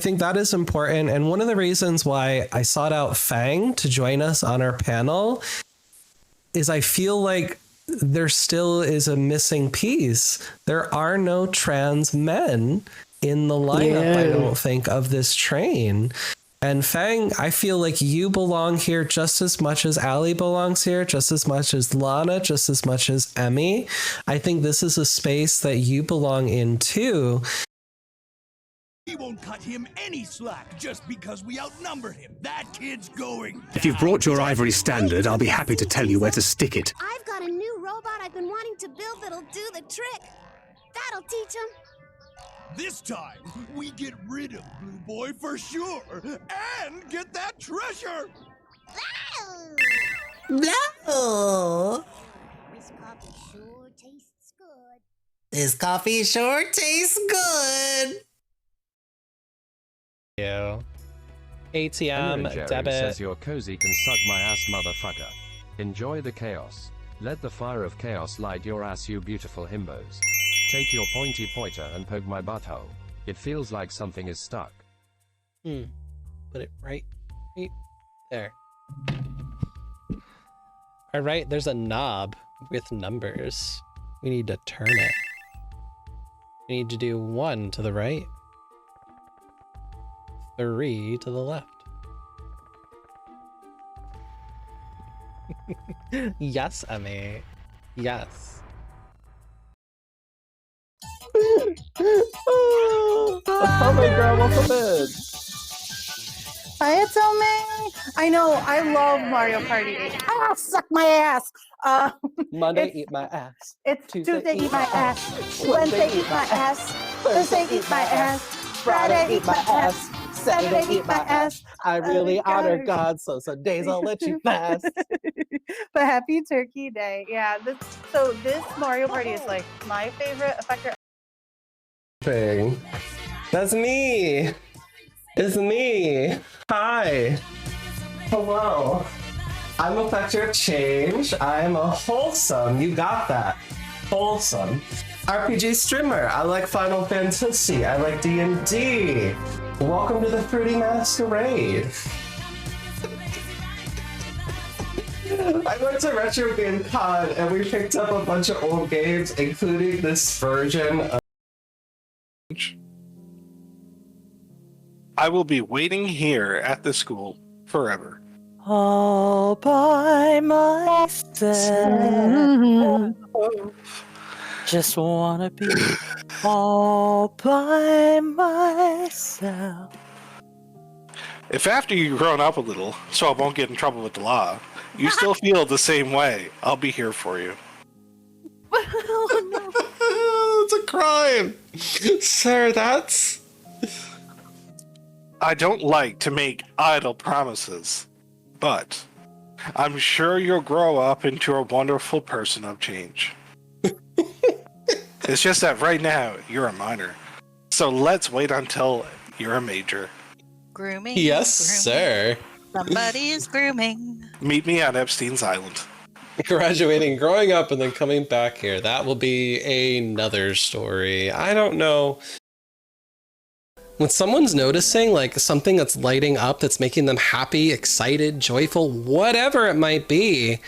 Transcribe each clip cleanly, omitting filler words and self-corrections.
I think that is important. And one of the reasons why I sought out Fang to join us on our panel is I feel like there still is a missing piece. There are no trans men in the lineup, I don't think, of this train. And Fang, I feel like you belong here just as much as Allie belongs here, just as much as Lana, just as much as Emmy. I think this is a space that you belong in too. We won't cut him any slack just because we outnumber him. That kid's going down. If you've brought your ivory standard, I'll be happy to tell you where to stick it. I've got a new robot I've been wanting to build that'll do the trick. That'll teach him. This time, we get rid of Blue Boy for sure, and get that treasure! No! This coffee sure tastes good. This coffee sure tastes good. ATM, Jerry debit. says your cozy can suck my ass, motherfucker. Enjoy the chaos. Let the fire of chaos light your ass, you beautiful himbos. Take your pointy pointer and poke my butthole. It feels like something is stuck. Put it right there. All right, there's a knob with numbers. We need to turn it. We need to do 1 to the right. 3 to the left. Yes, Emmy. Yes. Oh my god, welcome in. Hi, it's Omei. I know, I love Mario Party 8. Ah, suck my ass. Monday, eat my ass. It's Tuesday, eat my ass. Wednesday, eat my ass. Thursday, eat my ass. Friday, eat my ass. Saturday, eat my ass. I really honor God, so some days I'll let you fast. But happy Turkey Day. Yeah, this Mario Party is like my favorite effector. That's me. It's me. Hi. Hello. I'm a factor of change. I'm a wholesome. You got that. Wholesome. RPG streamer. I like Final Fantasy. I like D&D. Welcome to the Fruity Masquerade. I went to Retro Game Con and we picked up a bunch of old games, including this version of... I will be waiting here at the school forever. All by myself. Just wanna be all by myself. If after you've grown up a little, so I won't get in trouble with the law, you still feel the same way, I'll be here for you. It's a crime! Sir, that's... I don't like to make idle promises, but I'm sure you'll grow up into a wonderful person of change. It's just that right now, you're a minor. So let's wait until you're a major. Grooming. Yes, grooming. sir. Somebody is grooming. Meet me on Epstein's Island. Graduating, growing up, and then coming back here. That will be another story. I don't know. When someone's noticing like something that's lighting up, that's making them happy, excited, joyful, whatever it might be,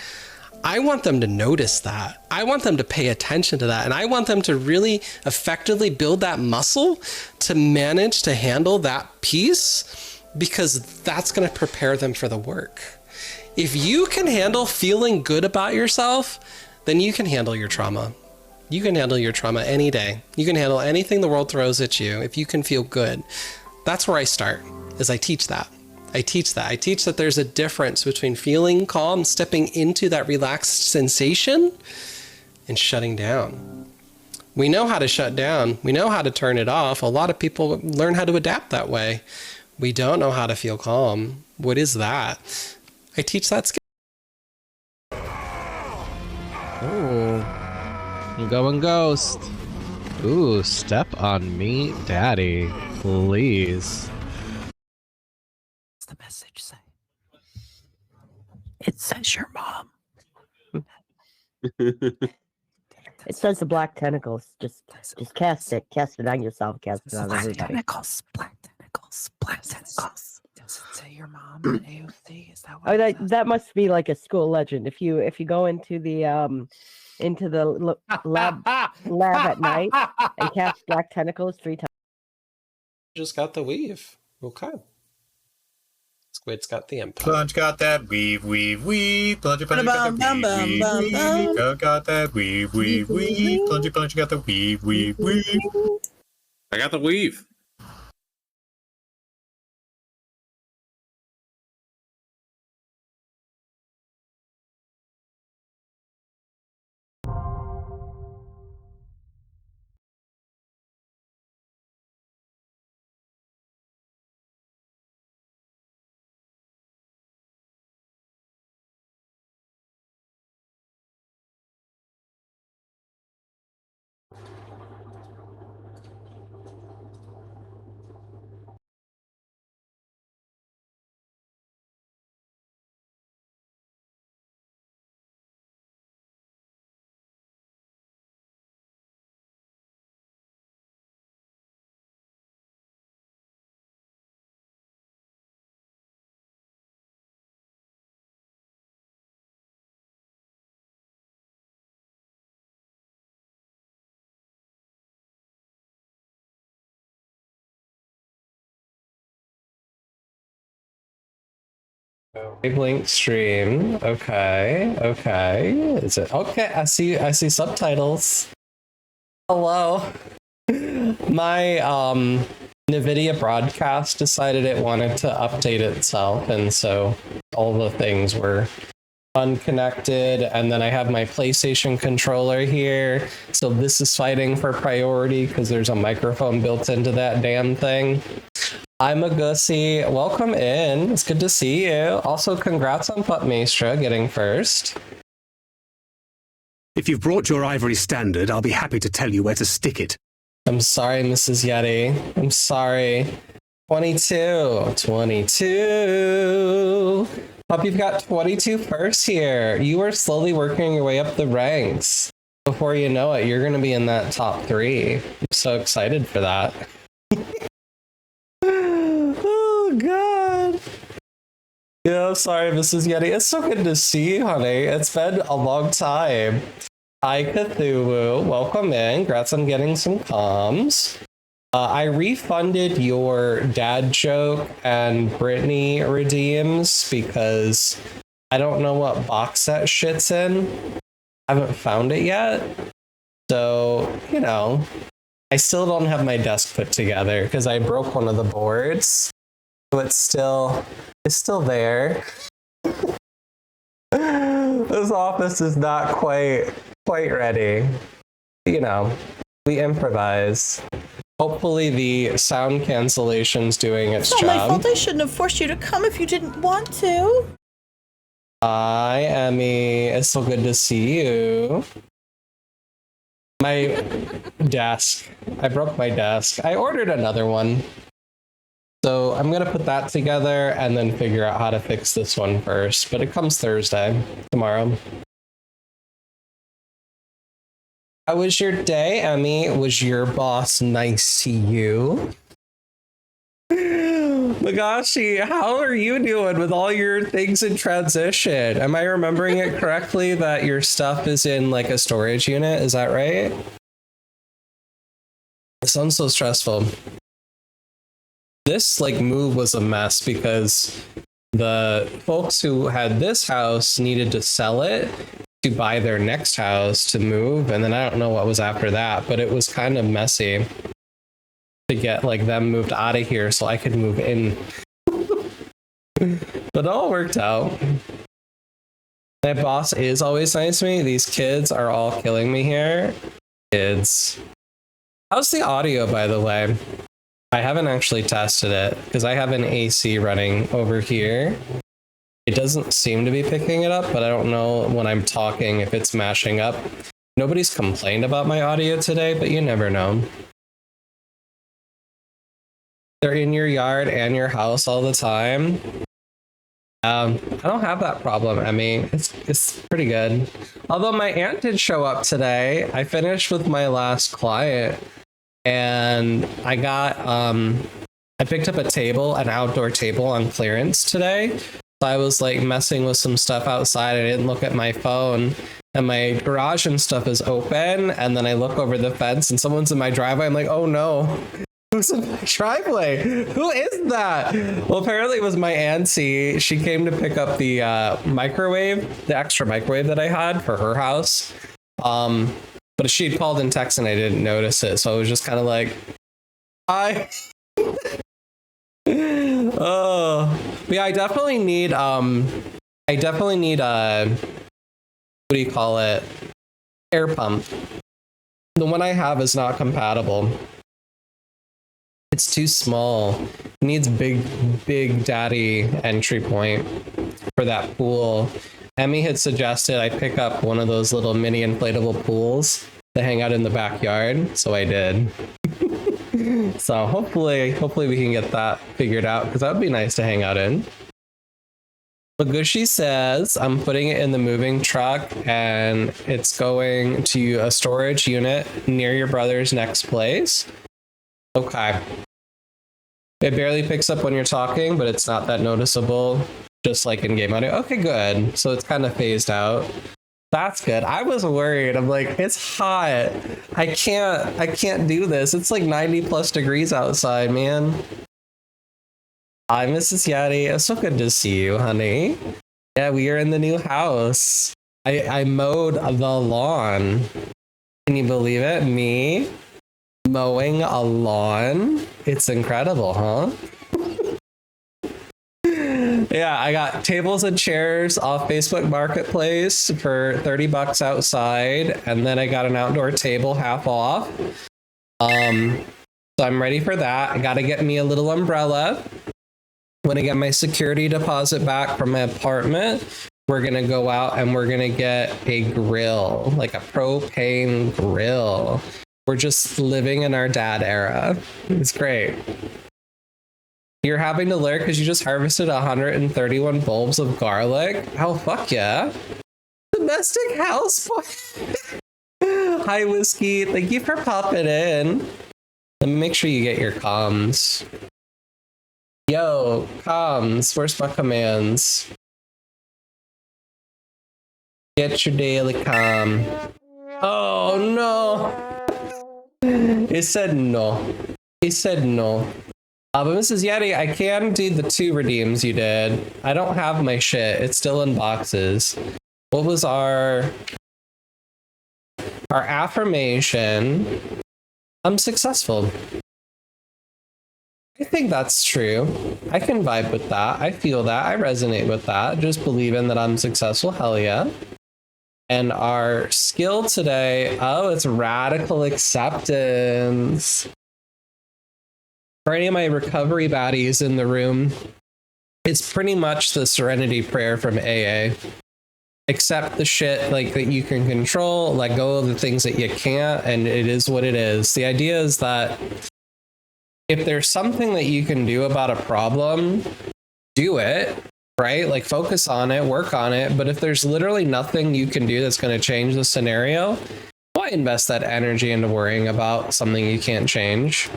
I want them to notice that. I want them to pay attention to that. And I want them to really effectively build that muscle to manage to handle that piece, because that's going to prepare them for the work. If you can handle feeling good about yourself, then you can handle your trauma. You can handle your trauma any day. You can handle anything the world throws at you if you can feel good. That's where I start, is I teach that. I teach that there's a difference between feeling calm, stepping into that relaxed sensation, and shutting down. We know how to shut down. We know how to turn it off. A lot of people learn how to adapt that way. We don't know how to feel calm. What is that? I teach that skill. Ooh. Going ghost. Ooh, step on me, daddy. Please. What's the message say? It says your mom. It says the black tentacles. Just cast it. Cast it on yourself. Cast it on Black everybody. tentacles. Black tentacles. Does it say your mom in AOC? Is that what that must be like a school legend. If you go into the lab at night and cast black tentacles 3 times. Just got the weave. Okay. Squid's got the empire. Plunge got that weave, weave, weave. Plunge got that weave, weave, weave. Got that weave, weave, weave. Plunge got the weave, weave, weave. I got the weave. Big link stream. Okay. Is it okay? I see subtitles. Hello. My NVIDIA broadcast decided it wanted to update itself, and so all the things were unconnected, and then I have my PlayStation controller here, so this is fighting for priority because there's a microphone built into that damn thing. I'm a Gussie. Welcome in. It's good to see you. Also, congrats on Pup Maestra getting first. If you've brought your ivory standard, I'll be happy to tell you where to stick it. I'm sorry, Mrs. Yeti. I'm sorry. 22. Pup, you've got 22 firsts here. You are slowly working your way up the ranks. Before you know it, you're going to be in that top 3. I'm so excited for that. Oh, God. Yeah, sorry, Mrs. Yeti. It's so good to see you, honey. It's been a long time. Hi, Cthulhu. Welcome in. Congrats on getting some comms. I refunded your dad joke and Brittany redeems because I don't know what box that shit's in. I haven't found it yet. So, you know, I still don't have my desk put together because I broke one of the boards. So it's still there. This office is not quite ready. You know, we improvise. Hopefully the sound cancellation's doing its job. It's not my fault. I shouldn't have forced you to come if you didn't want to. Hi, Emmy. It's so good to see you. My desk. I broke my desk. I ordered another one. So I'm going to put that together and then figure out how to fix this one first. But it comes Thursday, tomorrow. How was your day, Emmy? Was your boss nice to you? Magashi, how are you doing with all your things in transition? Am I remembering it correctly that your stuff is in like a storage unit? Is that right? It sounds so stressful. This like move was a mess because the folks who had this house needed to sell it to buy their next house to move, and then I don't know what was after that, but it was kind of messy to get like them moved out of here so I could move in. But it all worked out. My boss is always nice to me. These kids are all killing me here. Kids. How's the audio, by the way? I haven't actually tested it because I have an AC running over here. It doesn't seem to be picking it up, but I don't know when I'm talking if it's mashing up. Nobody's complained about my audio today, but you never know. They're in your yard and your house all the time. I don't have that problem, Emmy. It's pretty good. Although my aunt did show up today. I finished with my last client and I got I picked up a table, an outdoor table on clearance today. So I was like messing with some stuff outside. I didn't look at my phone, and my garage and stuff is open. And then I look over the fence and someone's in my driveway. I'm like, oh no, who's in my driveway? Who is that? Well, apparently it was my auntie. She came to pick up the microwave, the extra microwave that I had for her house. But she had called and texted and I didn't notice it. So I was just kind of like, hi. Oh, but yeah, I definitely need what do you call it? Air pump. The one I have is not compatible. It's too small. It needs big daddy entry point for that pool. Emmy had suggested I pick up one of those little mini inflatable pools that hang out in the backyard, so I did. So hopefully we can get that figured out, because that would be nice to hang out in. But Gushy says I'm putting it in the moving truck and it's going to a storage unit near your brother's next place. Okay. It barely picks up when you're talking, but it's not that noticeable, just like in game audio. Okay, good. So it's kind of phased out. That's good. I was worried. I'm like, it's hot. I can't do this. It's like 90 plus degrees outside, man. Hi, Mrs. Yeti. It's so good to see you, honey. Yeah, we are in the new house. I mowed the lawn. Can you believe it? Me mowing a lawn? It's incredible, huh? Yeah, I got tables and chairs off Facebook Marketplace for $30 outside, and then I got an outdoor table half off. So I'm ready for that. I gotta get me a little umbrella. When I get my security deposit back from my apartment, we're gonna go out and we're gonna get a grill, like a propane grill. We're just living in our dad era. It's great. You're having to lurk because you just harvested 131 bulbs of garlic? Oh, fuck yeah. Domestic house boy. Hi, Whiskey. Thank you for popping in. Let me make sure you get your comms. Yo, comms. Where's my commands? Get your daily comm. Oh, no. It said no. It said no. But Mrs. Yeti, I can do the 2 redeems you did. I don't have my shit. It's still in boxes. What was our affirmation? I'm successful. I think that's true. I can vibe with that. I feel that. I resonate with that. Just believing that I'm successful. Hell yeah. And our skill today, oh, it's radical acceptance. For any of my recovery baddies in the room, it's pretty much the serenity prayer from AA. Accept the shit like that you can control, let go of the things that you can't, and it is what it is. The idea is that if there's something that you can do about a problem, do it, right? Like focus on it, work on it. But if there's literally nothing you can do that's going to change the scenario, why invest that energy into worrying about something you can't change?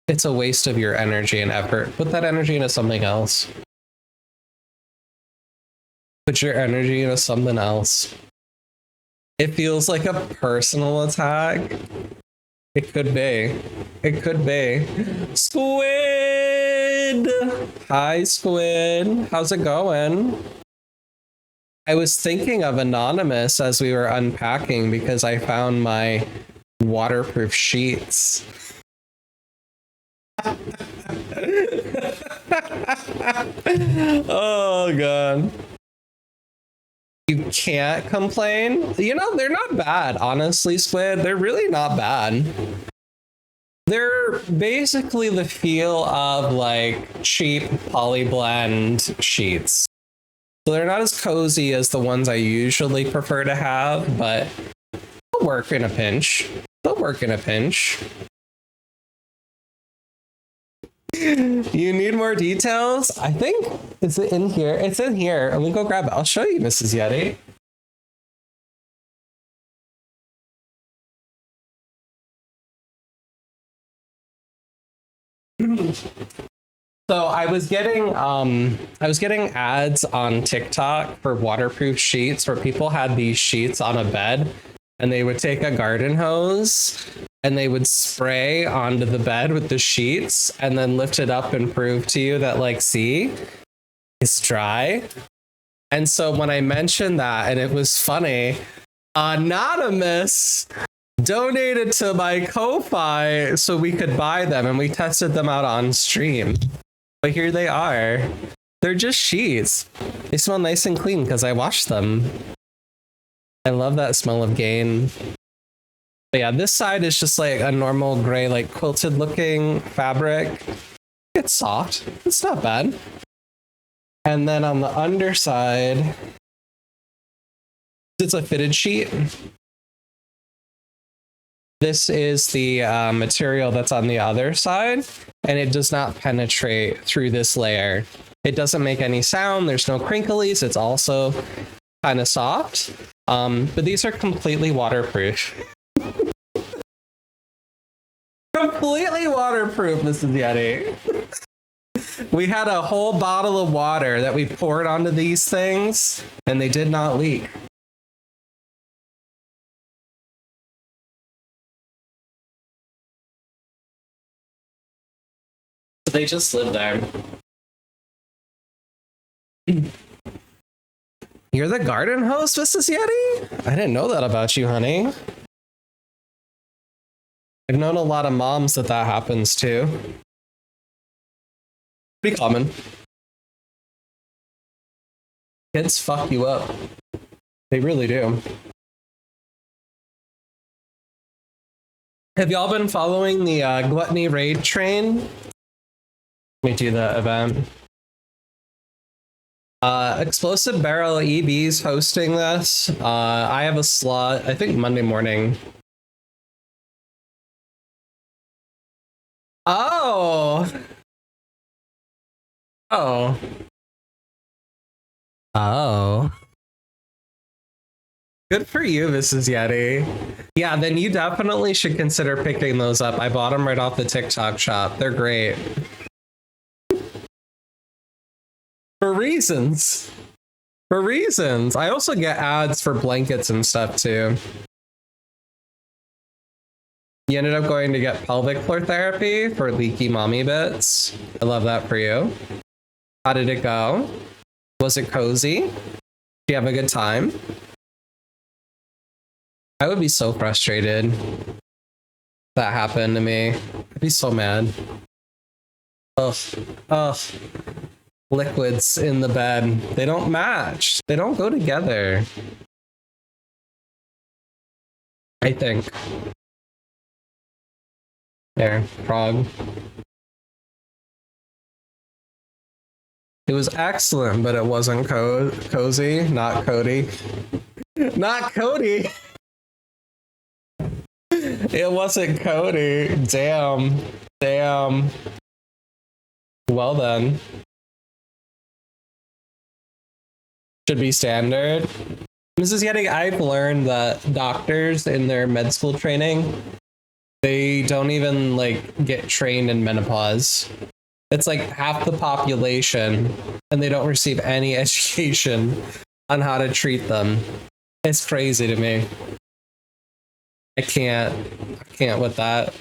It's a waste of your energy and effort. Put that energy into something else. Put your energy into something else. It feels like a personal attack. It could be. It could be. Squid! Hi, Squid. How's it going? I was thinking of Anonymous as we were unpacking because I found my waterproof sheets. Oh god. You can't complain. You know, they're not bad, honestly, Squid. They're really not bad. They're basically the feel of like cheap polyblend sheets. So they're not as cozy as the ones I usually prefer to have, but they'll work in a pinch. They'll work in a pinch. You need more details? I think, is it in here? It's in here. Let me go grab it. I'll show you, Mrs. Yeti. So I was getting ads on TikTok for waterproof sheets where people had these sheets on a bed and they would take a garden hose and they would spray onto the bed with the sheets and then lift it up and prove to you that, like, see, it's dry. And so when I mentioned that, and it was funny, Anonymous donated to my Ko-Fi so we could buy them, and we tested them out on stream. But here they are. They're just sheets. They smell nice and clean because I washed them. I love that smell of Gain. But yeah, this side is just like a normal gray, like quilted looking fabric. It's soft. It's not bad. And then on the underside, it's a fitted sheet. This is the material that's on the other side, and it does not penetrate through this layer. It doesn't make any sound. There's no crinklies. It's also kind of soft. But these are completely waterproof. Completely waterproof, Mrs. Yeti. We had a whole bottle of water that we poured onto these things, and they did not leak. They just live there. You're the garden host, Mrs. Yeti? I didn't know that about you, honey. I've known a lot of moms that happens to. Pretty common. Kids fuck you up. They really do. Have y'all been following the Gluttony raid train? Let me do the event. Explosive Barrel EB's hosting this. I have a slot, I think Monday morning. Oh. Oh. Oh. Good for you, Mrs. Yeti. Yeah, then you definitely should consider picking those up. I bought them right off the TikTok shop. They're great. For reasons. For reasons. I also get ads for blankets and stuff too. You ended up going to get pelvic floor therapy for leaky mommy bits. I love that for you. How did it go? Was it cozy? Did you have a good time? I would be so frustrated if that happened to me. I'd be so mad. Ugh. Ugh. Liquids in the bed. They don't match. They don't go together. I think. There, frog. It was excellent, but it wasn't cozy. Not Cody. Not Cody. It wasn't Cody. Damn. Damn. Well then. Should be standard. Mrs. Yeti, I've learned that doctors in their med school training, they don't even like get trained in menopause. It's like half the population, and they don't receive any education on how to treat them. It's crazy to me. I can't with that.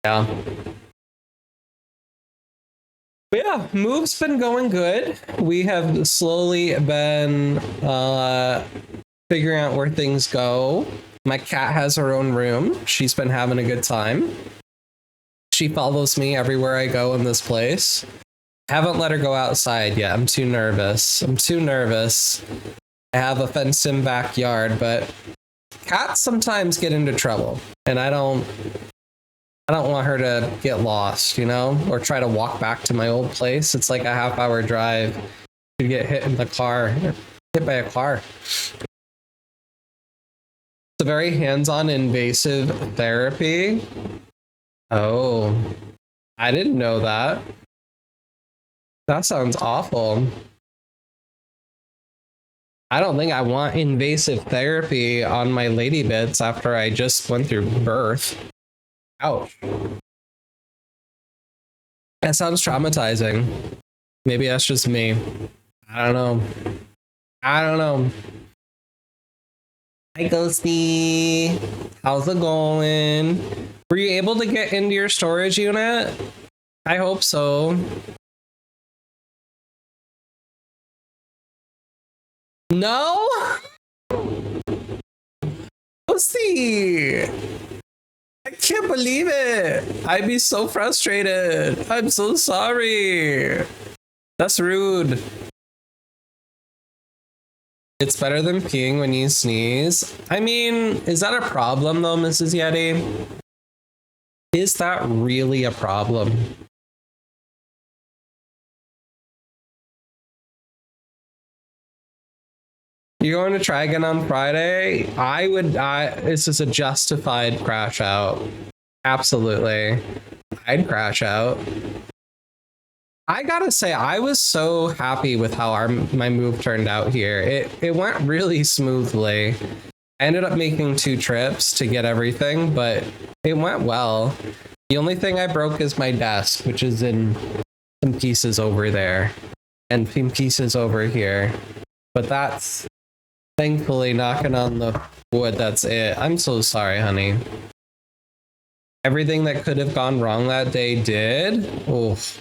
Yeah. But yeah, move's been going good. We have slowly been figuring out where things go. My cat has her own room. She's been having a good time. She follows me everywhere I go in this place. Haven't let her go outside yet. I'm too nervous. I have a fenced-in backyard, but cats sometimes get into trouble, and I don't want her to get lost, you know, or try to walk back to my old place. It's like a half-hour drive to get hit by a car. It's a very hands-on invasive therapy. Oh, I didn't know that. That sounds awful. I don't think I want invasive therapy on my lady bits after I just went through birth. Ouch. That sounds traumatizing. Maybe that's just me. I don't know. I don't know. Hi, Ghosty. How's it going? Were you able to get into your storage unit? I hope so. No? Ghosty! I can't believe it. I'd be so frustrated. I'm so sorry. That's rude. It's better than peeing when you sneeze. I mean, is that a problem though, Mrs. Yeti? Is that really a problem? You're going to try again on Friday? This is a justified crash out. Absolutely. I'd crash out. I gotta say, I was so happy with how my move turned out here. It went really smoothly. I ended up making 2 trips to get everything, but it went well. The only thing I broke is my desk, which is in some pieces over there and some pieces over here. But that's thankfully, knocking on the wood, that's it. I'm so sorry, honey. Everything that could have gone wrong that day did. Oof.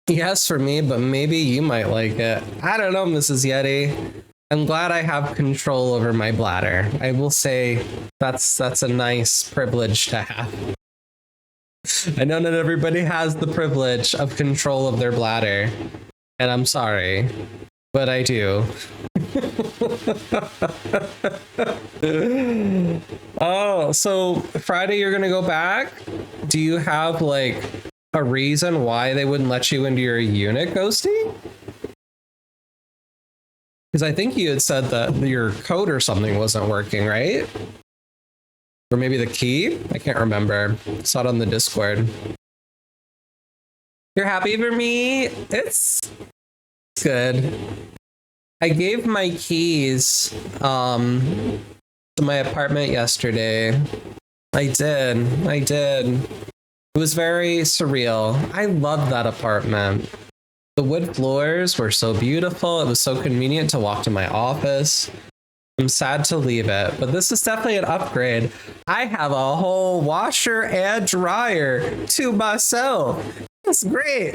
Yes, for me, but maybe you might like it. I don't know, Mrs. Yeti. I'm glad I have control over my bladder. I will say that's a nice privilege to have. I know not everybody has the privilege of control of their bladder, and I'm sorry, but I do. Oh, so Friday you're gonna go back? Do you have like a reason why they wouldn't let you into your unit, Ghosty? Because I think you had said that your code or something wasn't working, right? Or maybe the key? I can't remember. I saw it on the Discord. You're happy for me? It's good. I gave my keys to my apartment yesterday. I did. It was very surreal. I loved that apartment. The wood floors were so beautiful. It was so convenient to walk to my office. I'm sad to leave it, but this is definitely an upgrade. I have a whole washer and dryer to myself. It's great.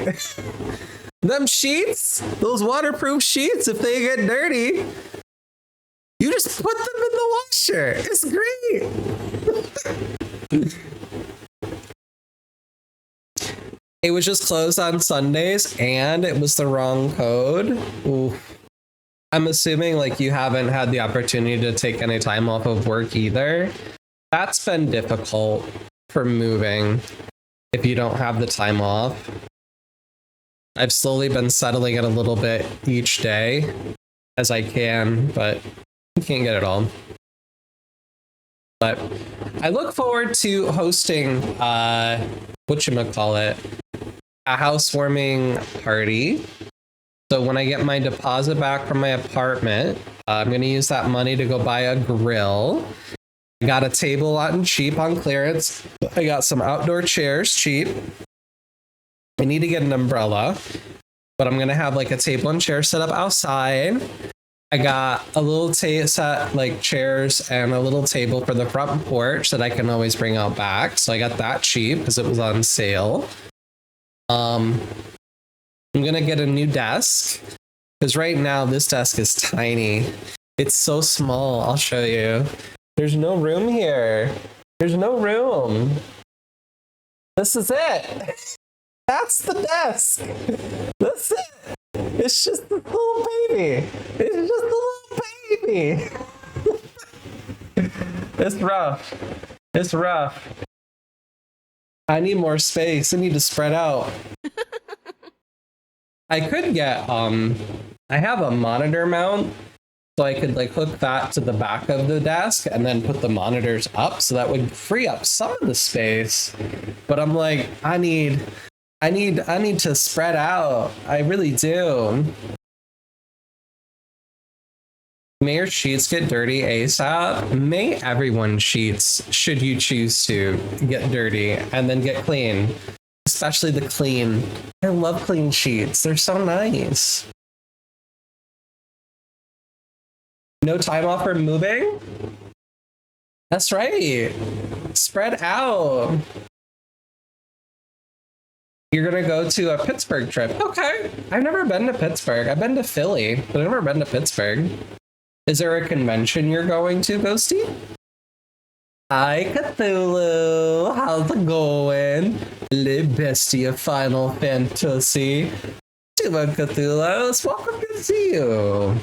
Them sheets, those waterproof sheets, if they get dirty, you just put them in the washer. It's great. It was just closed on Sundays and it was the wrong code. Ooh. I'm assuming like you haven't had the opportunity to take any time off of work either. That's been difficult for moving if you don't have the time off. I've slowly been settling it a little bit each day as I can, but you can't get it all. But I look forward to hosting whatchamacallit, a housewarming party. So when I get my deposit back from my apartment, I'm going to use that money to go buy a grill. I got a table on cheap on clearance. I got some outdoor chairs cheap. I need to get an umbrella, but I'm going to have like a table and chair set up outside. I got a little set, like chairs and a little table for the front porch that I can always bring out back. So I got that cheap because it was on sale. I'm going to get a new desk because right now this desk is tiny. It's so small. I'll show you. There's no room here. There's no room. This is it. That's the desk. That's it. It's just a little baby. It's just a little baby. It's rough. It's rough. I need more space. I need to spread out. I could get, I have a monitor mount, so I could like hook that to the back of the desk and then put the monitors up, so that would free up some of the space. But I'm like, I need to spread out. I really do. May your sheets get dirty ASAP. May everyone's sheets, should you choose to, get dirty and then get clean. Especially the clean. I love clean sheets. They're so nice. No time off for moving? That's right. Spread out. You're gonna go to a Pittsburgh trip. Okay. I've never been to Pittsburgh. I've been to Philly, but I've never been to Pittsburgh. Is there a convention you're going to, Ghosty? Hi, Cthulhu. How's it going? Little bestie of Final Fantasy. Doing, Cthulhu. Welcome to see you.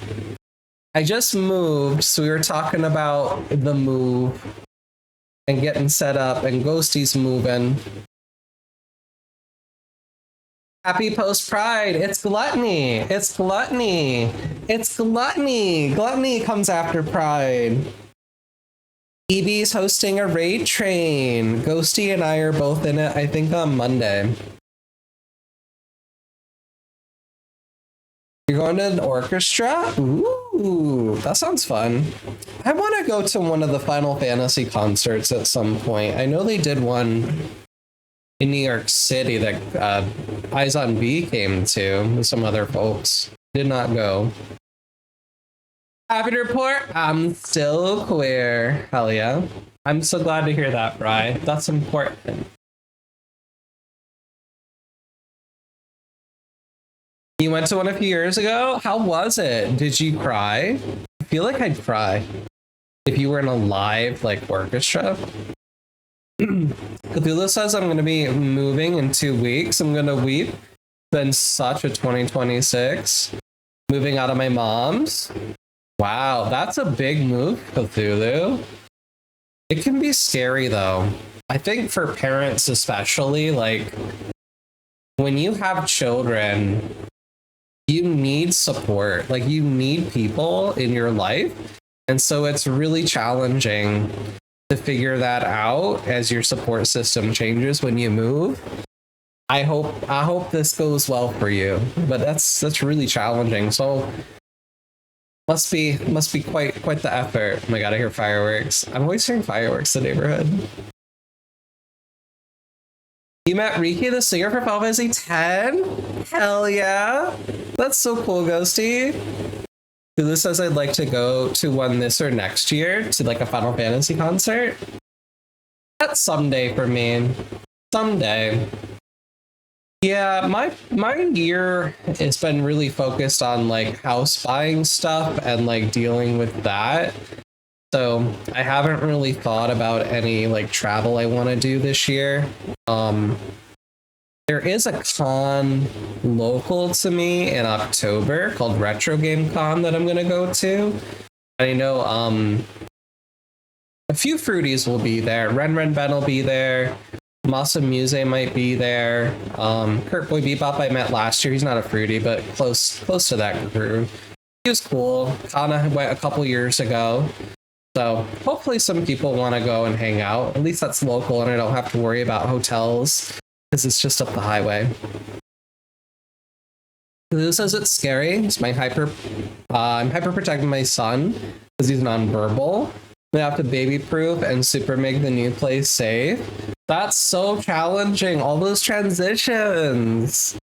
I just moved, so we were talking about the move and getting set up, and Ghosty's moving. Happy post-Pride. It's Gluttony. It's Gluttony. It's Gluttony. Gluttony comes after Pride. Evie's hosting a raid train. Ghosty and I are both in it, I think, on Monday. You're going to an orchestra? Ooh, that sounds fun. I want to go to one of the Final Fantasy concerts at some point. I know they did one in New York City that Eyes on B came to with some other folks. Did not go. Happy to report, I'm still queer. Hell yeah. I'm so glad to hear that, Bri. That's important. You went to one a few years ago? How was it? Did you cry? I feel like I'd cry if you were in a live, like, orchestra. Cthulhu says I'm going to be moving in 2 weeks. I'm going to weep. It's been such a 2026. Moving out of my mom's. Wow, that's a big move, Cthulhu. It can be scary, though. I think for parents especially, like, when you have children, you need support. Like, you need people in your life. And so it's really challenging to figure that out as your support system changes when you move. I hope this goes well for you, but that's really challenging. So must be quite the effort. Oh my god, I hear fireworks. I'm always hearing fireworks in the neighborhood. You met Riki, the singer for Final Fantasy 10? Hell yeah. That's so cool, Ghosty. Hulu says I'd like to go to one this or next year, to like a Final Fantasy concert. That's someday for me. Someday. Yeah, my year has been really focused on like house buying stuff and like dealing with that. So I haven't really thought about any like travel I want to do this year. There is a con local to me in October called Retro Game Con that I'm going to go to. I know a few fruities will be there. Ren Ben will be there. Masa Muse might be there. Kurt Boy Bebop I met last year. He's not a fruity, but close to that crew. He was cool. Kana went a couple years ago. So hopefully some people want to go and hang out. At least that's local and I don't have to worry about hotels because it's just up the highway. Lulu says it's scary. It's my I'm hyper protecting my son because he's nonverbal. I have to baby proof and super make the new place safe. That's so challenging. All those transitions.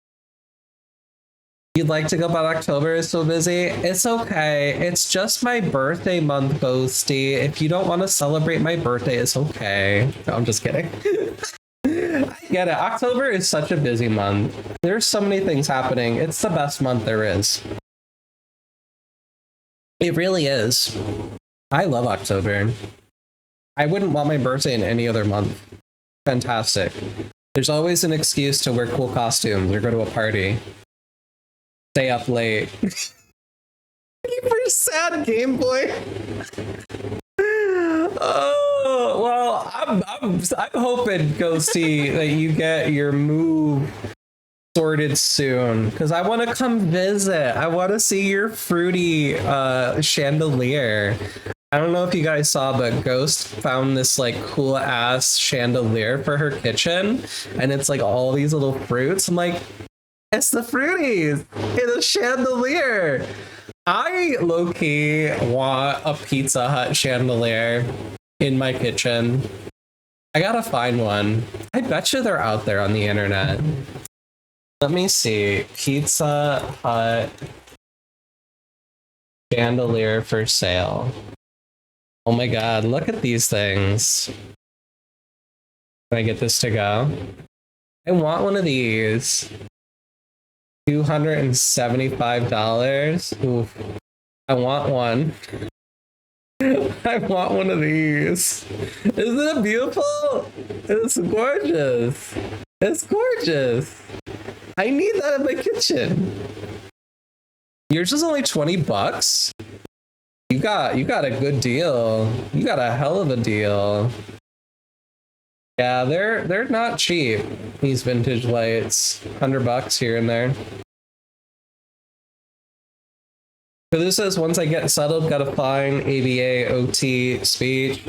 You'd like to go, but October is so busy. It's okay. It's just my birthday month, Ghosty. If you don't want to celebrate my birthday, it's okay. No, I'm just kidding. I get it. October is such a busy month. There's so many things happening. It's the best month there is. It really is. I love October. I wouldn't want my birthday in any other month. Fantastic. There's always an excuse to wear cool costumes or go to a party. Stay up late. For sad Game Boy. Oh well, I'm hoping, Ghosty, that you get your move sorted soon because I want to come visit. I want to see your fruity chandelier. I don't know if you guys saw, but Ghost found this like cool ass chandelier for her kitchen, and it's like all these little fruits. I'm like, it's the fruities in a chandelier. I low-key want a Pizza Hut chandelier in my kitchen. I gotta find one. I bet you they're out there on the internet. Let me see. Pizza Hut chandelier for sale. Oh my god, look at these things. Can I get this to go? I want one of these. $275. Oof. I want one. I want one of these. Isn't it beautiful? It's gorgeous. It's gorgeous. I need that in my kitchen. Yours is only 20 bucks. You got a good deal. You got a hell of a deal. Yeah, they're not cheap. These vintage lights, $100 here and there. So this says, once I get settled, gotta find ABA, OT, speech,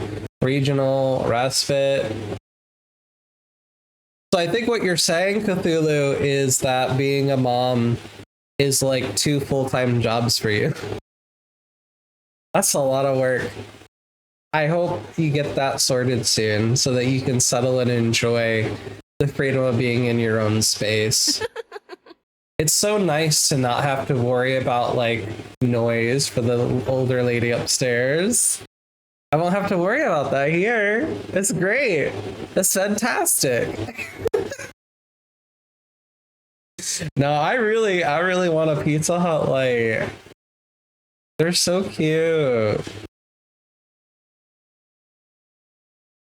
regional, respite. So I think what you're saying, Cthulhu, is that being a mom is like 2 full-time jobs for you. That's a lot of work. I hope you get that sorted soon so that you can settle and enjoy the freedom of being in your own space. It's so nice to not have to worry about like noise for the older lady upstairs. I won't have to worry about that here. It's great. It's fantastic. No, I really want a Pizza Hut light. They're so cute.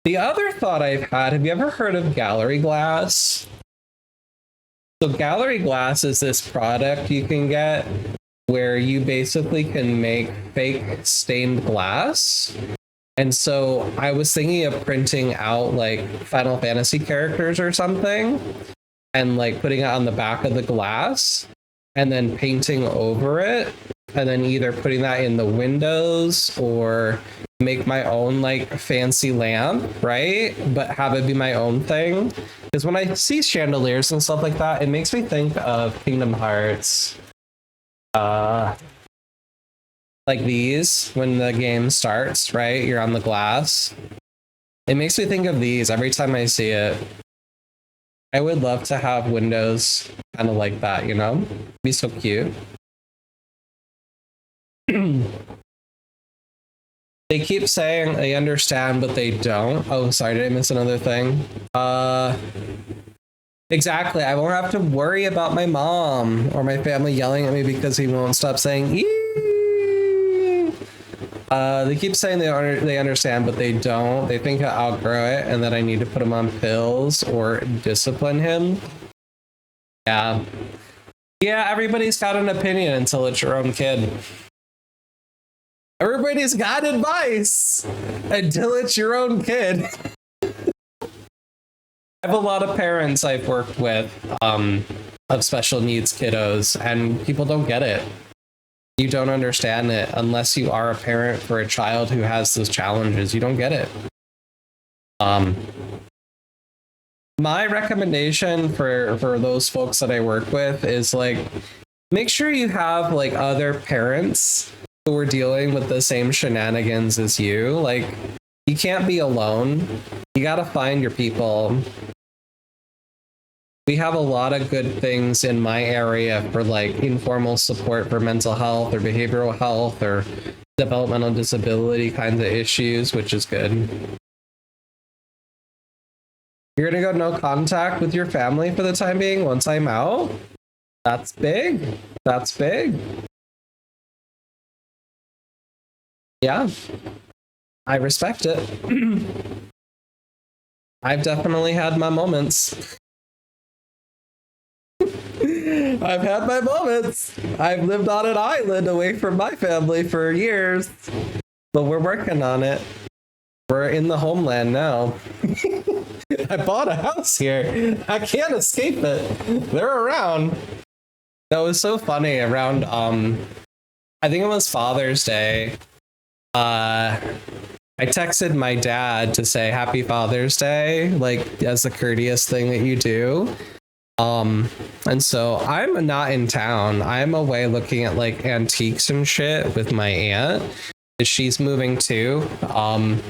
The other thought I've had, have you ever heard of gallery glass? So gallery glass is this product you can get where you basically can make fake stained glass. And so I was thinking of printing out like Final Fantasy characters or something and like putting it on the back of the glass and then painting over it and then either putting that in the windows or make my own like fancy lamp, right? But have it be my own thing. Because when I see chandeliers and stuff like that, it makes me think of Kingdom Hearts. Like these, when the game starts, right? You're on the glass. It makes me think of these every time I see it. I would love to have windows kind of like that, you know? Be so cute. They keep saying they understand, but they don't. Oh, sorry, did I miss another thing? Exactly. I won't have to worry about my mom or my family yelling at me because he won't stop saying "ee." They keep saying they understand, but they don't. They think I'll outgrow it and that I need to put him on pills or discipline him. Yeah. Yeah, everybody's got an opinion until it's your own kid. Everybody's got advice until it's your own kid. I have a lot of parents I've worked with of special needs kiddos, and people don't get it. You don't understand it unless you are a parent for a child who has those challenges. You don't get it. My recommendation for those folks that I work with is like, make sure you have like other parents who are dealing with the same shenanigans as you. Like, you can't be alone. You gotta find your people. We have a lot of good things in my area for like informal support for mental health or behavioral health or developmental disability kinds of issues, which is good. You're gonna go no contact with your family for the time being once I'm out? That's big. That's big. Yeah, I respect it. I've definitely had my moments. I've had my moments. I've lived on an island away from my family for years, but we're working on it. We're in the homeland now. I bought a house here. I can't escape it. They're around. That was so funny around, I think it was Father's Day. I texted my dad to say Happy Father's Day, like as the courteous thing that you do. And so I'm not in town. I'm away looking at like antiques and shit with my aunt. She's moving too. And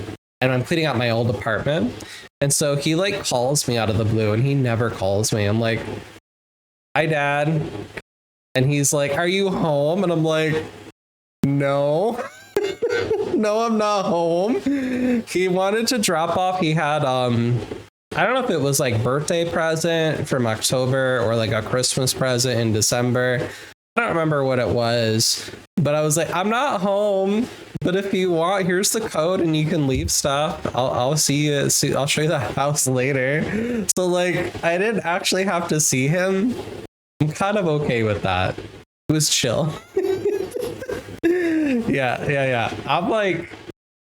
I'm cleaning out my old apartment. And so he like calls me out of the blue and he never calls me. I'm like, hi, Dad. And he's like, are you home? And I'm like, no. No, I'm not home. He wanted to drop off. He had, I don't know if it was like birthday present from October or like a Christmas present in December. I don't remember what it was, but I was like, I'm not home, but if you want, here's the code and you can leave stuff. I'll see you. I'll show you the house later. So like, I didn't actually have to see him. I'm kind of okay with that. It was chill. Yeah. I'm like,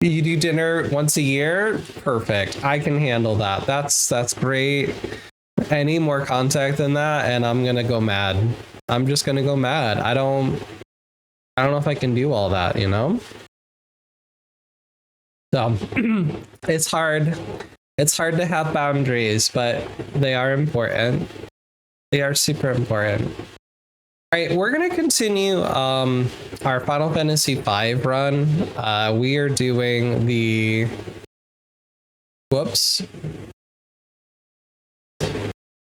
you do dinner once a year? Perfect. I can handle that. That's great. Any more contact than that, and I'm gonna go mad. I'm just gonna go mad. I don't know if I can do all that, you know? So it's hard. It's hard to have boundaries, but they are important. They are super important. All right, we're gonna continue our Final Fantasy V run. We are doing the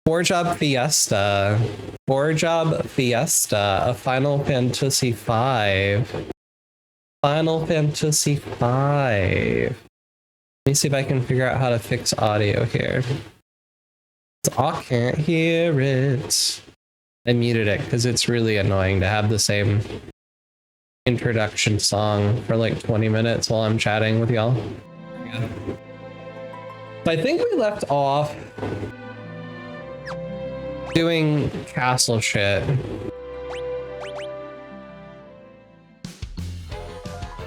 Four Job Fiesta. Four Job Fiesta of Final Fantasy V. Final Fantasy V. Let me see if I can figure out how to fix audio here. I can't hear it. I muted it because it's really annoying to have the same introduction song for like 20 minutes while I'm chatting with y'all. Yeah. So I think we left off doing castle shit.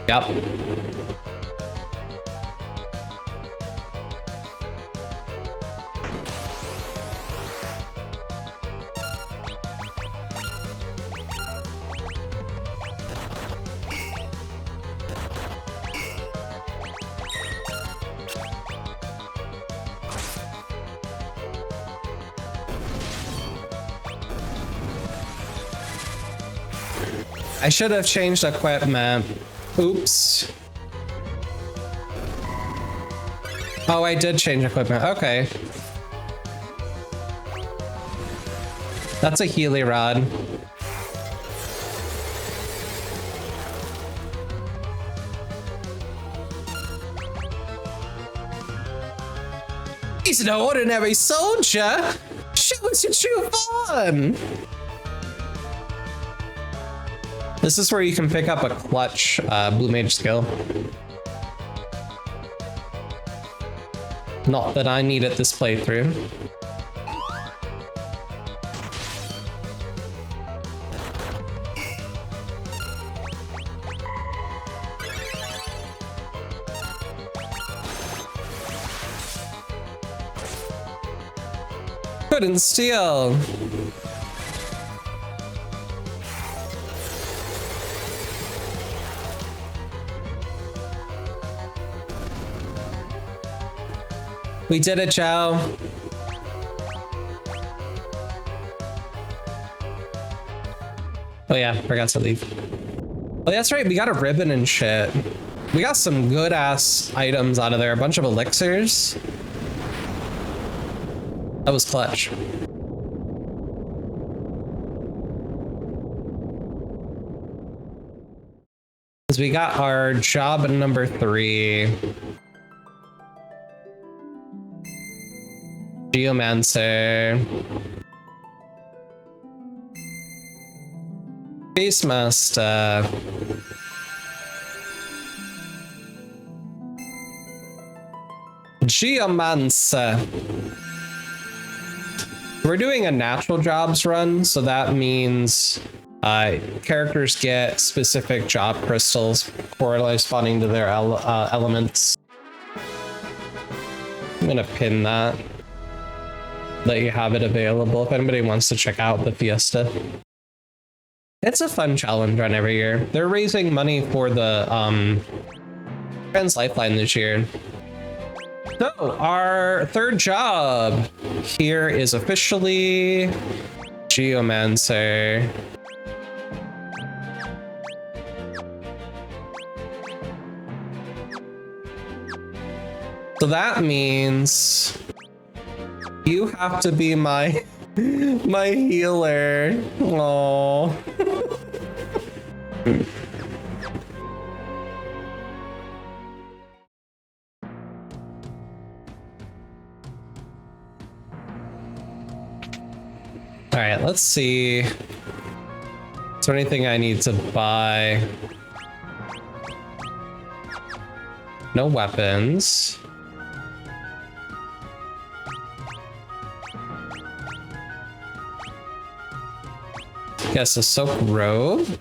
Yep. I should have changed equipment. Oops. Oh, I did change equipment. Okay. That's a Healy rod. He's no ordinary soldier. Show us your true form. This is where you can pick up a clutch blue mage skill. Not that I need it this playthrough. Couldn't steal. We did it, Joe. Oh yeah, forgot to leave. Oh, that's right, we got a ribbon and shit. We got some good ass items out of there, a bunch of elixirs. That was clutch. Because we got our job number 3. Geomancer. Beastmaster. Geomancer. We're doing a natural jobs run, so that means characters get specific job crystals corresponding to their elements. I'm gonna pin that. Let you have it available if anybody wants to check out the Fiesta. It's a fun challenge run every year. They're raising money for the Trans Lifeline this year. So, our third job here is officially Geomancer. So that means you have to be my healer. Aww. All right, let's see. Is there anything I need to buy? No weapons. Yes, a soak robe.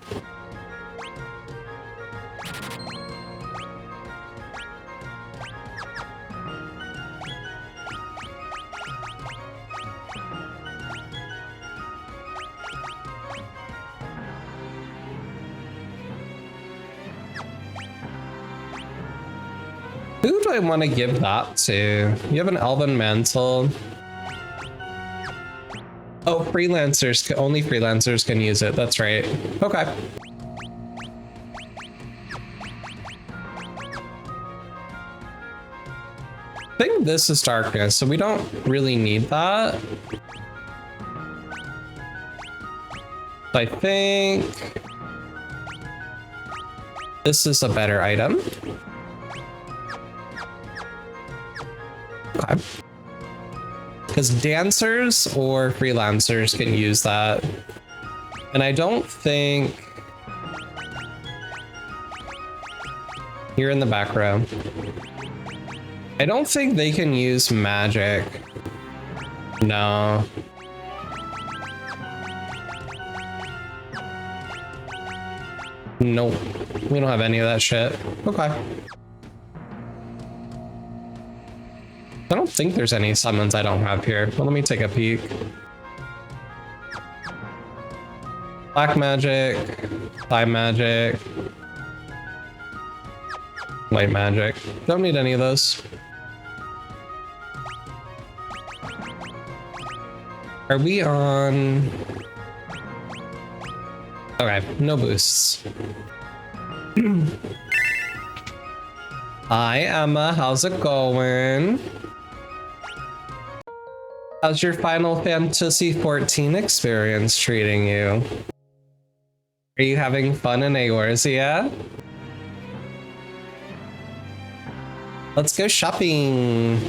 Who do I want to give that to? You have an elven mantle. Oh, freelancers, only freelancers can use it. That's right. Okay. I think this is darkness, so we don't really need that. I think this is a better item. Okay. Because dancers or freelancers can use that. And I don't think... You're in the back row. I don't think they can use magic. No. Nope. We don't have any of that shit. Okay. I don't think there's any summons I don't have here. Well, let me take a peek. Black magic, time magic, light magic. Don't need any of those. Are we on? Okay, no boosts. Hi, Emma. How's it going? How's your Final Fantasy XIV experience treating you? Are you having fun in Eorzea? Let's go shopping.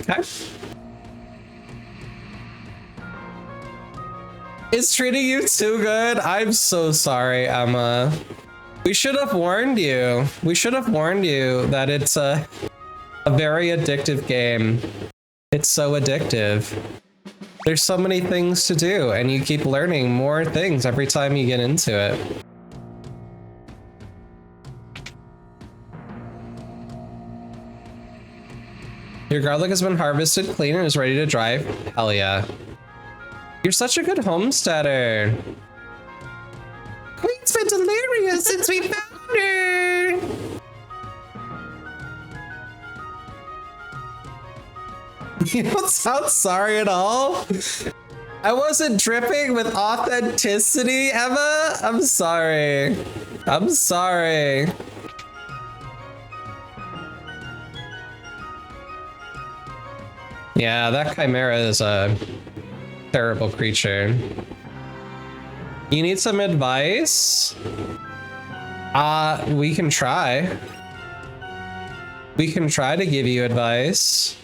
Okay. It's treating you too good? I'm so sorry, Emma. We should have warned you. We should have warned you that it's a very addictive game. It's so addictive. There's so many things to do, and you keep learning more things every time you get into it. Your garlic has been harvested clean and is ready to dry. Hell yeah. You're such a good homesteader. Queen's been delirious since we found her. You don't sound sorry at all. I wasn't dripping with authenticity, Emma. I'm sorry. I'm sorry. Yeah, that chimera is a terrible creature. You need some advice? We can try. We can try to give you advice.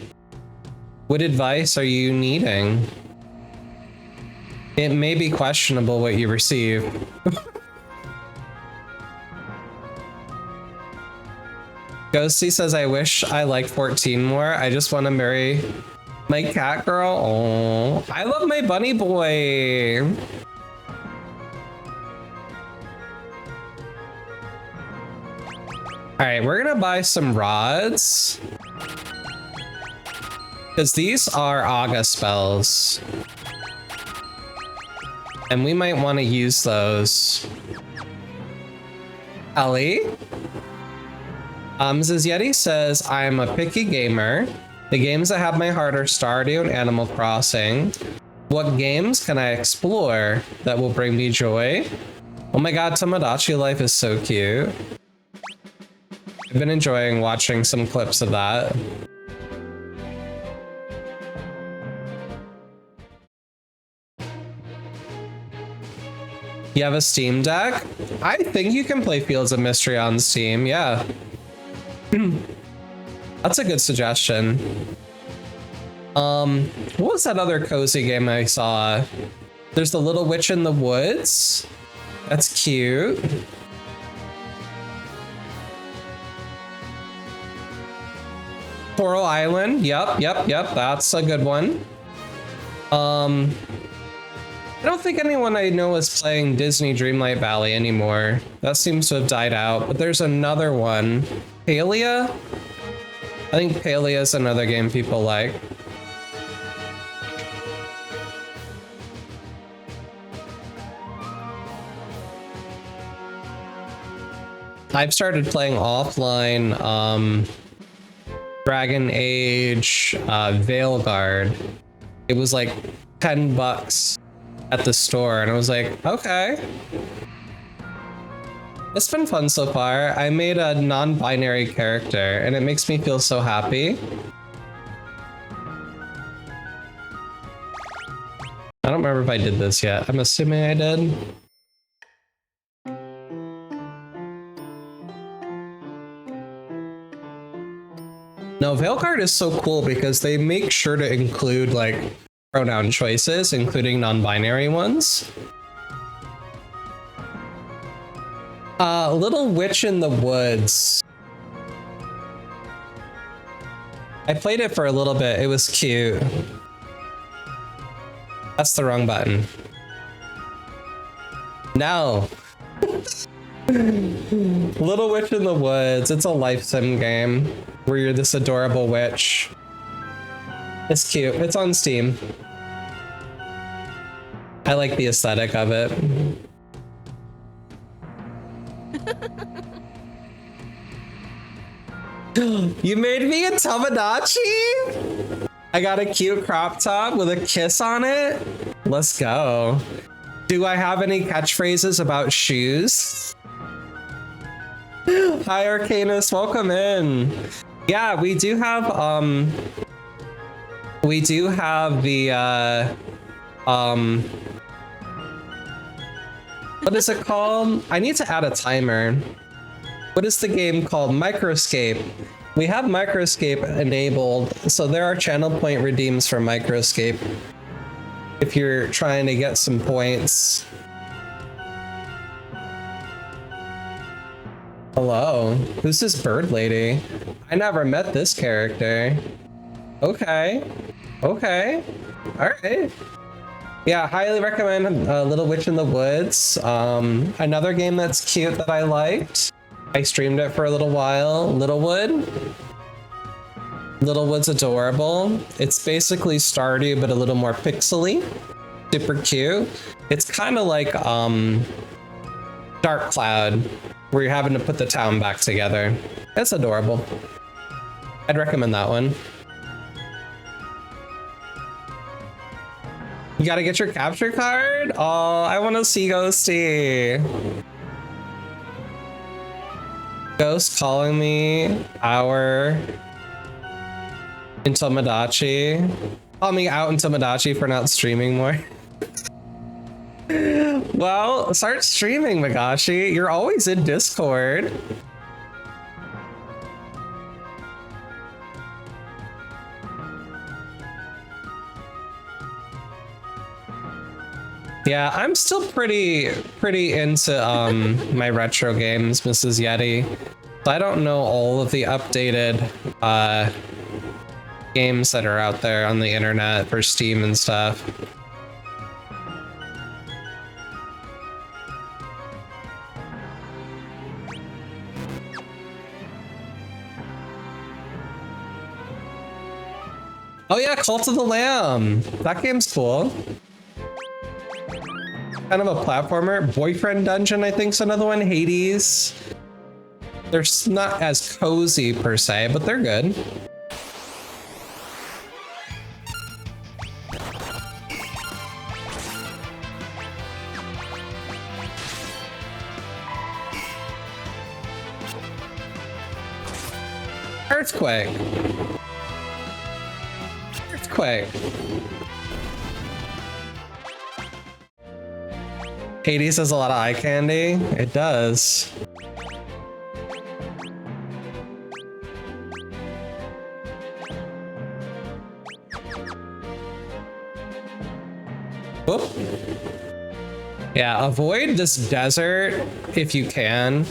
What advice are you needing? It may be questionable what you receive. Ghosty says, I wish I liked 14 more. I just want to marry my cat girl. Oh, I love my bunny boy. All right, we're gonna buy some rods. Because these are Aga spells. And we might want to use those. Ellie? Mrs. Yeti says, I'm a picky gamer. The games that have my heart are Stardew and Animal Crossing. What games can I explore that will bring me joy? Oh my god, Tomodachi Life is so cute. I've been enjoying watching some clips of that. You have a Steam Deck? I think you can play Fields of Mystery on Steam, yeah. That's a good suggestion. What was that other cozy game I saw? There's the Little Witch in the Woods. That's cute. Coral Island. Yep. That's a good one. I don't think anyone I know is playing Disney Dreamlight Valley anymore. That seems to have died out, but there's another one. Palia? I think Palia is another game people like. I've started playing offline Dragon Age Veilguard. It was like $10 at the store, and I was like, okay. It's been fun so far. I made a non-binary character, and it makes me feel so happy. I don't remember if I did this yet. I'm assuming I did. No, Veilguard is so cool because they make sure to include like pronoun choices, including non-binary ones. Little Witch in the Woods. I played it for a little bit. It was cute. That's the wrong button. No. Little Witch in the Woods. It's a life sim game where you're this adorable witch. It's cute. It's on Steam. I like the aesthetic of it. You made me a Tomodachi? I got a cute crop top with a kiss on it. Let's go. Do I have any catchphrases about shoes? Hi Arcanus, welcome in. Yeah, we do have the what is it called? I need to add a timer. What is the game called? Microscape. We have Microscape enabled, so there are channel point redeems for Microscape if you're trying to get some points. Hello, who's this bird lady? I never met this character. Okay, all right. Yeah, highly recommend Little Witch in the Woods. Another game that's cute that I liked. I streamed it for a little while. Littlewood. Littlewood's adorable. It's basically Stardew, but a little more pixely. Super cute. It's kind of like Dark Cloud, where you're having to put the town back together. It's adorable. I'd recommend that one. You gotta get your capture card? Oh, I want to see Ghosty. Ghost calling me in Tomodachi. Call me out in Tomodachi for not streaming more. Well, start streaming, Magashi. You're always in Discord. Yeah, I'm still pretty into my retro games, Mrs. Yeti. I don't know all of the updated games that are out there on the internet for Steam and stuff. Oh yeah, Cult of the Lamb. That game's cool. kind of a platformer. Boyfriend Dungeon, I think, is another one. Hades. They're not as cozy per se, but they're good. Earthquake. Earthquake. Hades has a lot of eye candy. It does. Whoop. Yeah, avoid this desert if you can.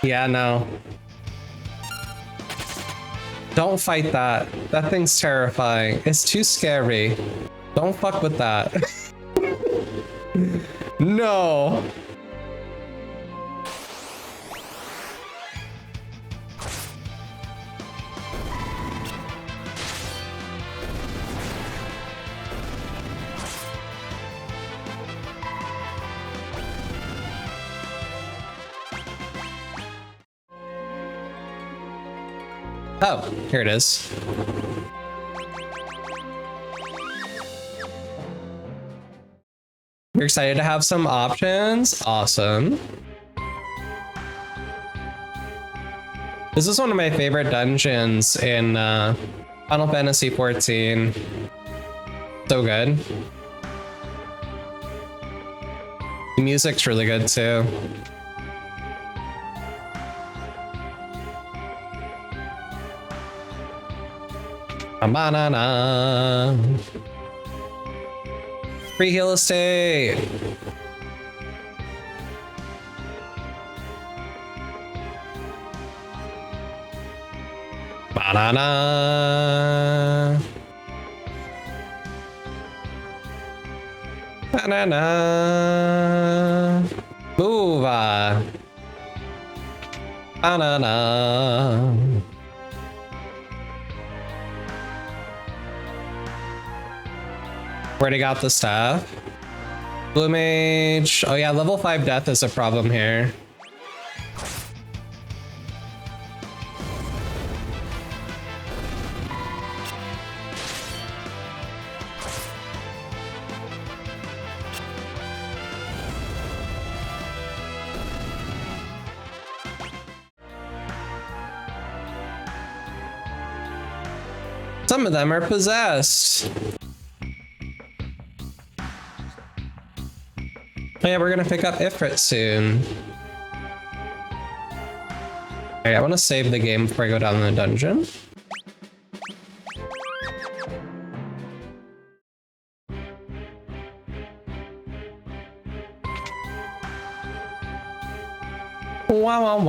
Yeah, no. Don't fight that. That thing's terrifying. It's too scary. Don't fuck with that. No. Oh, here it is. You're excited to have some options? Awesome. This is one of my favorite dungeons in Final Fantasy XIV. So good. The music's really good too. Banana. Free heal estate. Banana. Banana. Move. Banana. Already got the staff. Blue Mage. Oh yeah, level 5 death is a problem here. Some of them are possessed. Oh yeah, we're gonna pick up Ifrit soon. Alright, I want to save the game before I go down the dungeon. Wah wah wah.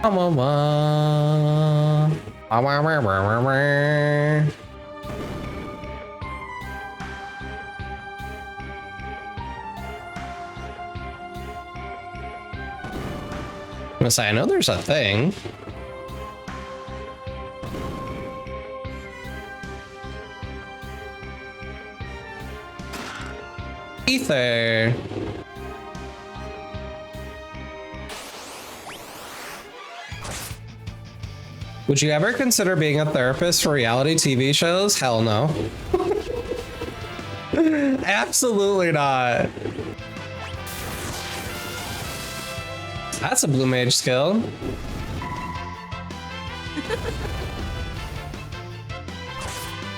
Wah wah wah. Wah wah wah wah wah. I'm gonna say, I know there's a thing. Ether. Would you ever consider being a therapist for reality TV shows? Hell no. Absolutely not. That's a blue mage skill.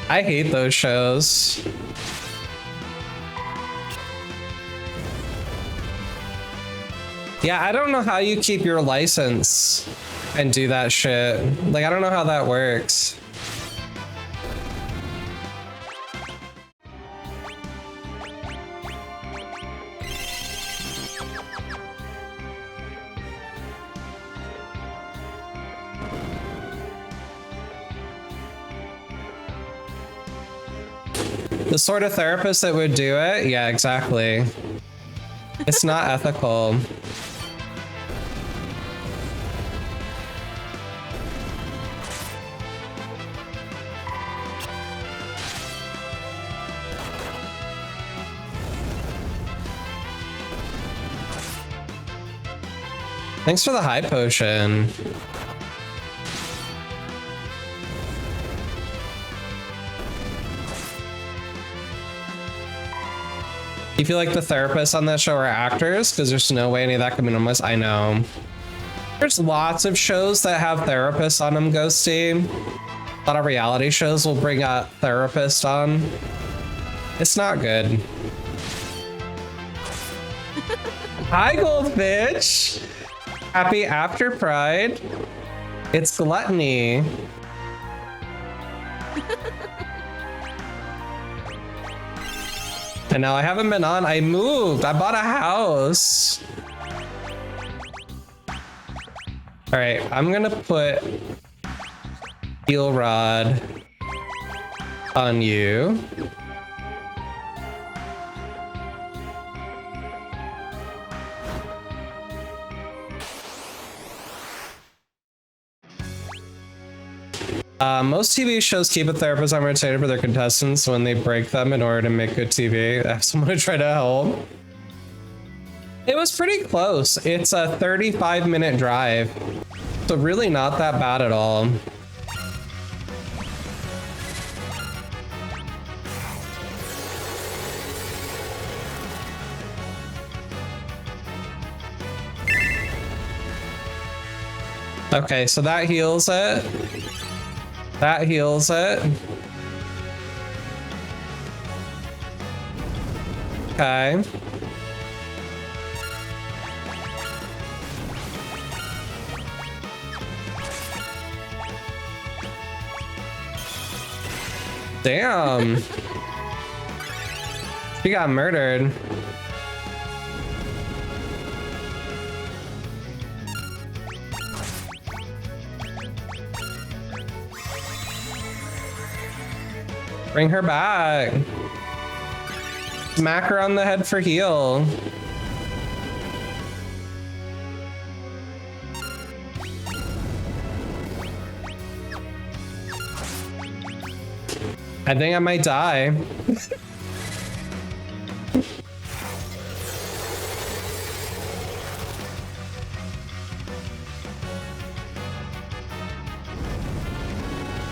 I hate those shows. Yeah, I don't know how you keep your license and do that shit. Like, I don't know how that works. The sort of therapist that would do it? Yeah, exactly. It's not ethical. Thanks for the high potion. You feel like the therapists on that show are actors? Because there's no way any of that could be normalized. I know. There's lots of shows that have therapists on them, Ghosty. A lot of reality shows will bring a therapist on. It's not good. Hi, Goldfish! Happy after Pride. It's Gluttony. And now I haven't been on. I moved. I bought a house. All right, I'm gonna put heal rod on you. Most TV shows keep a therapist on rotator for their contestants when they break them in order to make good TV. I have someone to try to help. It was pretty close. It's a 35-minute drive. So really not that bad at all. Okay, so that heals it. That heals it. Okay. Damn. She got murdered. Bring her back. Smack her on the head for heal. I think I might die.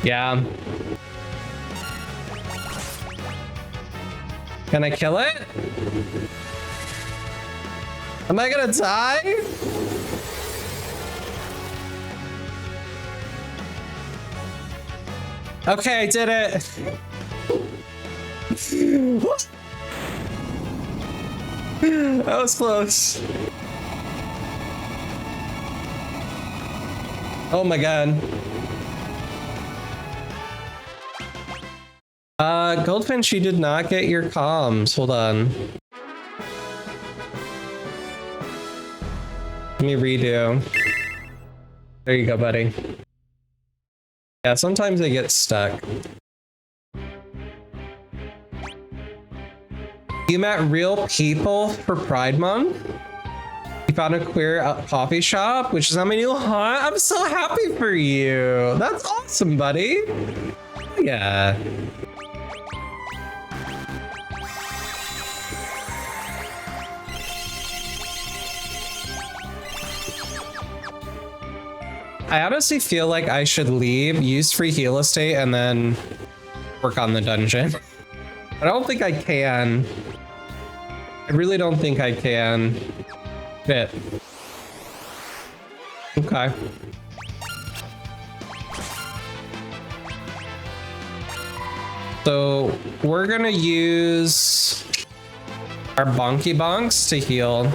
Yeah. Can I kill it? Am I gonna die? Okay, I did it. That was close. Oh my god. Goldfinch, you did not get your comms. Hold on. Let me redo. There you go, buddy. Yeah, sometimes they get stuck. You met real people for Pride Month? You found a queer coffee shop, which is not my new hunt. I'm so happy for you. That's awesome, buddy. Yeah. I honestly feel like I should leave, use free heal estate, and then work on the dungeon. I don't think I can. I really don't think I can fit. Okay. So we're gonna use our bonky bonks to heal.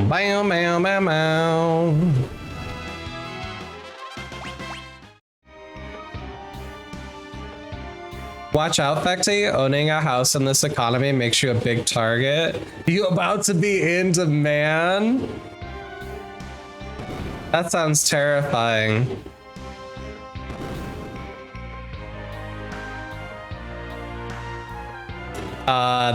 Bow, bow, bow, bow, bow. Watch out, Fecty. Owning a house in this economy makes you a big target. You about to be in demand? That sounds terrifying.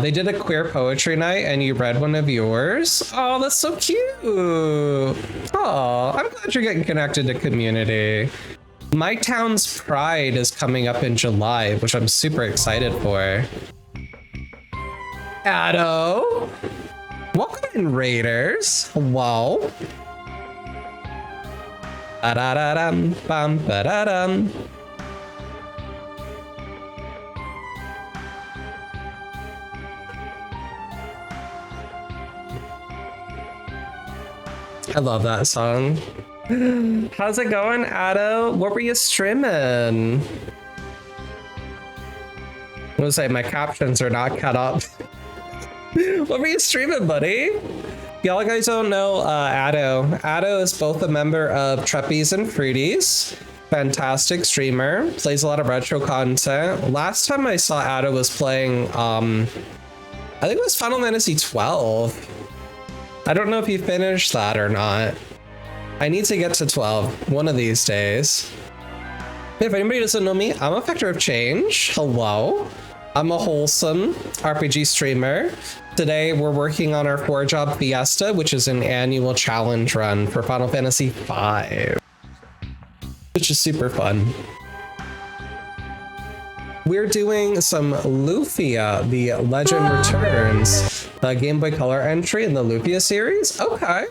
They did a queer poetry night and you read one of yours. Oh, that's so cute. Oh, I'm glad you're getting connected to community. My town's Pride is coming up in July, which I'm super excited for. Addo, welcome in, Raiders. Hello. Ba-da-da-dum, bum, ba-da-dum. I love that song. How's it going, Addo? What were you streaming? I was say my captions are not cut up. What were you streaming, buddy? Y'all guys don't know Addo. Addo is both a member of Treppies and Fruities. Fantastic streamer. Plays a lot of retro content. Last time I saw Addo was playing, I think it was Final Fantasy 12. I don't know if you finished that or not. I need to get to 12 one of these days. If anybody doesn't know me, I'm a Vector of Change. Hello. I'm a wholesome RPG streamer. Today we're working on our 4-job fiesta, which is an annual challenge run for Final Fantasy V, which is super fun. We're doing some Lufia, the Legend Returns, the Game Boy Color entry in the Lufia series. Okay.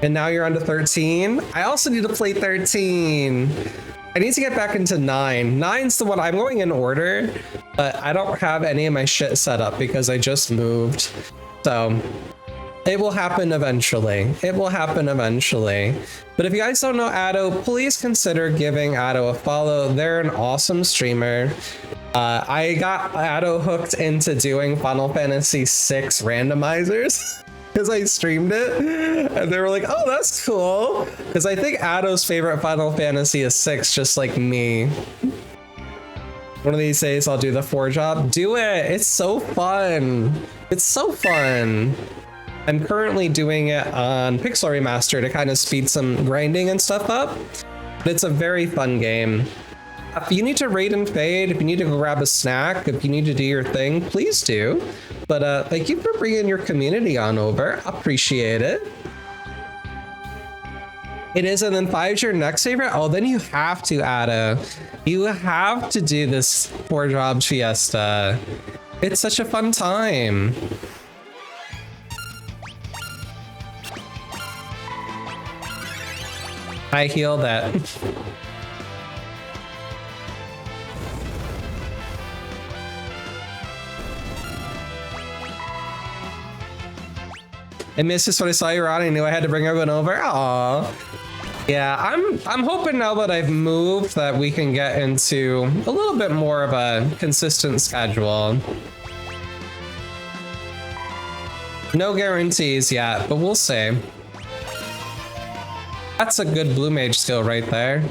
And now you're on to 13. I also need to play 13. I need to get back into 9. 9's the one I'm going in order, but I don't have any of my shit set up because I just moved. So it will happen eventually. It will happen eventually. But if you guys don't know Addo, please consider giving Addo a follow. They're an awesome streamer. I got Addo hooked into doing Final Fantasy VI randomizers because I streamed it, and they were like, oh, that's cool. Because I think Addo's favorite Final Fantasy is 6, just like me. One of these days I'll do the 4-job. Do it. It's so fun. It's so fun. I'm currently doing it on Pixel Remaster to kind of speed some grinding and stuff up. But it's a very fun game. If you need to raid and fade, if you need to go grab a snack, if you need to do your thing, please do. But thank you for bringing your community on over. Appreciate it. It is, and then 5's your next favorite? Oh, then you have to, Addo. You have to do this 4-job fiesta. It's such a fun time. I heal that. I missed this when I saw you on. I knew I had to bring everyone over. Aww. Yeah, I'm hoping now that I've moved that we can get into a little bit more of a consistent schedule. No guarantees yet, but we'll see. That's a good blue mage skill right there.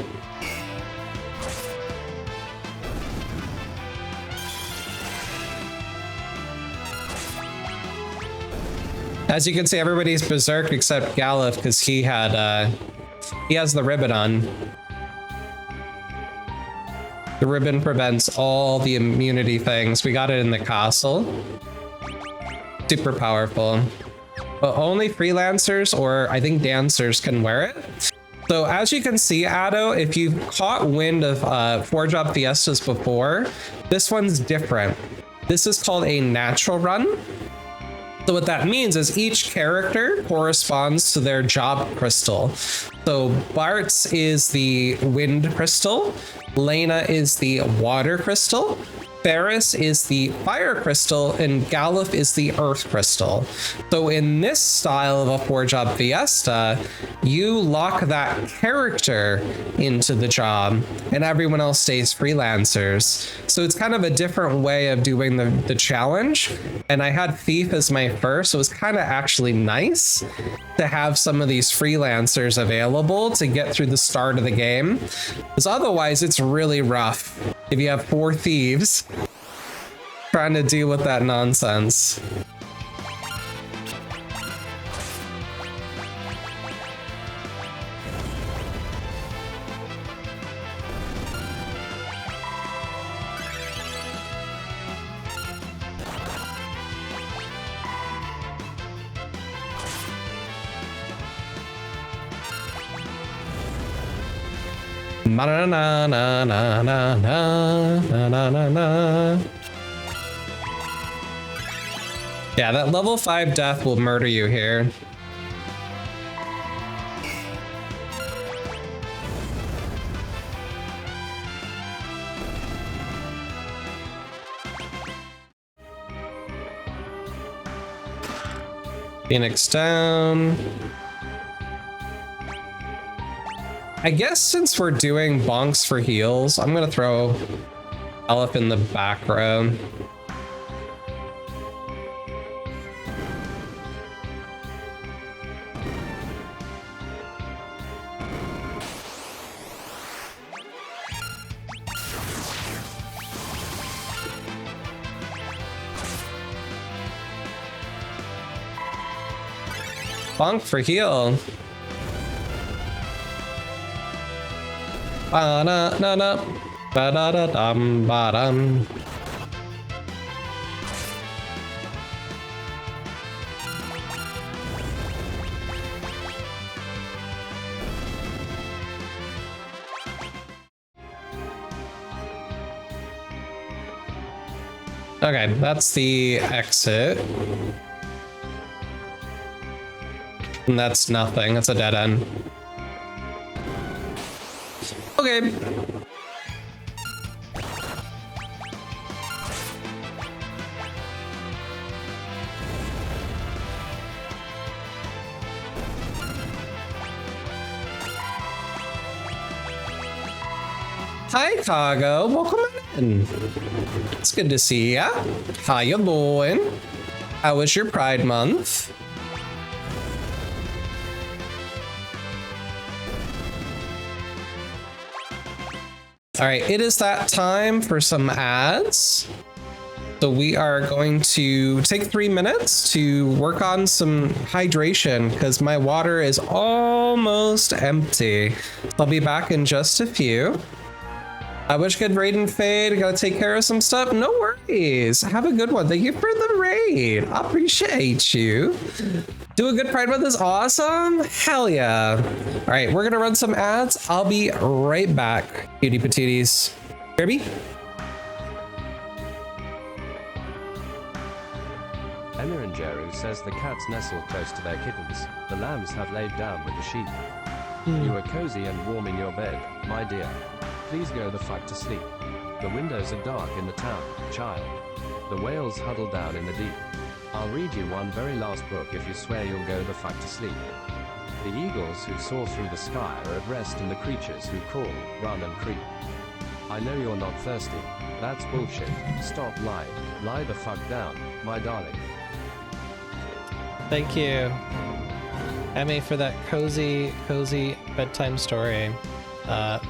As you can see, everybody's berserk except Galuf because he has the ribbon on. The ribbon prevents all the immunity things. We got it in the castle. Super powerful. But only freelancers or I think dancers can wear it. So as you can see, Addo, if you've caught wind of 4-job fiestas before, this one's different. This is called a natural run. So what that means is each character corresponds to their job crystal. So Bart's is the wind crystal, Lena is the water crystal, Ferris is the fire crystal, and Galuf is the earth crystal. So in this style of a 4-job fiesta, you lock that character into the job and everyone else stays freelancers. So it's kind of a different way of doing the challenge. And I had Thief as my first, so it was kind of actually nice to have some of these freelancers available to get through the start of the game. Because otherwise it's really rough if you have 4 thieves trying to deal with that nonsense. Ba-na-na-na-na-na-na-na-na-na. Yeah, that level 5 death will murder you here. Phoenix down. I guess since we're doing bonks for heals, I'm gonna throw Elif in the back row. Bonk for heal. Ba-da-da-da, ba-da-da-dum, ba-dum. Okay, that's the exit. And that's nothing, it's a dead end. Okay. Hi, Cargo. Welcome in. It's good to see ya. How you doing? How was your Pride Month? All right, it is that time for some ads. So we are going to take 3 minutes to work on some hydration because my water is almost empty. I'll be back in just a few. I wish good raid and fade. Gotta take care of some stuff. No worries. Have a good one. Thank you for the raid. I appreciate you. Do a good Pride Month is awesome. Hell yeah. All right, we're gonna run some ads. I'll be right back. Cutie patooties. Kirby? Emma and Jeru says the cats nestle close to their kittens. The lambs have laid down with the sheep. You are cozy and warm in your bed, my dear. Please go the fuck to sleep. The windows are dark in the town, child. The whales huddle down in the deep. I'll read you one very last book if you swear you'll go the fuck to sleep. The eagles who soar through the sky are at rest in the creatures who crawl, run and creep. I know you're not thirsty. That's bullshit. Stop lying. Lie the fuck down, my darling. Thank you, Emmy, for that cozy bedtime story.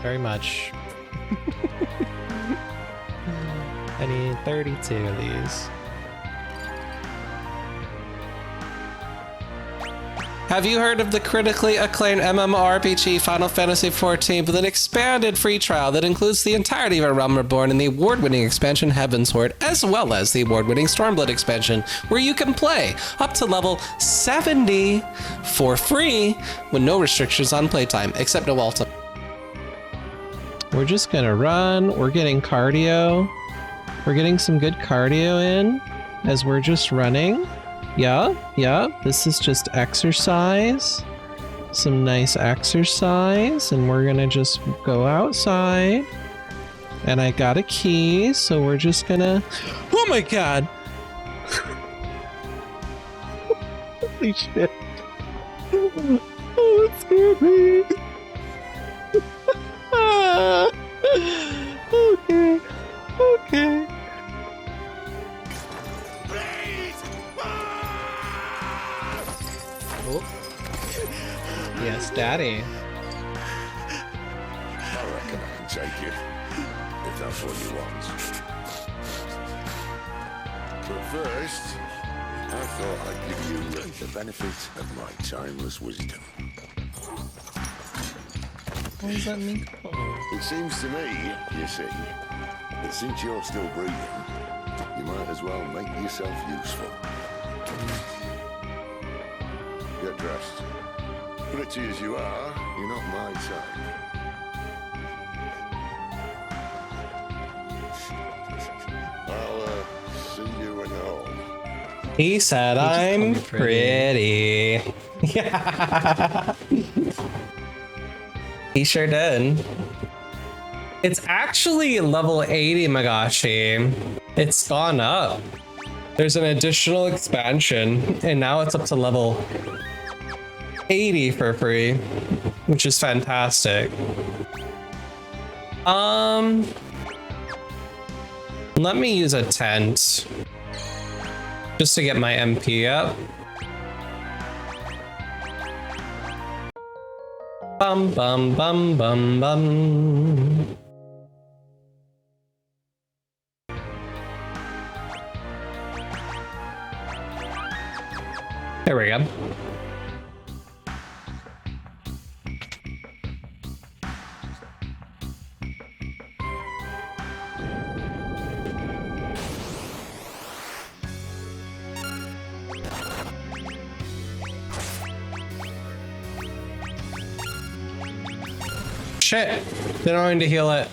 Very much. I need 32 of these. Have you heard of the critically acclaimed MMORPG Final Fantasy XIV with an expanded free trial that includes the entirety of A Realm Reborn and the award-winning expansion Heavensward, as well as the award-winning Stormblood expansion, where you can play up to level 70 for free with no restrictions on playtime, except no ultimate. We're just gonna run. We're getting cardio. We're getting some good cardio in as we're just running. Yeah, this is just exercise. Some nice exercise, and we're gonna just go outside. And I got a key, so we're just gonna... Oh my god! Holy shit. Oh, it scared me. Okay. Oh. Yes, Daddy. I reckon I can take it, if that's what you want. But first, I thought I'd give you the benefit of my timeless wisdom. What does that mean? It seems to me, you see, that since you're still breathing, you might as well make yourself useful. Get dressed. Pretty as you are, you're not my type. He said I'm pretty. Yeah. He sure did. It's actually level 80, Magashi. It's gone up. There's an additional expansion, and now it's up to level 80 for free, which is fantastic. Let me use a tent just to get my MP up. Bum bum bum bum bum. There we go. Shit, they're not going to heal it.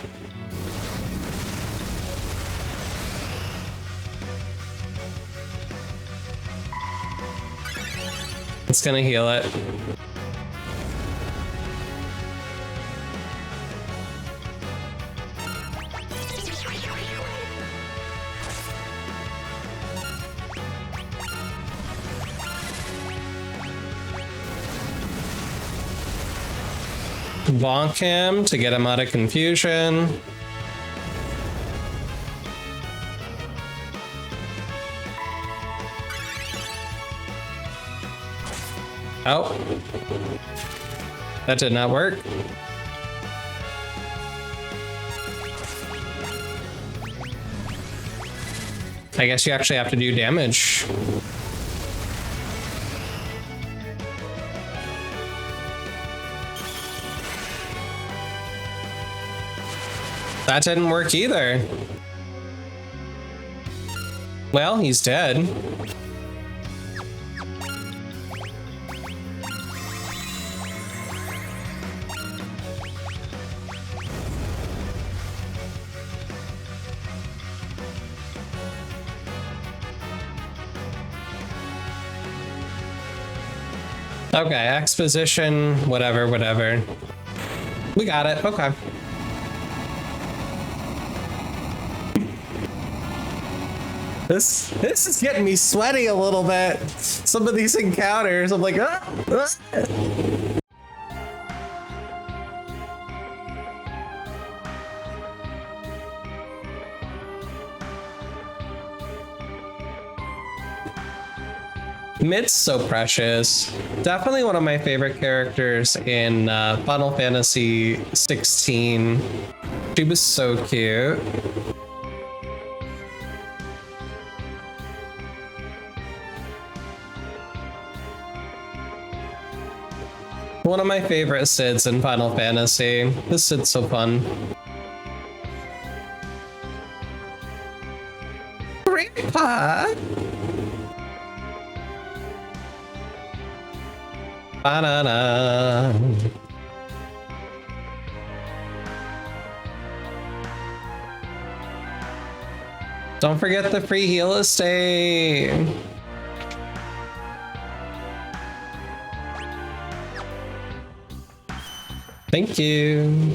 It's gonna heal it. Bonk him to get him out of confusion. Oh. That did not work. I guess you actually have to do damage. That didn't work either. Well, he's dead. Okay, exposition, whatever. We got it, okay. This is getting me sweaty a little bit. Some of these encounters, I'm like, ah. Mid's so precious. Definitely one of my favorite characters in Final Fantasy 16. She was so cute. One of my favorite Sids in Final Fantasy. This Sid's so fun. Grandpa! Banana. Don't forget the free heal estate. Thank you.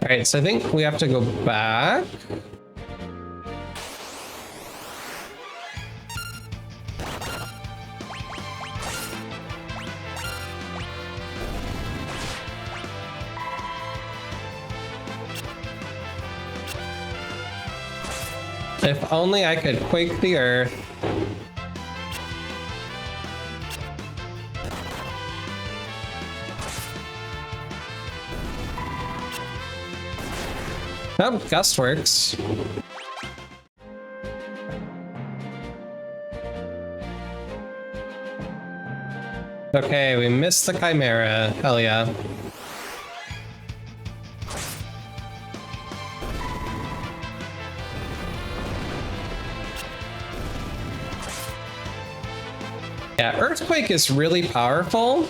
All right, so I think we have to go back. If only I could quake the earth. Oh, gust works. Okay, we missed the Chimera. Hell yeah. Yeah, Earthquake is really powerful,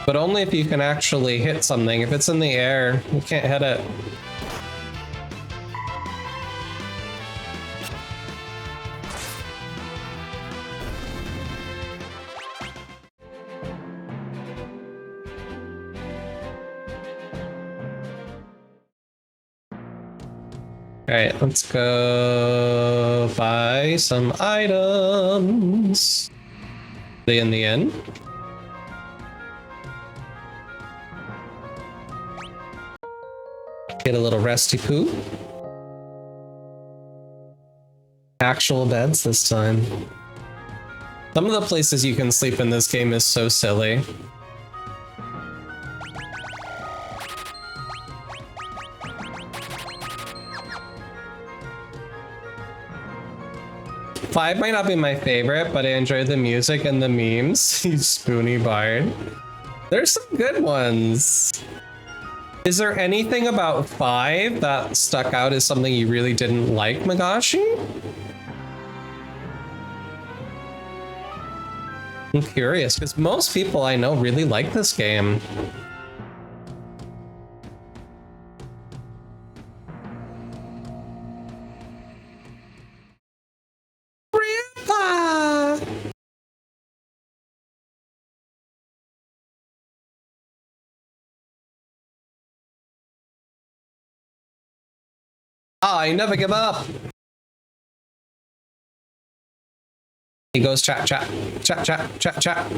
But only if you can actually hit something. If it's in the air, you can't hit it. Alright, let's go buy some items. Are they in the inn? Get a little resty poo. Actual beds this time. Some of the places you can sleep in this game is so silly. Five might not be my favorite, but I enjoy the music and the memes. You spoony bard. There's some good ones. Is there anything about 5 that stuck out as something you really didn't like, Magashi? I'm curious, because most people I know really like this game. Grandpa! I never give up. He goes chat, chat, chat, chat, chat, chat.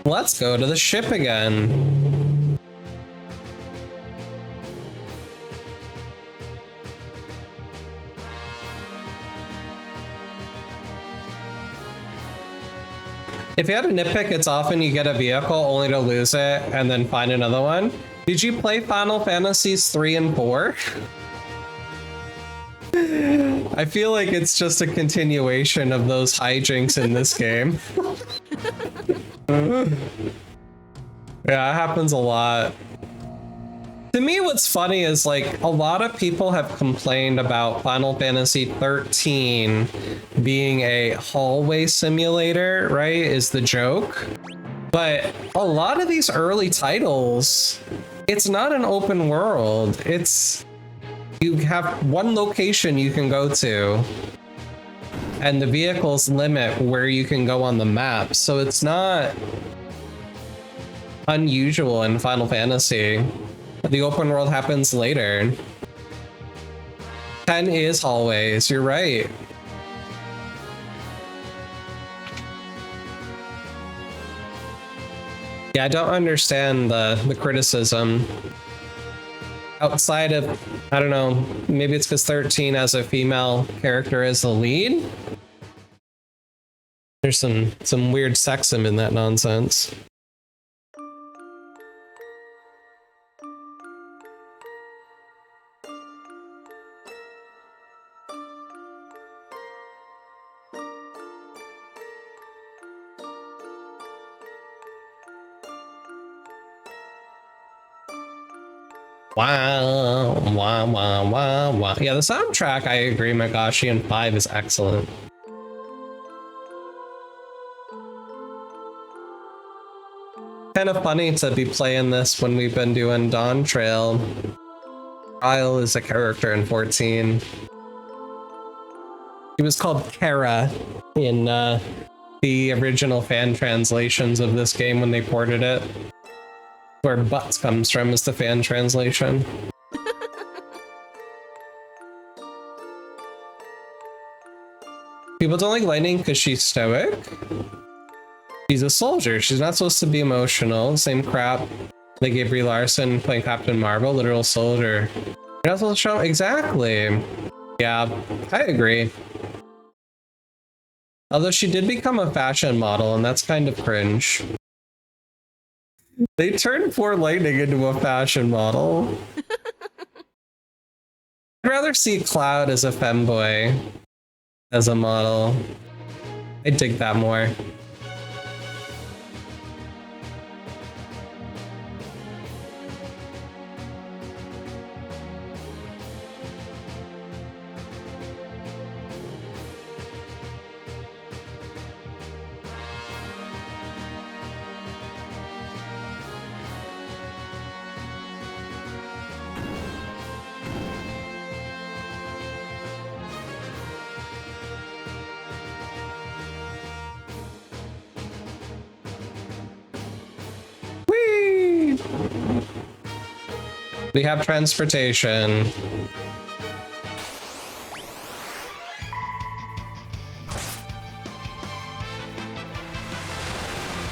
Let's go to the ship again. If you had a nitpick, it's often you get a vehicle only to lose it and then find another one. Did you play Final Fantasies 3 and 4? I feel like it's just a continuation of those hijinks in this game. Yeah, it happens a lot. To me, what's funny is like a lot of people have complained about Final Fantasy 13 being a hallway simulator, right? Is the joke. But a lot of these early titles, it's not an open world. It's you have one location you can go to, and the vehicles limit where you can go on the map. So it's not unusual in Final Fantasy. The open world happens later. 10 is hallways, you're right. Yeah, I don't understand the criticism. Outside of, I don't know, maybe it's because 13 as a female character is the lead? There's some weird sexism in that nonsense. Wow, wow, wow, wow, wow. Yeah, the soundtrack, I agree, Magashi, and 5 is excellent. Kind of funny to be playing this when we've been doing Dawn Trail. Kyle is a character in 14. He was called Kara in the original fan translations of this game when they ported it. Where butts comes from is the fan translation. People don't like Lightning because she's stoic. She's a soldier. She's not supposed to be emotional. Same crap they gave Brie Larson playing Captain Marvel, literal soldier. You're not supposed to show exactly. Yeah, I agree. Although she did become a fashion model, and that's kind of cringe. They turned poor Lightning into a fashion model. I'd rather see Cloud as a femboy as a model. I dig that more. We have transportation.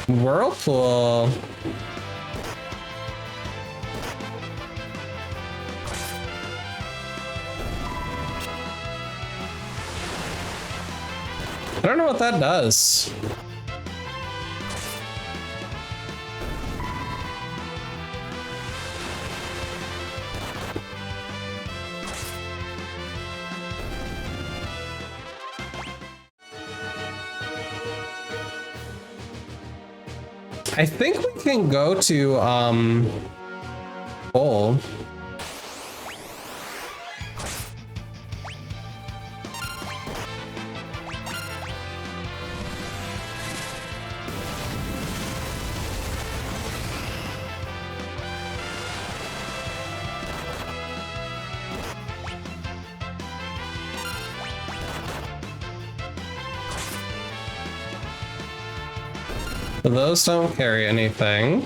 Whirlpool. I don't know what that does. I think we can go to Bowl. Those don't carry anything.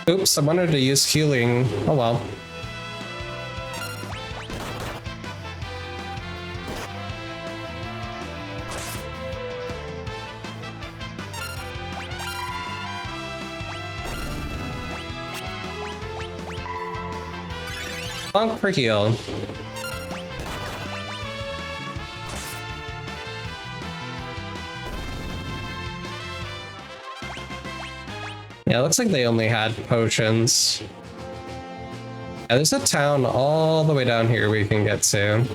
Oops, I wanted to use healing. Oh well. Bonk for heal. Yeah, it looks like they only had potions. Yeah, there's a town all the way down here we can get to.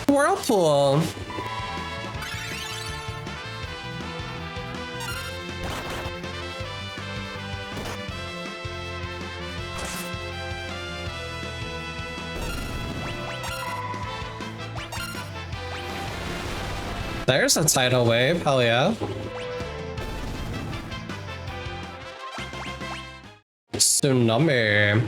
Whirlpool. There's a tidal wave, hell yeah. Tsunami.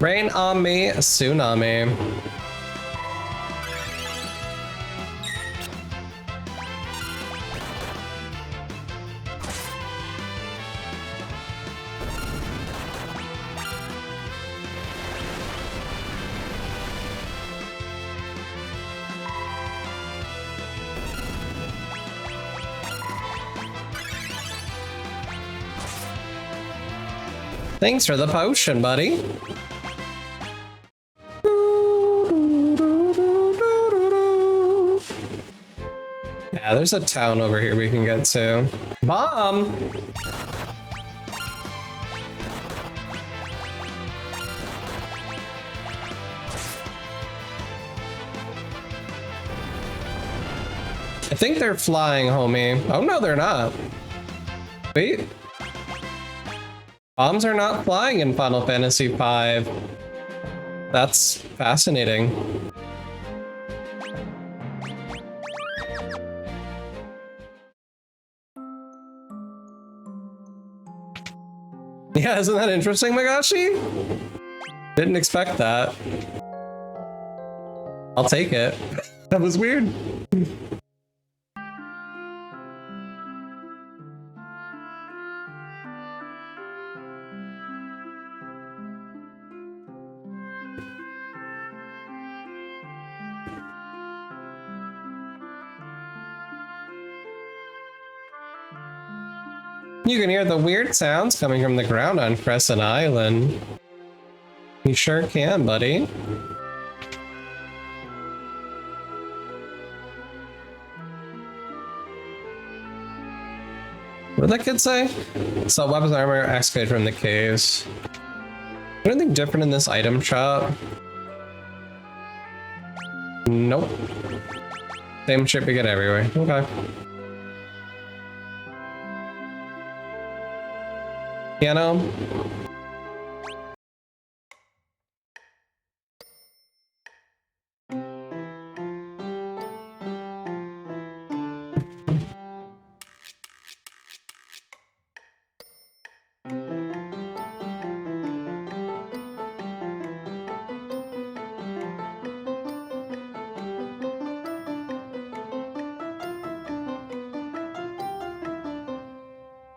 Rain on me, tsunami. Thanks for the potion, buddy. Yeah, there's a town over here we can get to. Bomb! I think they're flying, homie. Oh no, they're not. Wait. Bombs are not flying in Final Fantasy V. That's fascinating. Yeah, isn't that interesting, Magashi? Didn't expect that. I'll take it. That was weird. You can hear the weird sounds coming from the ground on Crescent Island. You sure can, buddy. What did that kid say? Saw weapons armor excavated from the caves. Anything different in this item shop? Nope. Same shit we get everywhere. Okay. Piano.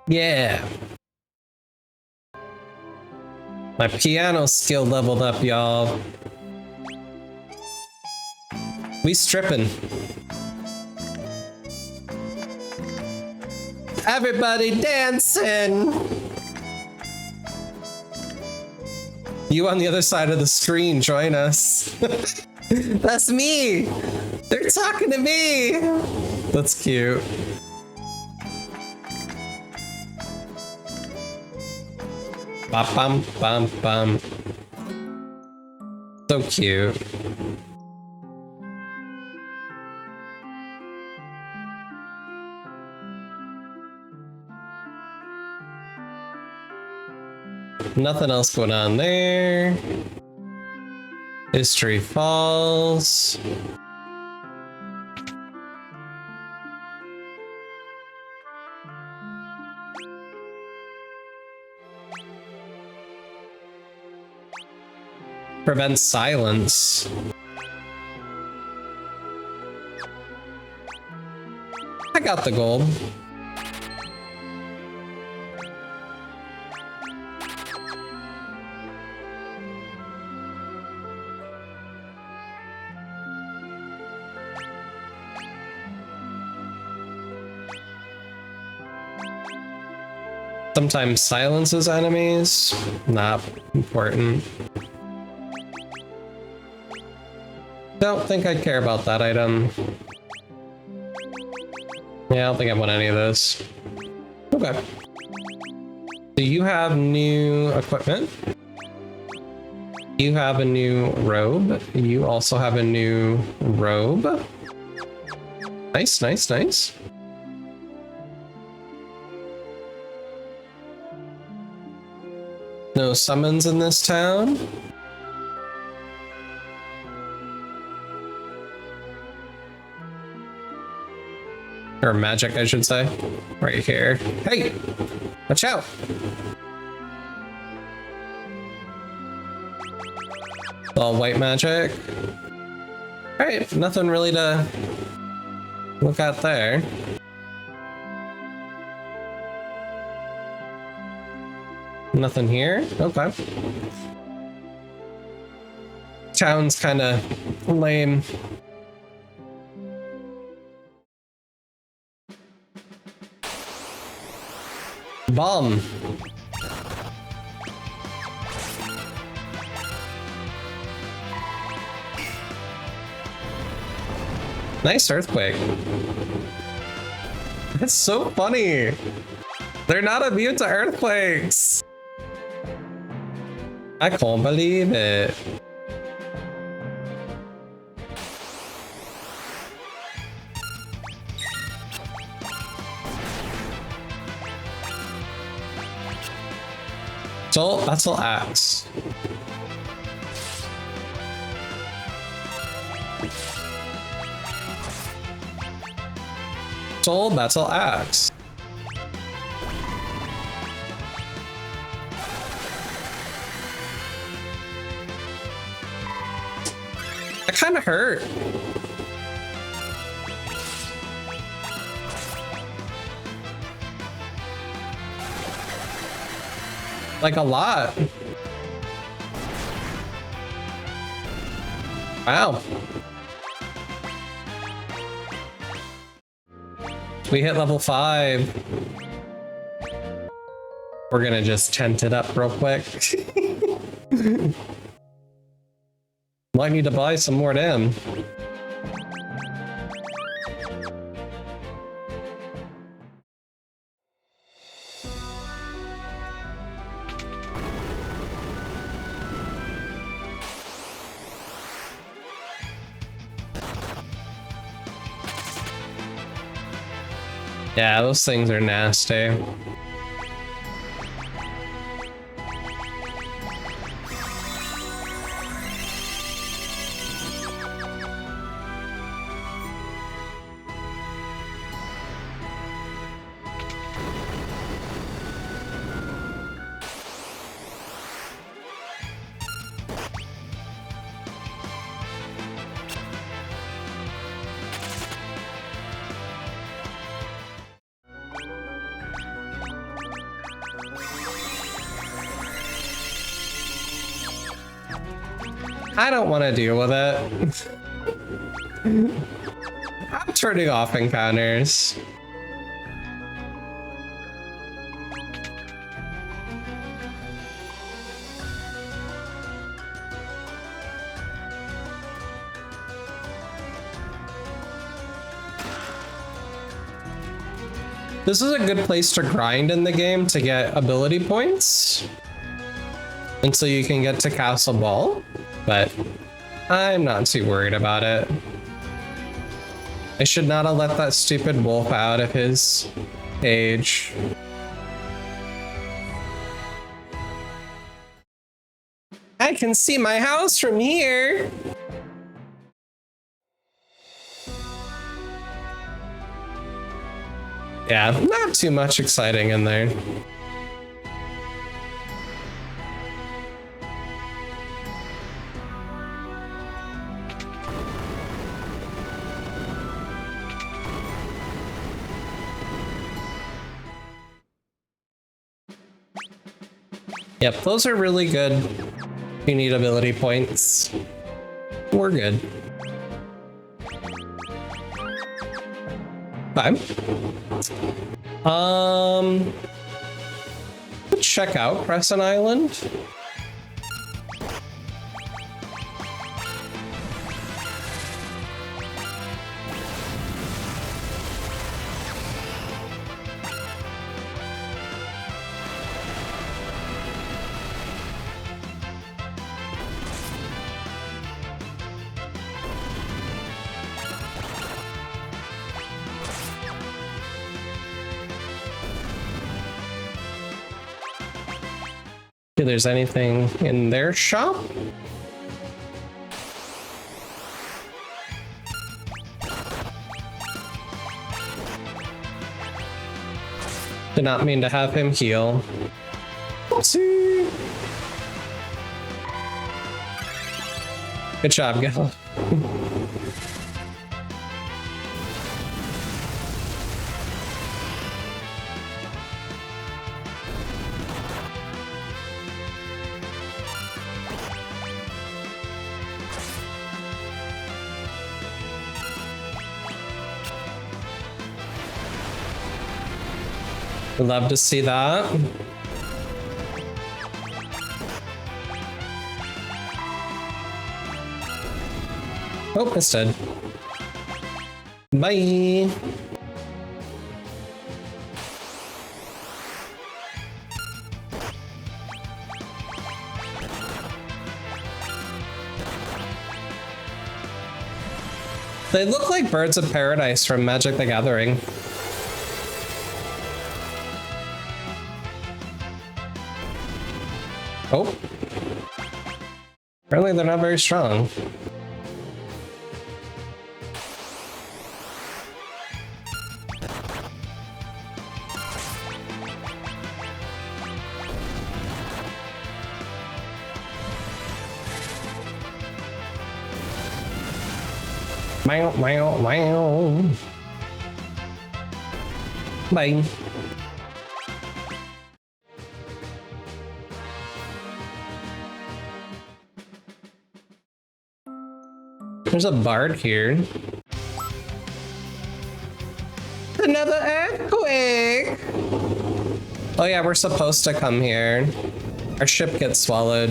Yeah. My piano skill leveled up, y'all. We stripping. Everybody dancing. You on the other side of the screen, join us. That's me. They're talking to me. That's cute. Bum bum bum. So cute. Nothing else going on there. History Falls. Prevent silence. I got the gold. Sometimes silences enemies. Not important. Don't think I care about that item. Yeah, I don't think I want any of those. Okay. Do you have new equipment? You have a new robe. You also have a new robe. Nice, nice, nice. No summons in this town. Or magic, I should say. Right here. Hey! Watch out! All white magic. Alright, nothing really to look at there. Nothing here? Okay. Town's kinda lame. Bomb. Nice earthquake. That's so funny. They're not immune to earthquakes. I can't believe it. That's all axe. Soul Battle Axe. That kind of hurt. Like a lot. Wow. We hit level 5. We're gonna just tent it up real quick. Might need to buy some more damn. Yeah, those things are nasty. I don't want to deal with it. I'm turning off encounters. This is a good place to grind in the game to get ability points until you can get to Castle Ball, but I'm not too worried about it. I should not have let that stupid wolf out of his cage. I can see my house from here. Yeah, not too much exciting in there. Yep, those are really good. You need ability points. We're good. Okay. Check out Crescent Island. If there's anything in their shop. Did not mean to have him heal. Oopsie. Good job, Gil. Would love to see that. Oh, it's dead. Bye. They look like birds of paradise from Magic the Gathering. Oh. Apparently they're not very strong. Meow, meow, meow. Bye. There's a bard here. Another earthquake! Oh yeah, we're supposed to come here. Our ship gets swallowed.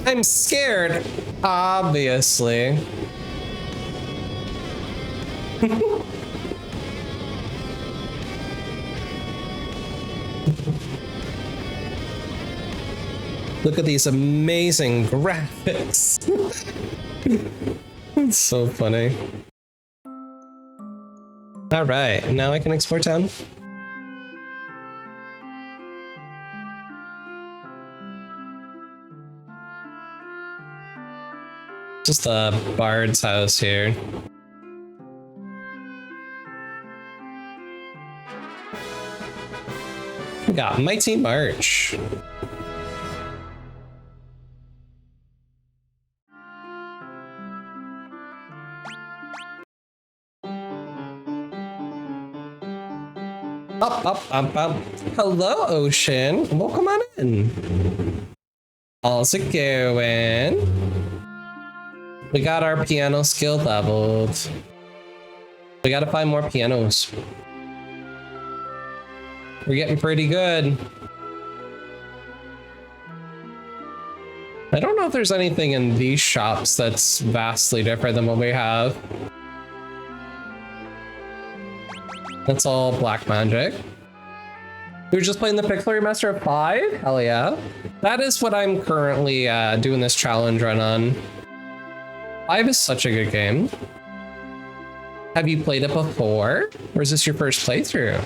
I'm scared, obviously. Look at these amazing graphics. It's so funny. All right, now I can explore town. Just the bard's house here. We got Mighty March. Up. Hello, Ocean. Welcome on in. How's it going? We got our piano skill leveled. We gotta find more pianos. We're getting pretty good. I don't know if there's anything in these shops that's vastly different than what we have. That's all black magic. You're just playing the Pixel Remaster of 5? Hell yeah. That is what I'm currently doing this challenge run on. 5 is such a good game. Have you played it before? Or is this your first playthrough?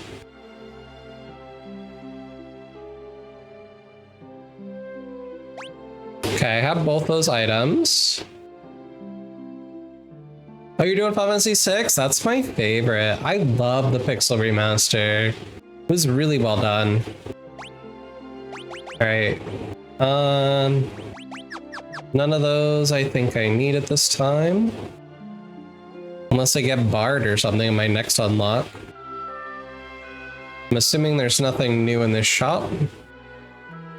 Okay, I have both those items. Oh, you're doing Final Fantasy 6? That's my favorite. I love the Pixel Remaster. It was really well done. Alright. None of those I think I need at this time. Unless I get Bard or something in my next unlock. I'm assuming there's nothing new in this shop in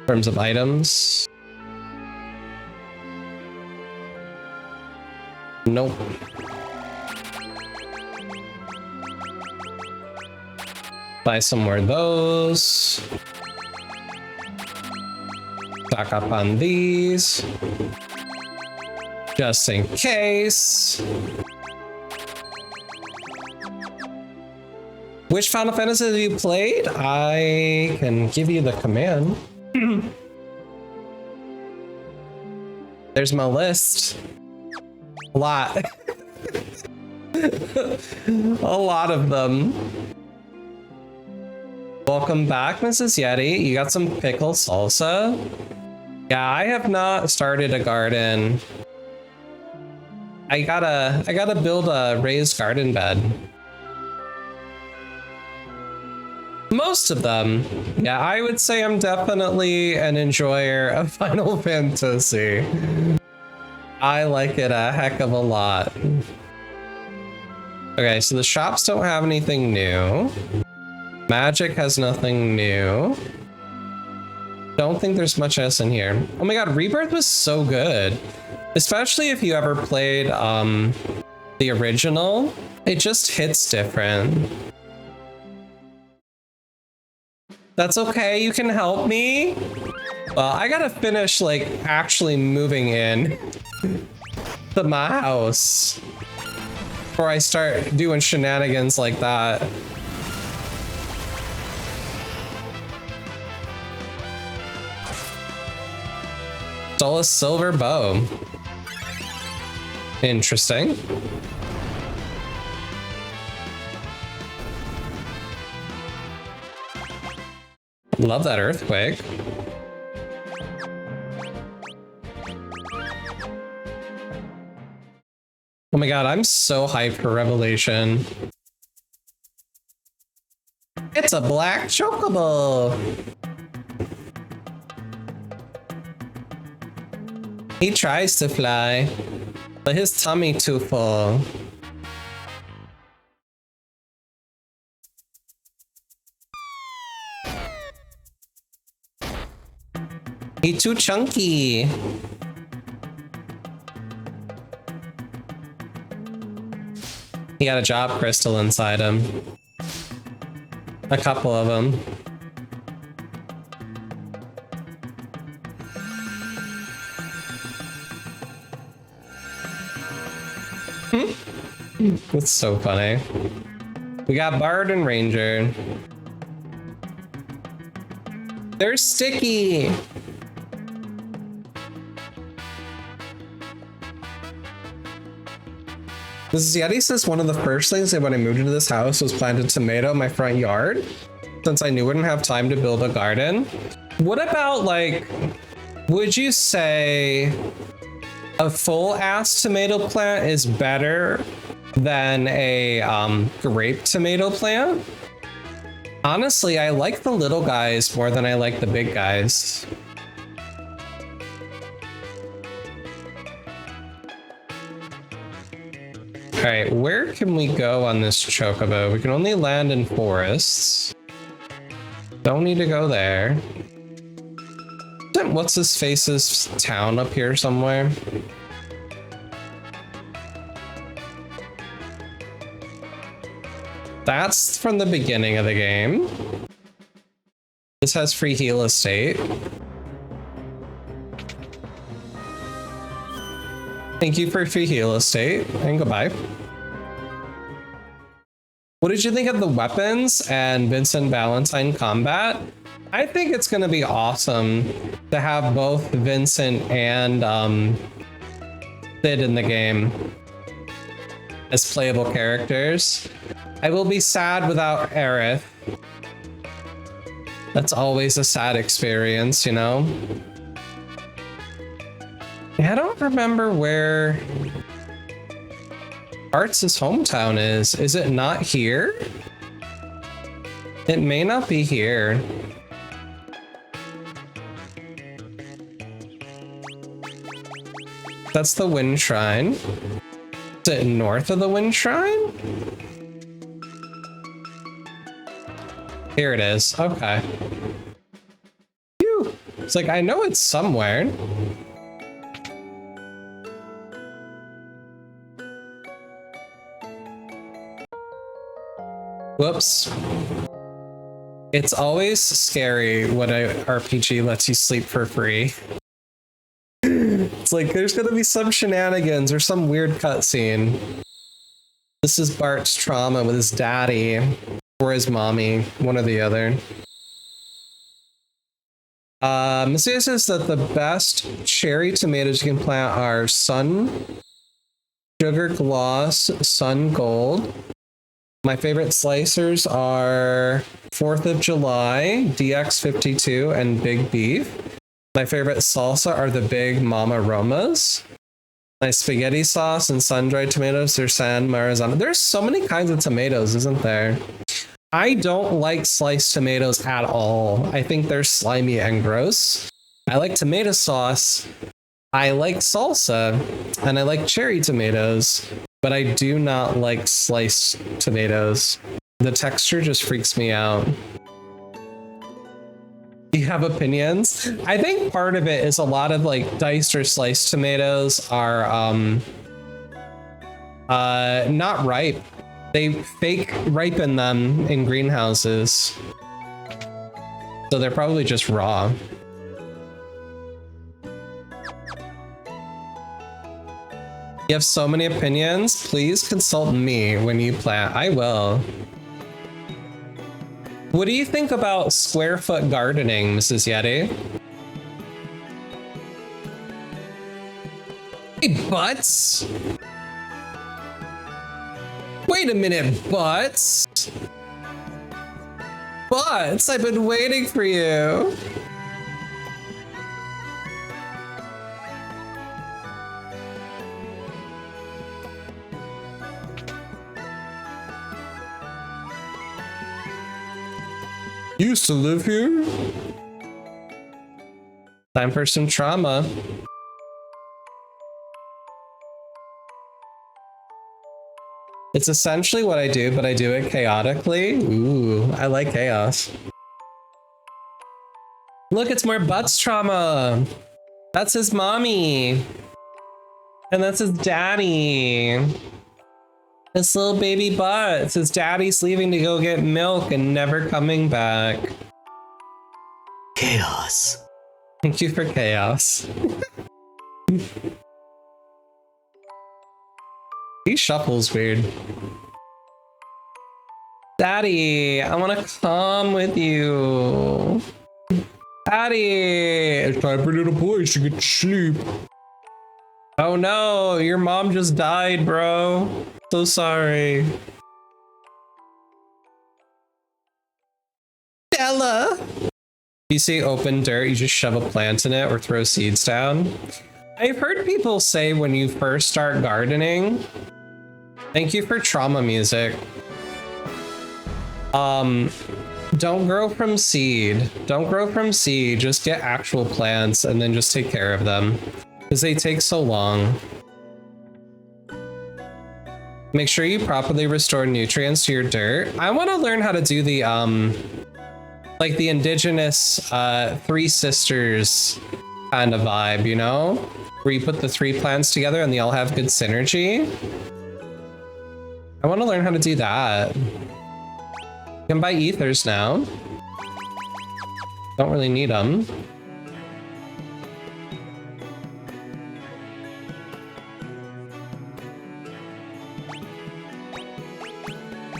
terms of items. Nope. Buy some more of those. Stock up on these. Just in case. Which Final Fantasy have you played? I can give you the command. There's my list. A lot. A lot of them. Welcome back, Mrs. Yeti. You got some pickle salsa? Yeah, I have not started a garden. I gotta build a raised garden bed. Most of them. Yeah, I would say I'm definitely an enjoyer of Final Fantasy. I like it a heck of a lot. Okay, so the shops don't have anything new. Magic has nothing new. Don't think there's much else in here. Oh my god, Rebirth was so good. Especially if you ever played the original. It just hits different. That's okay, you can help me? Well, I gotta finish like actually moving in to my house before I start doing shenanigans like that. Stole a silver bow. Interesting. Love that earthquake. Oh my god, I'm so hyped for Revelation. It's a black chocobo. He tries to fly, but his tummy too full. He too chunky. He got a job crystal inside him. A couple of them. That's so funny. We got Bard and Ranger. They're sticky. Mrs. Yeti says one of the first things that when I moved into this house was plant a tomato in my front yard, since I knew I wouldn't have time to build a garden. What about, like, would you say a full-ass tomato plant is better than a grape tomato plant? Honestly, I like the little guys more than I like the big guys. All right, where can we go on this chocobo? We can only land in forests. Don't need to go there. Isn't what's his face's town up here somewhere? That's from the beginning of the game. This has free heal estate. Thank you for free heal estate, and goodbye. What did you think of the weapons and Vincent Valentine combat? I think it's gonna be awesome to have both Vincent and Sid in the game as playable characters. I will be sad without Aerith. That's always a sad experience, you know? I don't remember where Arts' hometown is. Is it not here? It may not be here. That's the Wind Shrine. Is it north of the Wind Shrine? Here it is. Okay. Phew. It's like, I know it's somewhere. Whoops. It's always scary when a RPG lets you sleep for free. It's like there's gonna be some shenanigans or some weird cutscene. This is Bart's trauma with his daddy or his mommy, one or the other. Missy says that the best cherry tomatoes you can plant are Sun, Sugar Gloss, Sun Gold. My favorite slicers are 4th of July, DX52, and Big Beef. My favorite salsa are the Big Mama Romas. My spaghetti sauce and sun-dried tomatoes are San Marzano. There's so many kinds of tomatoes, isn't there? I don't like sliced tomatoes at all. I think they're slimy and gross. I like tomato sauce. I like salsa, and I like cherry tomatoes, but I do not like sliced tomatoes. The texture just freaks me out. Do you have opinions? I think part of it is a lot of like diced or sliced tomatoes are not ripe. They fake ripen them in greenhouses. So they're probably just raw. You have so many opinions. Please consult me when you plant. I will. What do you think about square foot gardening, Mrs. Yeti? Hey, Butts! Wait a minute, Butts! Butts, I've been waiting for you! You used to live here? Time for some trauma. It's essentially what I do, but I do it chaotically. Ooh, I like chaos. Look, it's more Butts trauma. That's his mommy. And that's his daddy. This little baby Butts. His daddy's leaving to go get milk and never coming back. Chaos. Thank you for chaos. He shuffles weird. Daddy, I want to come with you. Daddy, it's time for little boys to get to sleep. Oh no, your mom just died, bro. So sorry. Stella! You see open dirt, you just shove a plant in it or throw seeds down. I've heard people say when you first start gardening, thank you for trauma music. Don't grow from seed. Don't grow from seed. Just get actual plants and then just take care of them because they take so long. Make sure you properly restore nutrients to your dirt. I want to learn how to do the Like the indigenous Three Sisters kind of vibe, you know? Where you put the 3 plants together and they all have good synergy. I want to learn how to do that. You can buy ethers now. Don't really need them.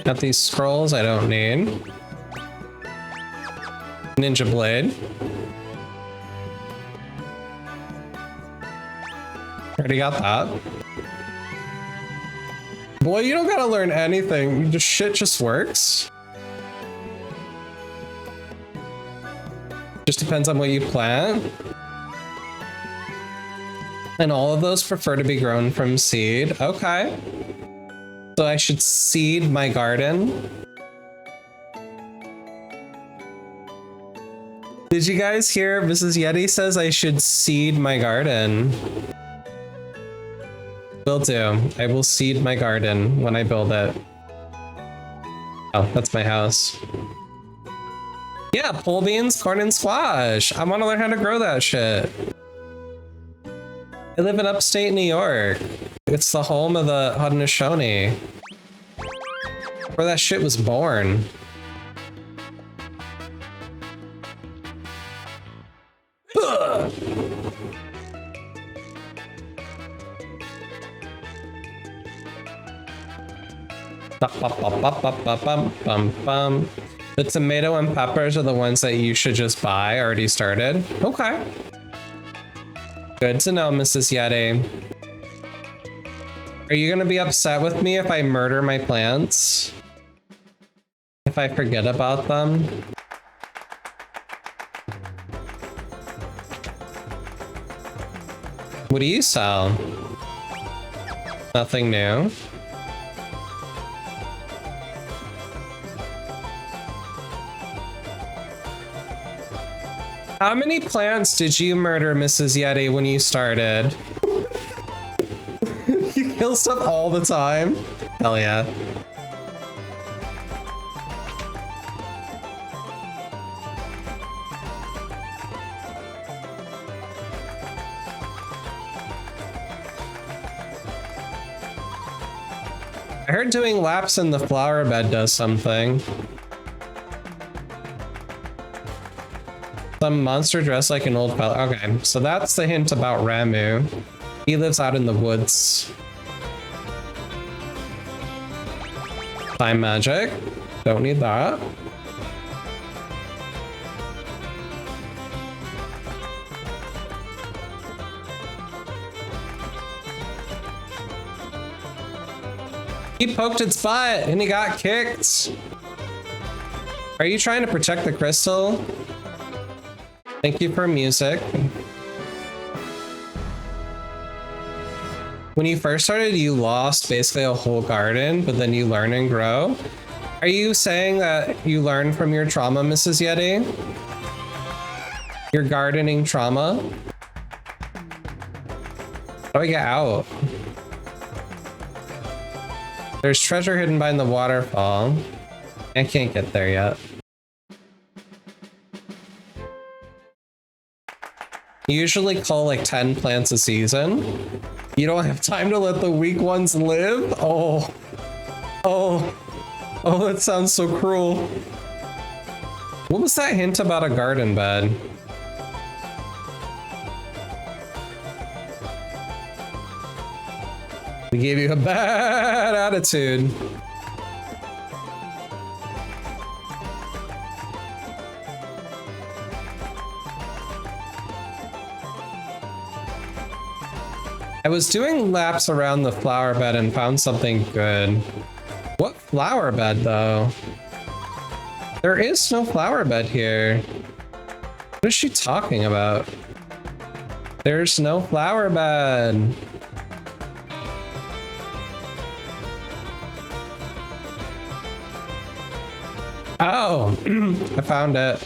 Got these scrolls I don't need. Ninja blade. Already got that. Boy, you don't gotta learn anything. Just shit just works. Just depends on what you plant. And all of those prefer to be grown from seed. Okay. So I should seed my garden. Did you guys hear Mrs. Yeti says I should seed my garden? Will do. I will seed my garden when I build it. Oh, that's my house. Yeah, pole beans, corn, and squash. I want to learn how to grow that shit. I live in upstate New York. It's the home of the Haudenosaunee. Where that shit was born. Ugh. The tomato and peppers are the ones that you should just buy, already started. Okay. Good to know, Mrs. Yeti. Are you gonna be upset with me if I murder my plants? If I forget about them? What do you sell? Nothing new. How many plants did you murder, Mrs. Yeti, when you started? You kill stuff all the time? Hell yeah. I heard doing laps in the flower bed does something. Some monster dressed like an old fella. Okay, so that's the hint about Ramu. He lives out in the woods. Time magic. Don't need that. He poked its butt and he got kicked. Are you trying to protect the crystal? Thank you for music. When you first started, you lost basically a whole garden, but then you learn and grow. Are you saying that you learned from your trauma, Mrs. Yeti? Your gardening trauma? How do I get out? There's treasure hidden behind the waterfall. I can't get there yet. You usually cull like 10 plants a season. You don't have time to let the weak ones live? Oh. Oh, that sounds so cruel. What was that hint about a garden bed? We gave you a bad attitude. I was doing laps around the flower bed and found something good. What flower bed, though? There is no flower bed here. What is she talking about? There's no flower bed. Oh, I found it.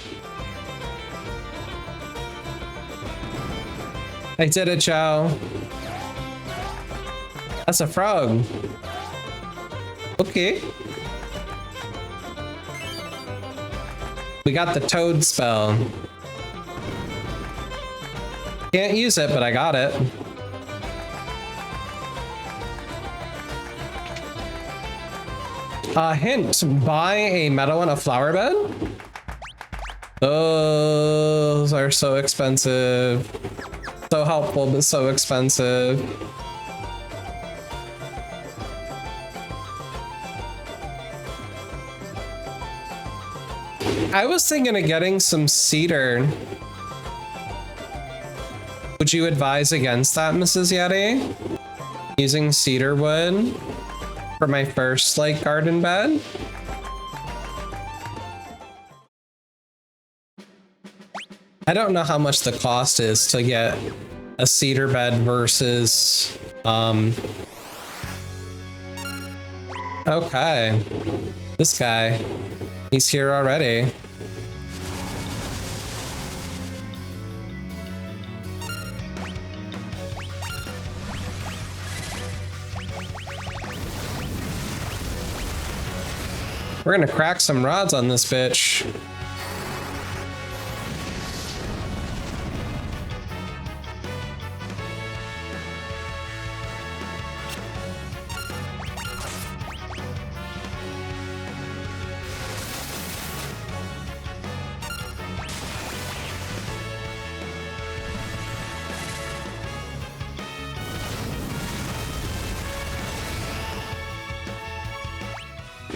I did it, Joe. That's a frog. Okay. We got the toad spell. Can't use it, but I got it. Hint, buy a meadow and a flower bed. Those are so expensive. So helpful, but so expensive. I was thinking of getting some cedar. Would you advise against that, Mrs. Yeti? Using cedar wood for my first, like, garden bed? I don't know how much the cost is to get a cedar bed versus, okay. This guy, he's here already. We're gonna crack some rods on this bitch.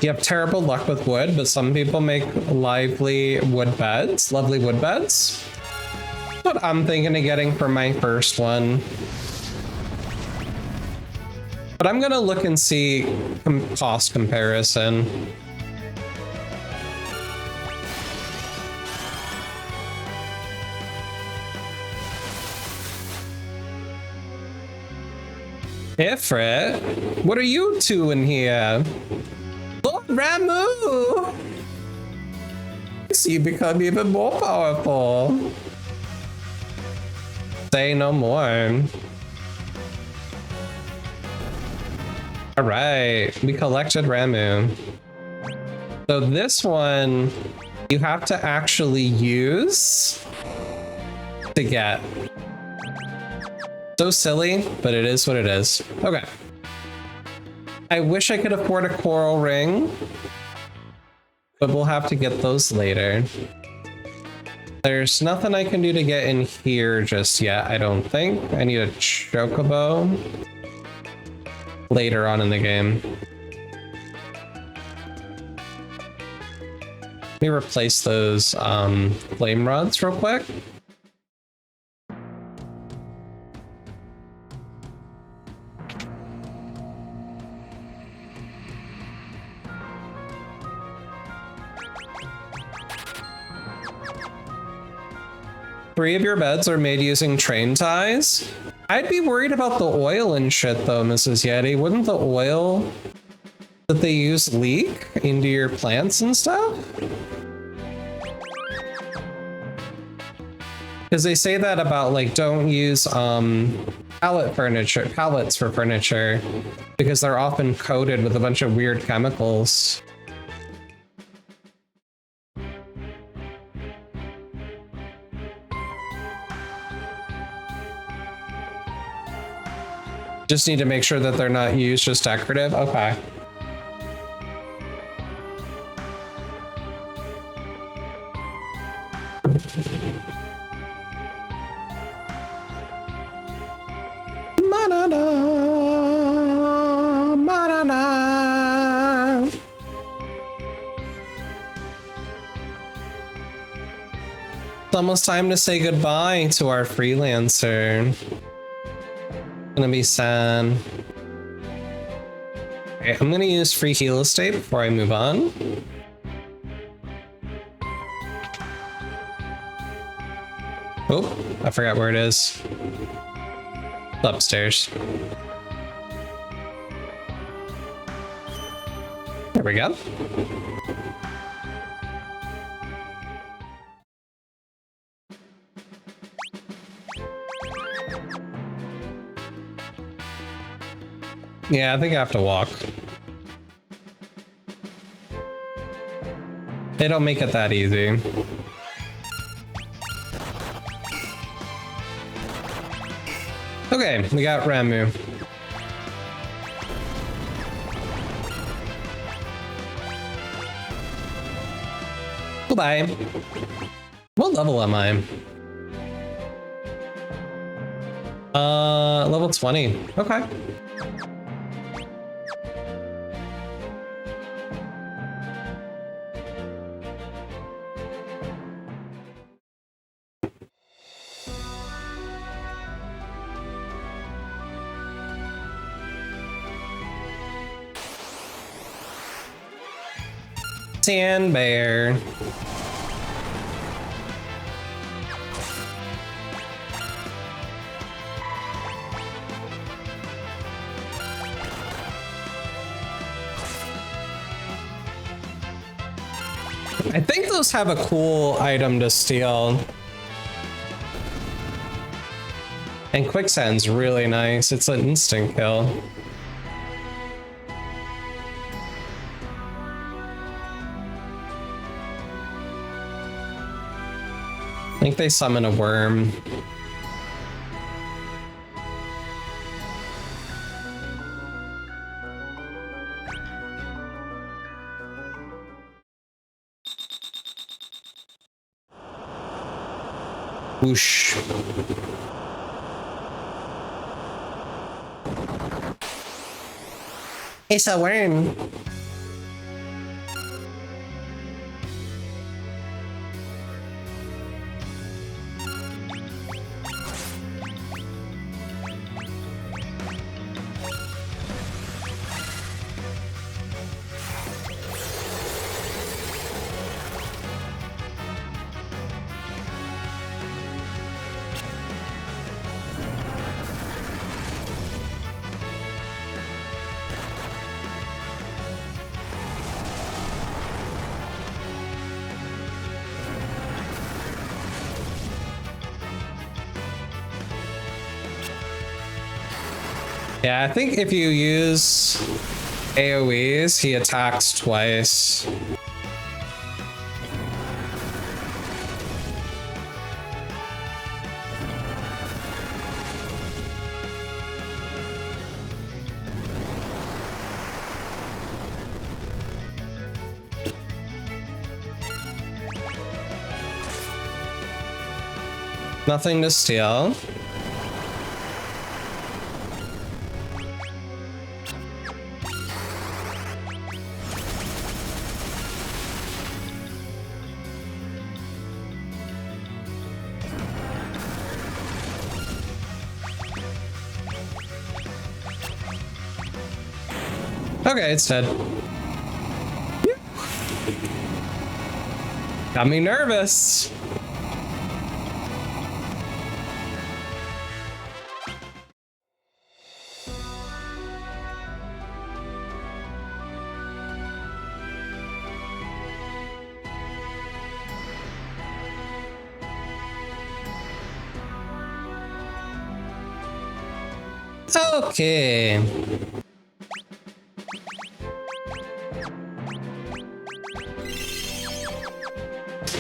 You have terrible luck with wood, but some people make lively wood beds. Lovely wood beds. That's what I'm thinking of getting for my first one. But I'm gonna look and see cost comparison. Ifrit, what are you two in here? Lord Ramu! So you become even more powerful. Say no more. Alright, we collected Ramu. So this one, you have to actually use to get. So silly, but it is what it is. Okay. I wish I could afford a coral ring, but we'll have to get those later. There's nothing I can do to get in here just yet, I don't think. I need a chocobo later on in the game. Let me replace those flame rods real quick. 3 of your beds are made using train ties? I'd be worried about the oil and shit though, Mrs. Yeti. Wouldn't the oil that they use leak into your plants and stuff? Because they say that about, like, don't use pallets for furniture because they're often coated with a bunch of weird chemicals. Just need to make sure that they're not used just decorative. Okay. It's almost time to say goodbye to our freelancer. Gonna be sad. Okay, I'm gonna use free heal estate before I move on. Oh, I forgot where it is. It's upstairs. There we go. Yeah, I think I have to walk. They don't make it that easy. Okay, we got Ramu. Goodbye. What level am I? Level 20. Okay. Sand bear. I think those have a cool item to steal. And quicksand's really nice. It's an instant kill. I think they summon a worm. Whoosh. It's a worm. Yeah, I think if you use AoEs, he attacks twice. Nothing to steal. Okay, it's dead. Got me nervous. Okay.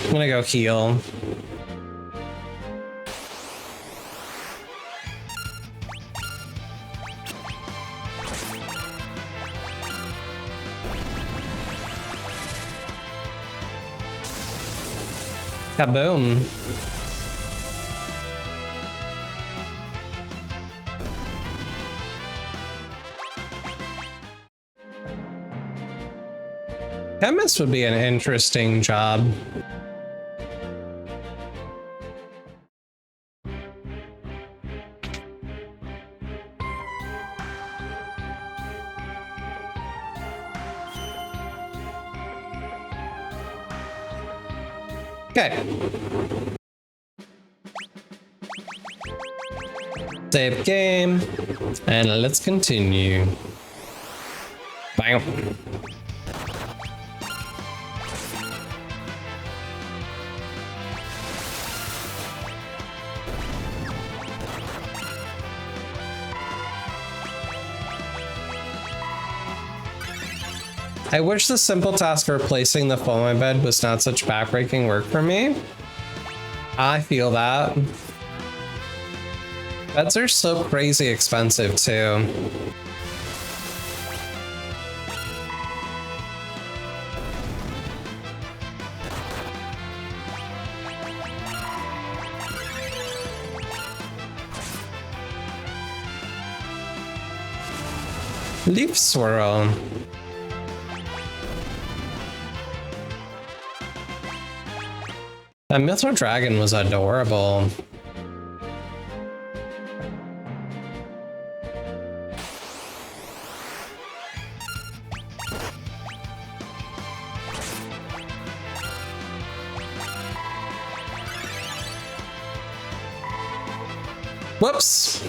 I'm gonna go heal. Kaboom. Chemist would be an interesting job. Okay. Save game, and let's continue. Bam. I wish the simple task of replacing the foam in my bed was not such backbreaking work for me. I feel that. Beds are so crazy expensive too. Leaf swirl. That Mythro Dragon was adorable. Whoops!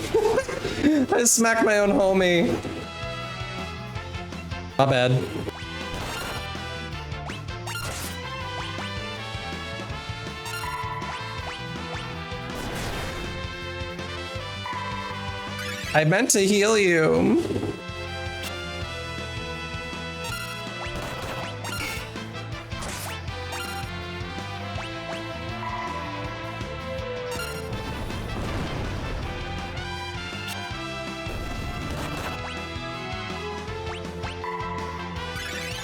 I smacked my own homie. My bad. I meant to heal you.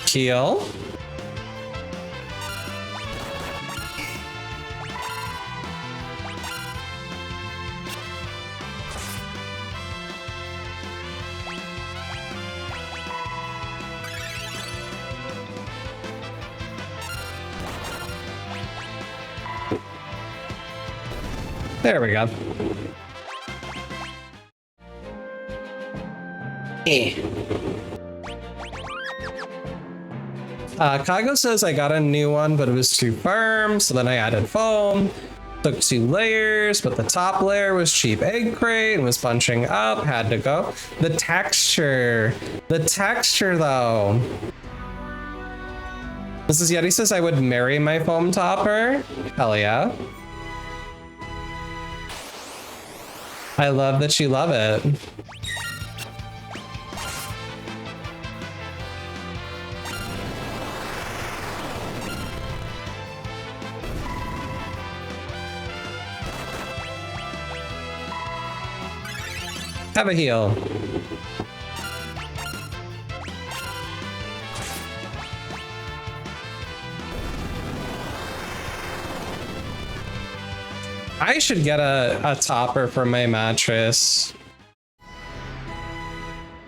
Heal. There we go. Kago says I got a new one, but it was too firm, so then I added foam. Took 2 layers, but the top layer was cheap egg crate and was bunching up, had to go. The texture though. Mrs. Yeti says I would marry my foam topper. Hell yeah. I love that you love it. Have a heal. I should get a topper for my mattress.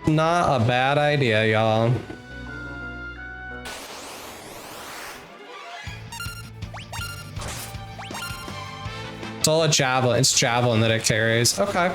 Not a bad idea, y'all. It's all a javelin. It's javelin that it carries. Okay.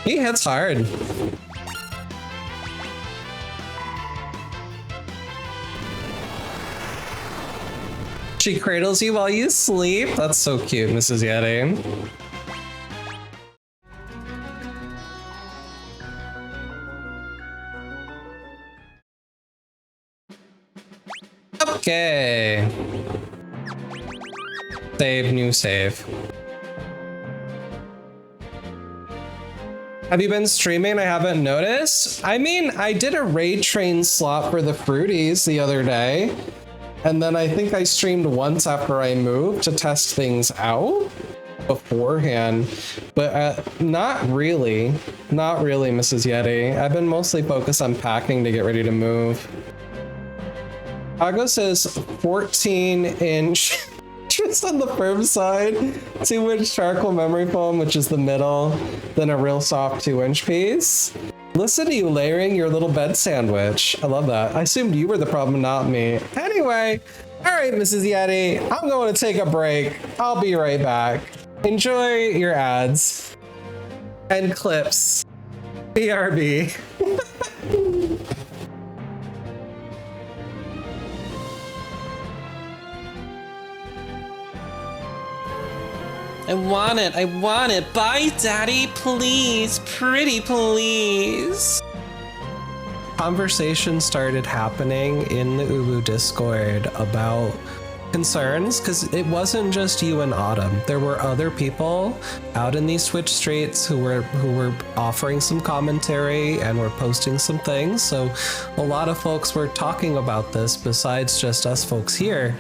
He hits hard. She cradles you while you sleep. That's so cute, Mrs. Yeti. Okay. Save, new save. Have you been streaming? I haven't noticed. I mean, I did a raid train slot for the Fruities the other day. And then I think I streamed once after I moved to test things out beforehand. But not really. Not really, Mrs. Yeti. I've been mostly focused on packing to get ready to move. Pago says 14-inch. Just on the firm side, 2-inch charcoal memory foam, which is the middle, then a real soft 2-inch piece. Listen to you layering your little bed sandwich. I love that. I assumed you were the problem, not me. Anyway, all right, Mrs. Yeti, I'm going to take a break. I'll be right back. Enjoy your ads and clips. BRB. I want it. I want it. Bye, Daddy. Please. Pretty please. Conversation started happening in the Ubu Discord about concerns, because it wasn't just you and Autumn. There were other people out in these Twitch streets who were offering some commentary and were posting some things. So a lot of folks were talking about this besides just us folks here.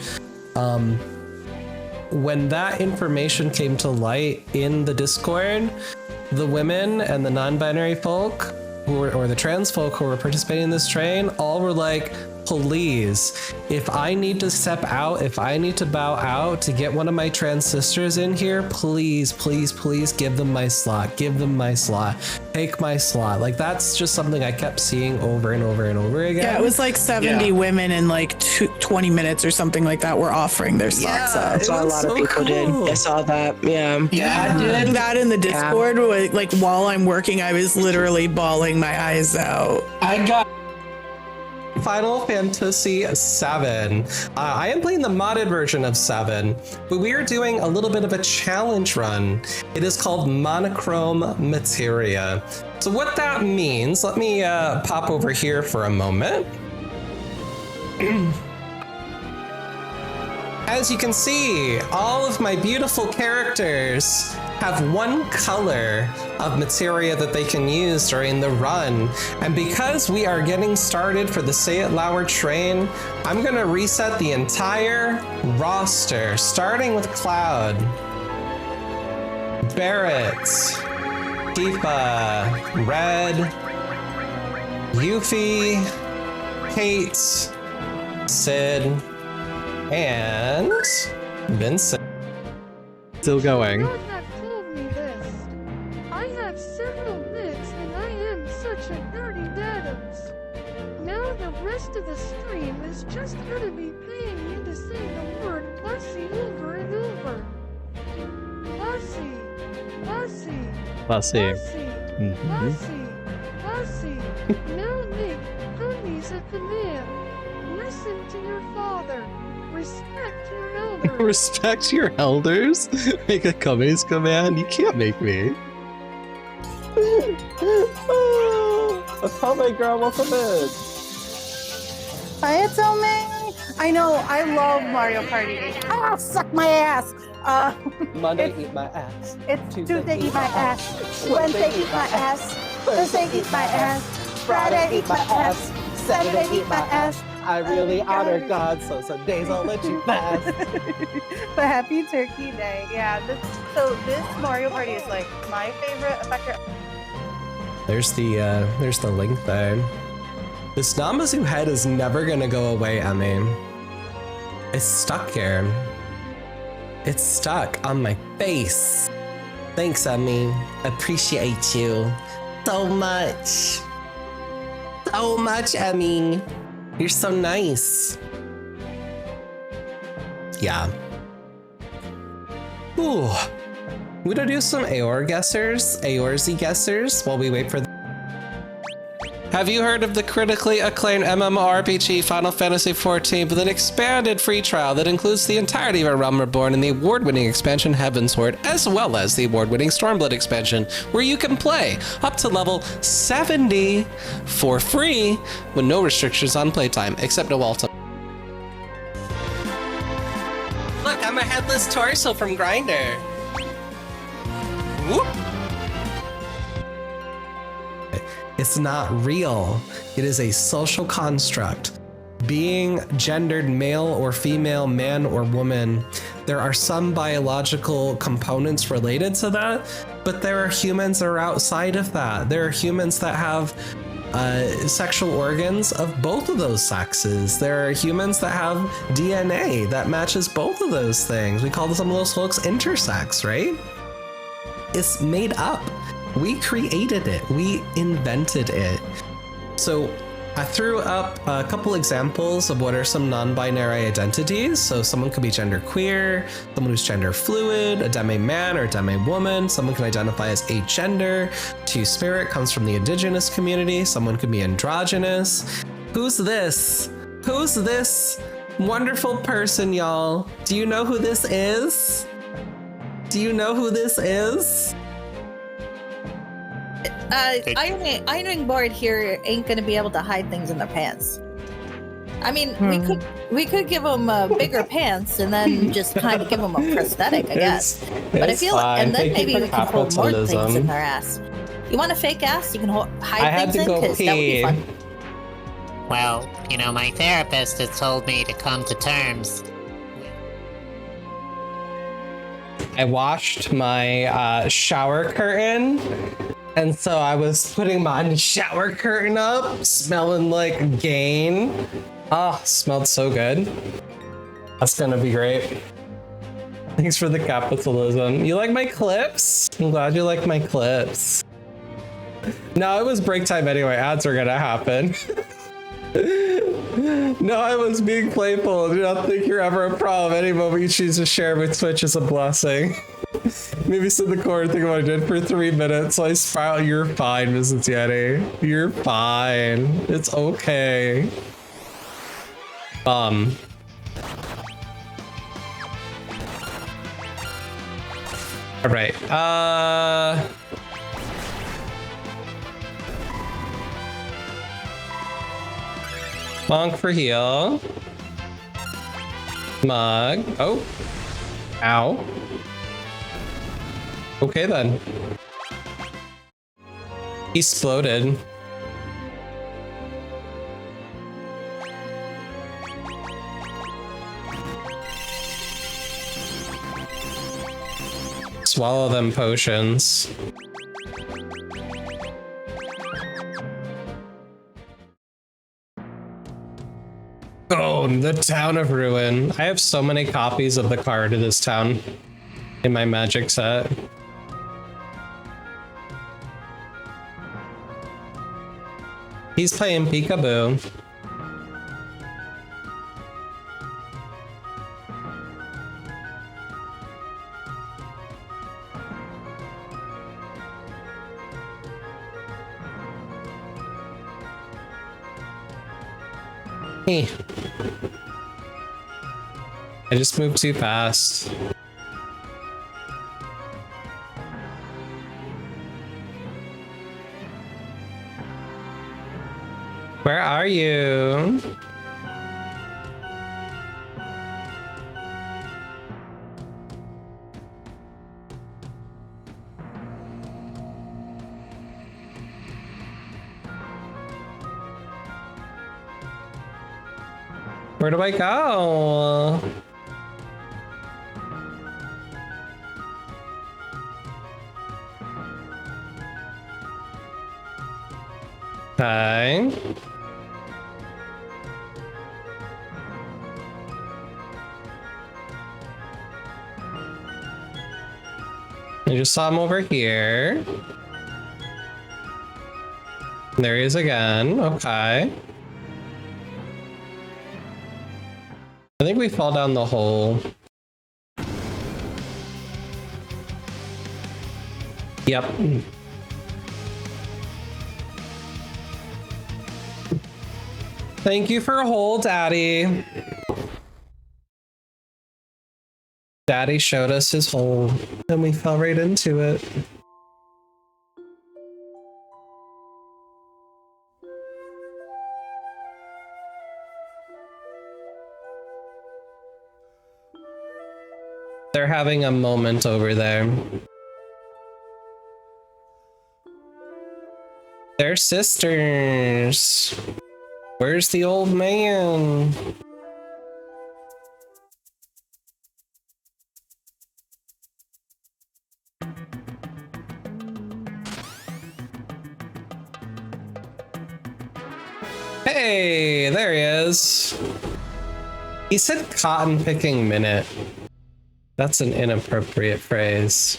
When that information came to light in the Discord, the women and the non-binary folk or the trans folk who were participating in this train all were like, please, if I need to step out, if I need to bow out to get one of my trans sisters in here, please, please, please give them my slot. Give them my slot. Take my slot. Like, that's just something I kept seeing over and over and over again. Yeah, it was like 70 women in like 20 minutes or something like that were offering their slots up. I saw a lot of people did. I saw that. Yeah. Yeah, I did that in the Discord. Like while I'm working, I was literally bawling my eyes out. I got Final Fantasy VII. I am playing the modded version of 7, but we are doing a little bit of a challenge run. It is called Monochrome Materia. So what that means, let me pop over here for a moment. As you can see, all of my beautiful characters have one color of materia that they can use during the run. And because we are getting started for the Say It Louder train, I'm gonna reset the entire roster, starting with Cloud, Barrett, Tifa, Red, Yuffie, Kate, Sid, and Vincent. Still going. I have several bits and I am such a dirty dadams. Now the rest of the stream is just gonna be paying me to say the word pussy over and over. Pussy, pussy, Pussy. pussy, pussy, pussy. Now Nick, honey's a command. Listen to your father. Respect your elders. Respect your elders? Make a Cummings command? You can't make me. Oh my girl, welcome in. Hi, it's May. I know, I love Mario Party 8. Ah, suck my ass. Monday, eat my ass. It's Tuesday, eat my ass. Wednesday, eat my ass. Thursday, eat my ass. Friday, eat my ass. Saturday, eat my ass. I really honor God, so some days I'll let you pass. But happy Turkey Day. Yeah, this Mario Party is like my favorite effector. There's the link there. This Namazu head is never gonna go away, Emmy. It's stuck here. It's stuck on my face. Thanks, Emmy. Appreciate you so much. So much, Emmy. You're so nice. Yeah. Ooh. We gonna do some Aorzi guessers while we wait for the... Have you heard of the critically acclaimed MMORPG Final Fantasy XIV with an expanded free trial that includes the entirety of A Realm Reborn and the award-winning expansion Heavensward, as well as the award-winning Stormblood expansion, where you can play up to level 70 for free with no restrictions on playtime, except no ultimate. Look, I'm a headless torso from Grindr. Whoop. It's not real. It is a social construct. Being gendered male or female, man or woman, there are some biological components related to that, but there are humans that are outside of that. There are humans that have sexual organs of both of those sexes. There are humans that have DNA that matches both of those things. We call some of those folks intersex, right? It's made up. We created it. We invented it. So I threw up a couple examples of what are some non-binary identities. So someone could be genderqueer, someone who's gender fluid, a demi-man or a demi-woman. Someone can identify as agender. Two-spirit comes from the indigenous community. Someone could be androgynous. Who's this? Who's this wonderful person, y'all? Do you know who this is? Do you know who this is? Ironing board here ain't gonna be able to hide things in their pants. I mean, we could give them bigger pants and then just kind of give them a prosthetic, I guess. But I feel like, and then maybe we can hold more things in their ass. You want a fake ass? You can hide things in, because that would be fun. Well, you know, my therapist has told me to come to terms. I washed my shower curtain, and so I was putting my shower curtain up, smelling like Gain. Ah, smelled so good. That's gonna be great. Thanks for the capitalism. You like my clips? I'm glad you like my clips. No, it was break time anyway. Ads are gonna happen. No, I was being playful. Do not think you're ever a problem. Any moment you choose to share with Twitch is a blessing. Maybe sit in the corner and think what I did for 3 minutes. So I spiral. You're fine, Mrs. Yeti. You're fine. It's okay. All right. Bonk for heal. Mug. Oh. Ow. Okay then. He exploded. Swallow them potions. Oh, the town of ruin. I have so many copies of the card of this town in my magic set. He's playing peekaboo. Hey. I just moved too fast. Where are you? Where do I go? Okay. I just saw him over here. There he is again. Okay. I think we fall down the hole. Yep. Thank you for a hole, Daddy. Daddy showed us his hole, and we fell right into it. They're having a moment over there. They're sisters. Where's the old man? Hey, there he is. He said cotton picking minute. That's an inappropriate phrase.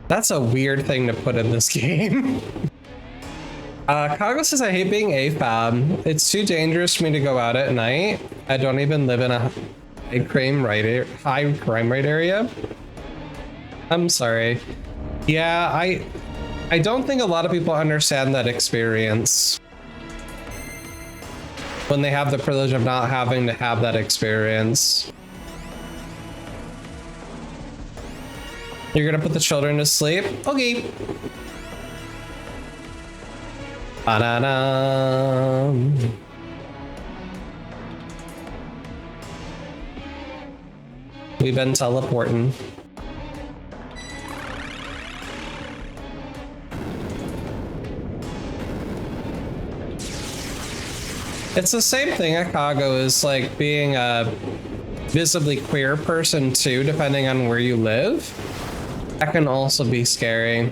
That's a weird thing to put in this game. Kago says, I hate being AFAB. It's too dangerous for me to go out at night. I don't even live in a high crime rate area. I'm sorry. Yeah, I don't think a lot of people understand that experience. when they have the privilege of not having to have that experience. You're gonna put the children to sleep? Okay. Ba-da-da. We've been teleporting. It's the same thing at Chicago as like being a visibly queer person too, depending on where you live. That can also be scary.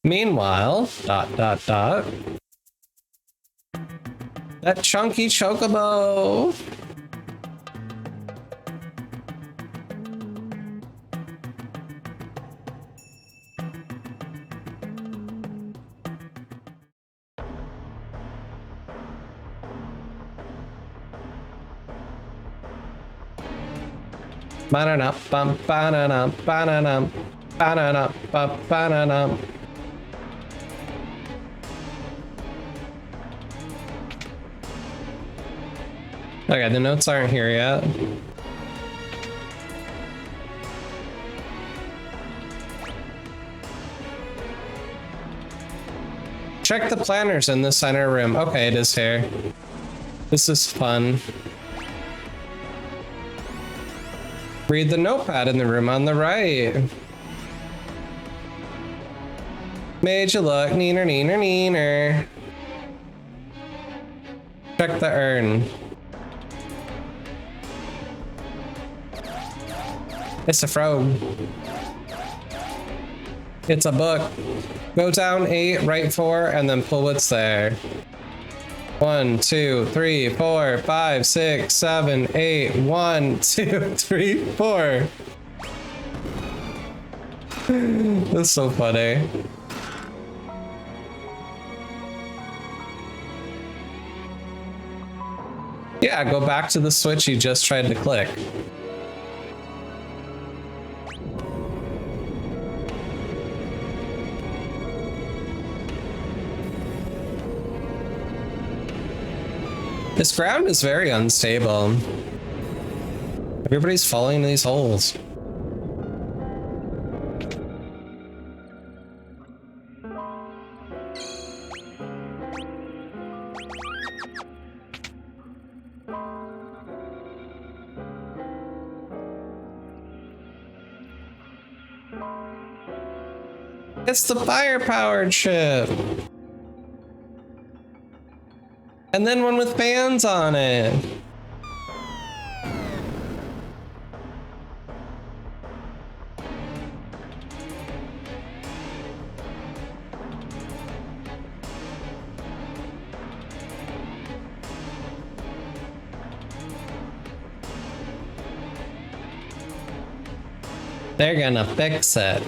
Meanwhile, ... That chunky chocobo. Ba-da-da, bum, ba-da-da, ba-da-da, ba-da-da, ba-da-da. Okay, the notes aren't here yet. Check the planners in the center room. Okay, it is here. This is fun. Read the notepad in the room on the right. Made you look neener, neener, neener. Check the urn. It's a frog. It's a book. Go down 8, right 4, and then pull what's there. 1, 2, 3, 4, 5, 6, 7, 8. 1, 2, 3, 4. That's so funny. Yeah, go back to the switch you just tried to click. This ground is very unstable. Everybody's falling into these holes. It's the fire-powered ship. And then one with fans on it. They're gonna fix it.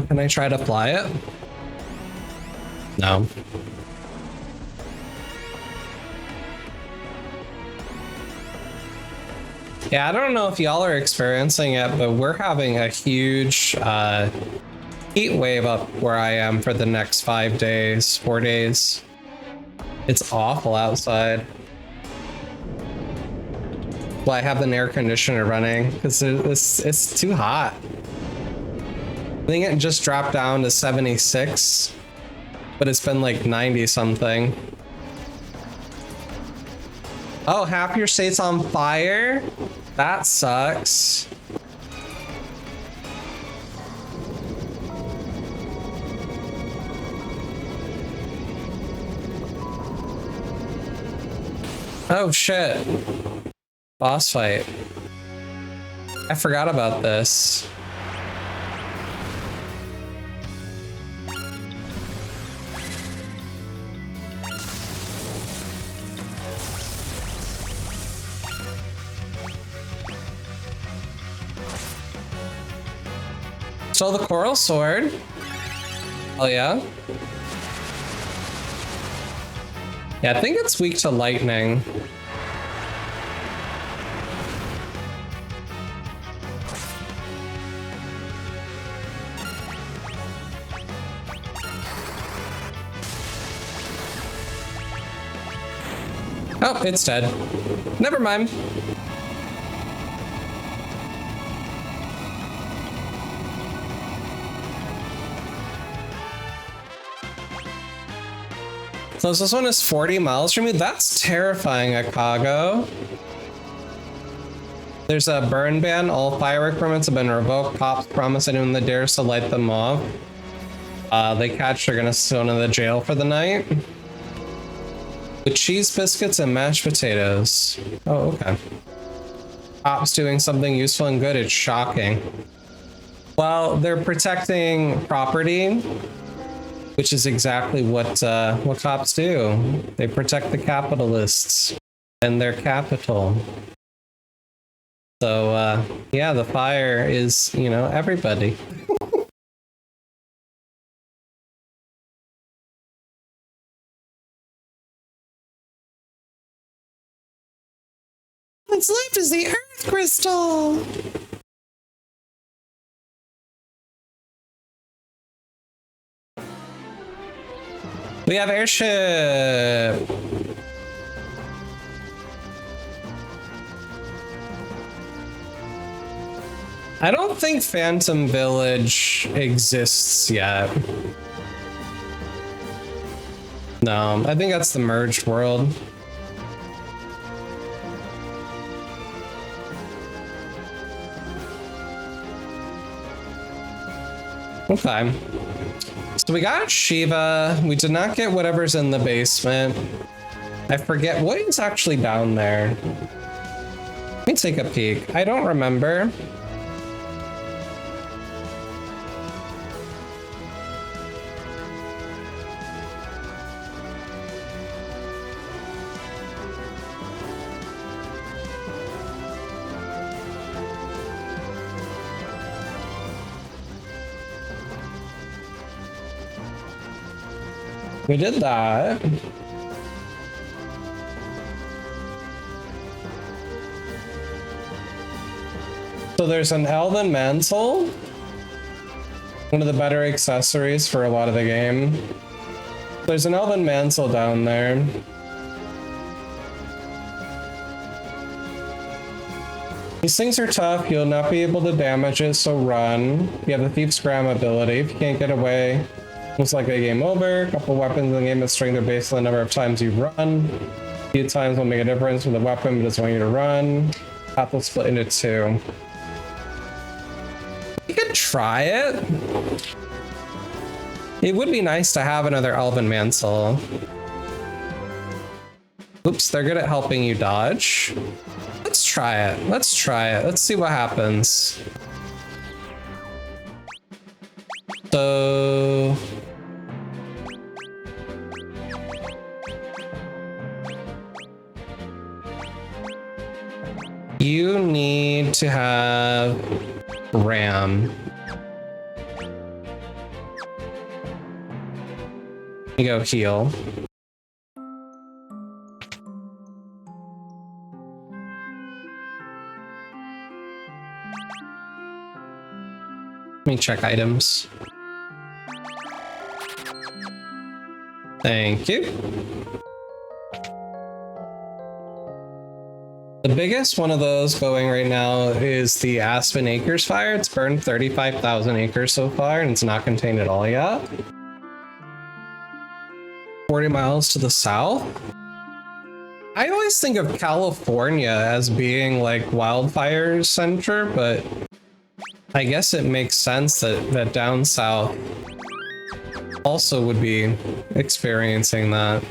Can I try to fly it? No. Yeah, I don't know if y'all are experiencing it, but we're having a huge heat wave up where I am for the next 5 days, 4 days. It's awful outside. Well, I have an air conditioner running because it's too hot. I think it just dropped down to 76, but it's been like 90 something. Oh, half your state's on fire? That sucks. Oh shit. Boss fight. I forgot about this. Stole the coral sword. Oh yeah. Yeah, I think it's weak to lightning. Oh, it's dead. Never mind. So this one is 40 miles from me? That's terrifying, Akago. There's a burn ban. All firework permits have been revoked. Cops promise anyone that dares to light them off. They catch, they're gonna throw into the jail for the night. With cheese biscuits and mashed potatoes. Oh, okay. Cops doing something useful and good. It's shocking. Well, they're protecting property, which is exactly what cops do. They protect the capitalists and their capital. So, yeah, the fire is, you know, everybody. What's left is the Earth Crystal! We have airship! I don't think Phantom Village exists yet. No, I think that's the merged world. Okay. So we got Shiva. We did not get whatever's in the basement. I forget what is actually down there. Let me take a peek. I don't remember. We did that. So there's an Elven Mantle. One of the better accessories for a lot of the game. There's an Elven Mantle down there. These things are tough. You'll not be able to damage it, so run. You have the Thief's Gram ability. If you can't get away, looks like a game over. A couple weapons in the game that string their base the number of times you run. A few times will make a difference with the weapon, but it's want you to run. Path will split into two. You could try it. It would be nice to have another Elven Mantle. Oops, they're good at helping you dodge. Let's try it. Let's try it. Let's see what happens. So... you need to have RAM. You go heal. Let me check items. Thank you. The biggest one of those going right now is the Aspen Acres fire. It's burned 35,000 acres so far, and it's not contained at all yet. 40 miles to the south. I always think of California as being like wildfire center, but I guess it makes sense that down south also would be experiencing that.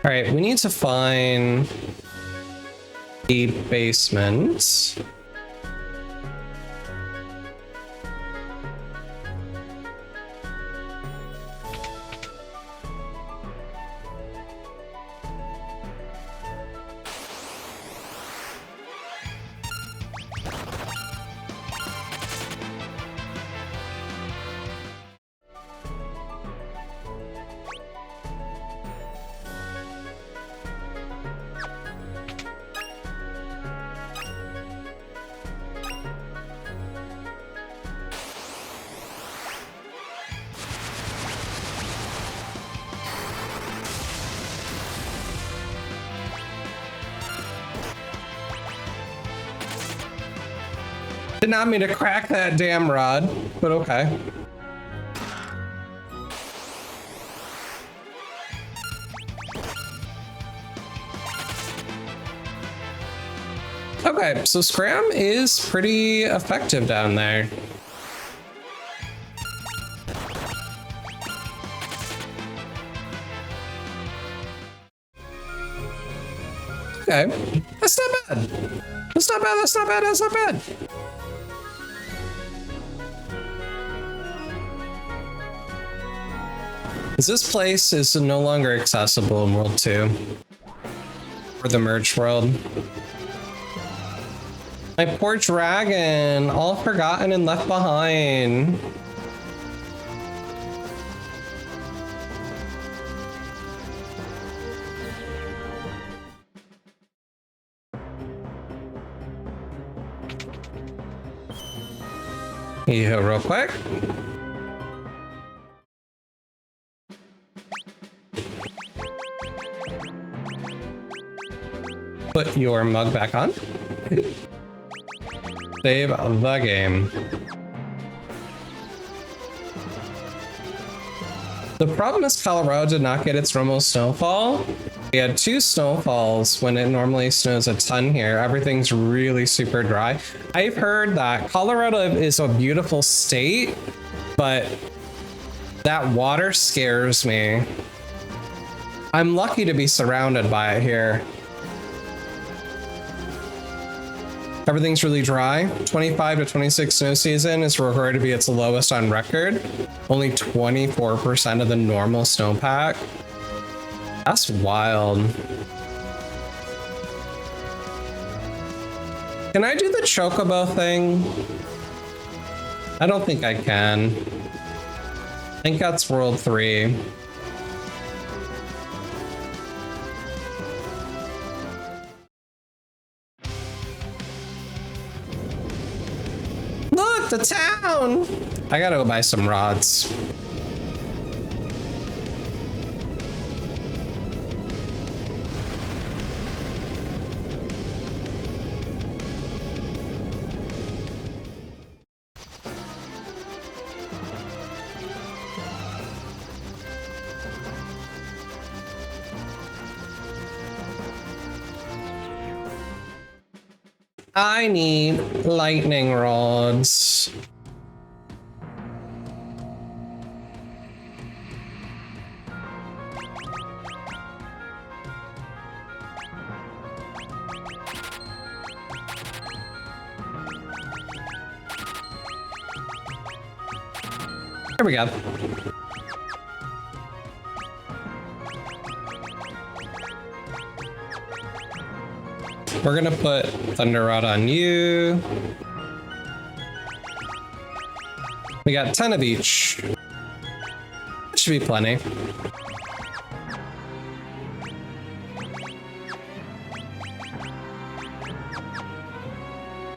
All right, we need to find the basement. Did not mean to crack that damn rod, but okay. Okay, so Scram is pretty effective down there. Okay, that's not bad. That's not bad, that's not bad, that's not bad. This place is no longer accessible in World 2. Or the merged world. My poor dragon, all forgotten and left behind. Yeah, real quick. Put your mug back on. Save the game. The problem is Colorado did not get its normal snowfall. We had 2 snowfalls when it normally snows a ton here. Everything's really super dry. I've heard that Colorado is a beautiful state, but that water scares me. I'm lucky to be surrounded by it here. Everything's really dry. 25 to 26 snow season is recorded to be its lowest on record. Only 24% of the normal snowpack. That's wild. Can I do the chocobo thing? I don't think I can. I think that's World 3. Look, the town! I gotta go buy some rods. I need lightning rods. There we go. We're gonna put Thunder Rod on you. We got 10 of each. That should be plenty.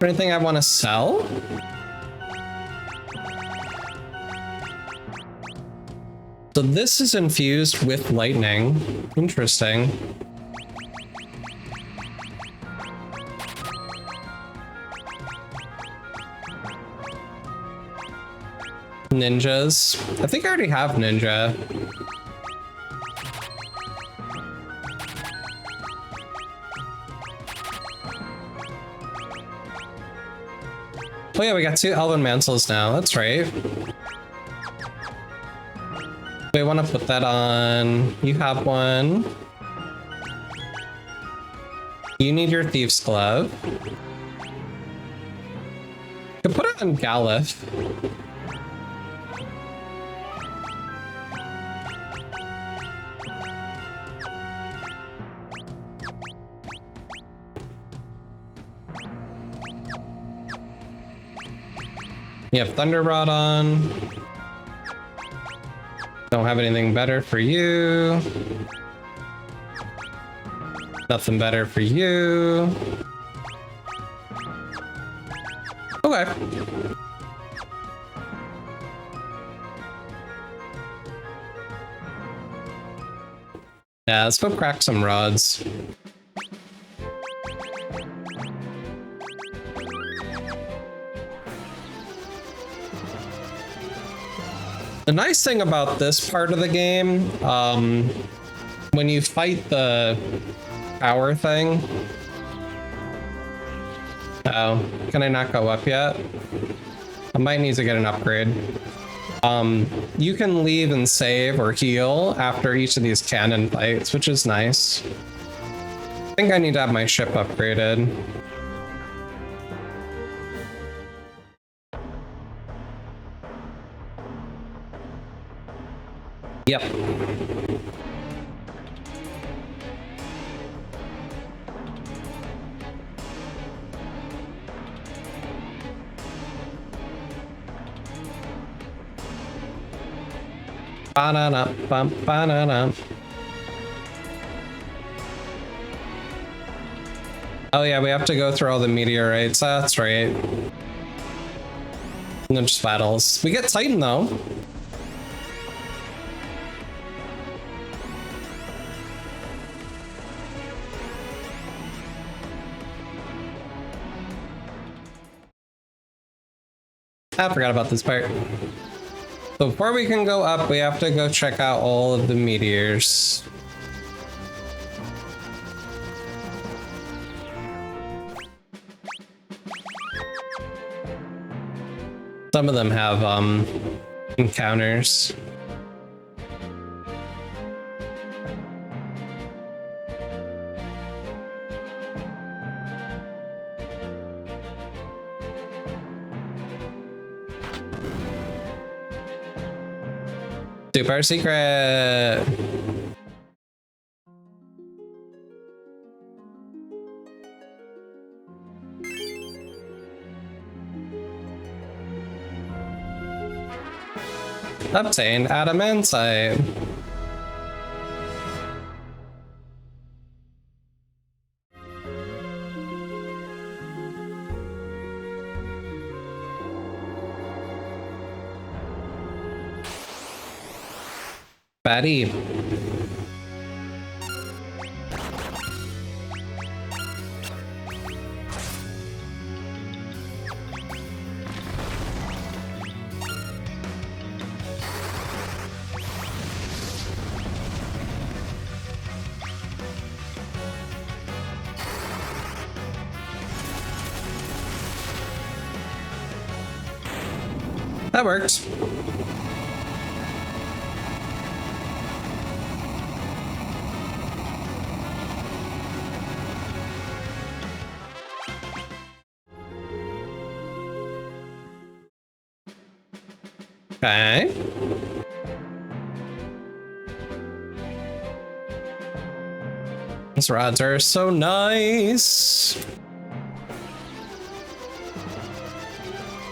Anything I want to sell? So this is infused with lightning. Interesting. Ninjas. I think I already have ninja. Oh yeah, we got 2 Elven Mantles now. That's right. We want to put that on. You have one. You need your Thief's Glove. You can put it on Galif. You have Thunder Rod on. Don't have anything better for you. Nothing better for you. Okay. Yeah, let's go crack some rods. The nice thing about this part of the game, when you fight the power thing... Oh, can I not go up yet? I might need to get an upgrade. You can leave and save or heal after each of these cannon fights, which is nice. I think I need to have my ship upgraded. Yep. Ba-na-na, bum, ba-na-na. Oh yeah, we have to go through all the meteorites. That's right. And then just battles. We get Titan though. I forgot about this part. So before we can go up, we have to go check out all of the meteors. Some of them have encounters. Super secret. Obtained adamantite. Fatty. That worked. Okay. These rods are so nice.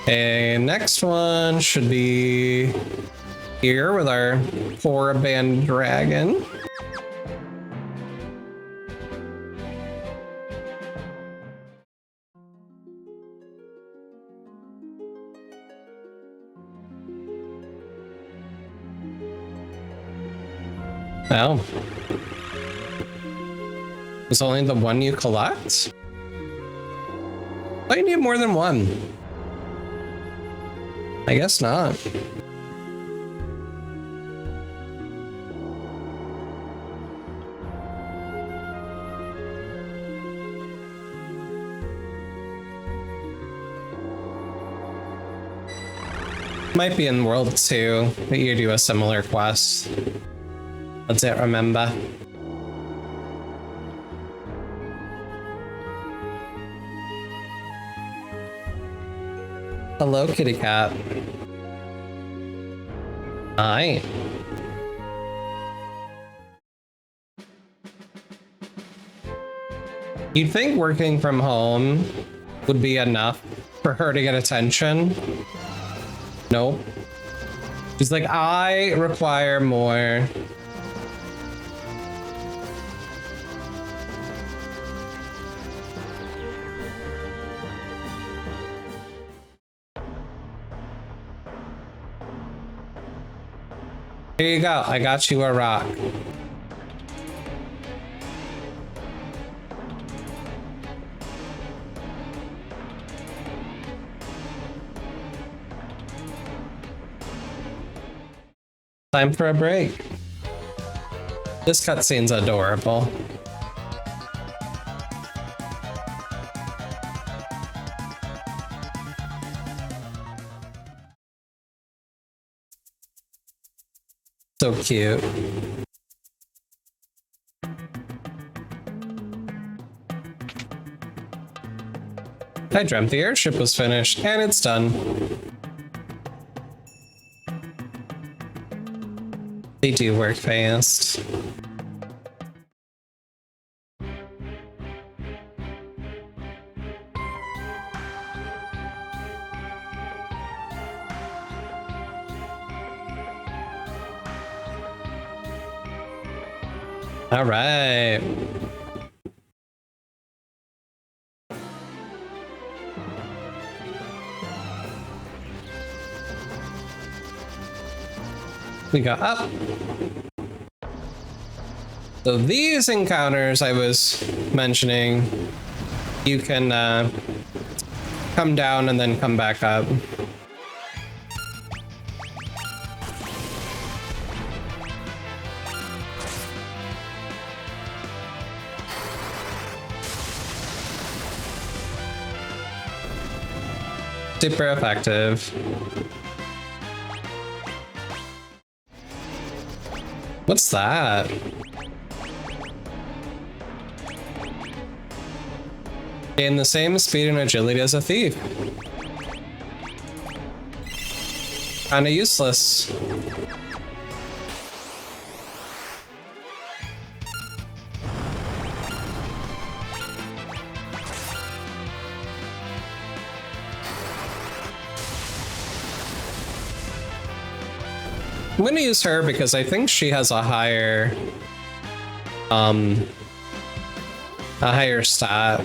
Okay, next one should be here with our four-band dragon. Oh. It's only the one you collect? Oh, you need more than one. I guess not. Might be in World 2 that you do a similar quest. Let's it remember. Hello, kitty cat. Hi. You'd think working from home would be enough for her to get attention. Nope. She's like, I require more. Here you go. I got you a rock. Time for a break. This cutscene's adorable. So cute. I dreamt the airship was finished, and it's done. They do work fast. All right. We got up. So these encounters I was mentioning, you can come down and then come back up. Super effective. What's that? Gain the same speed and agility as a thief. Kinda useless. I'm gonna use her because I think she has a higher stat.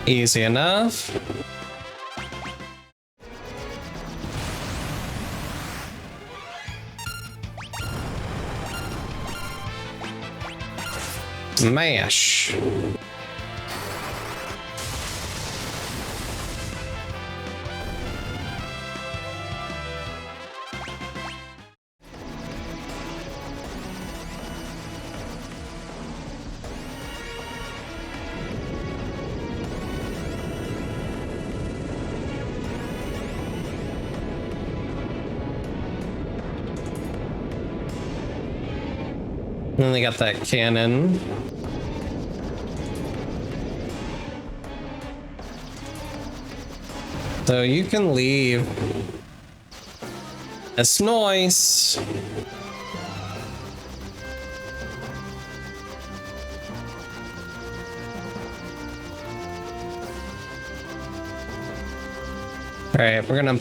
Easy enough. Smash. And then they got that cannon. So you can leave. That's nice. All right, we're gonna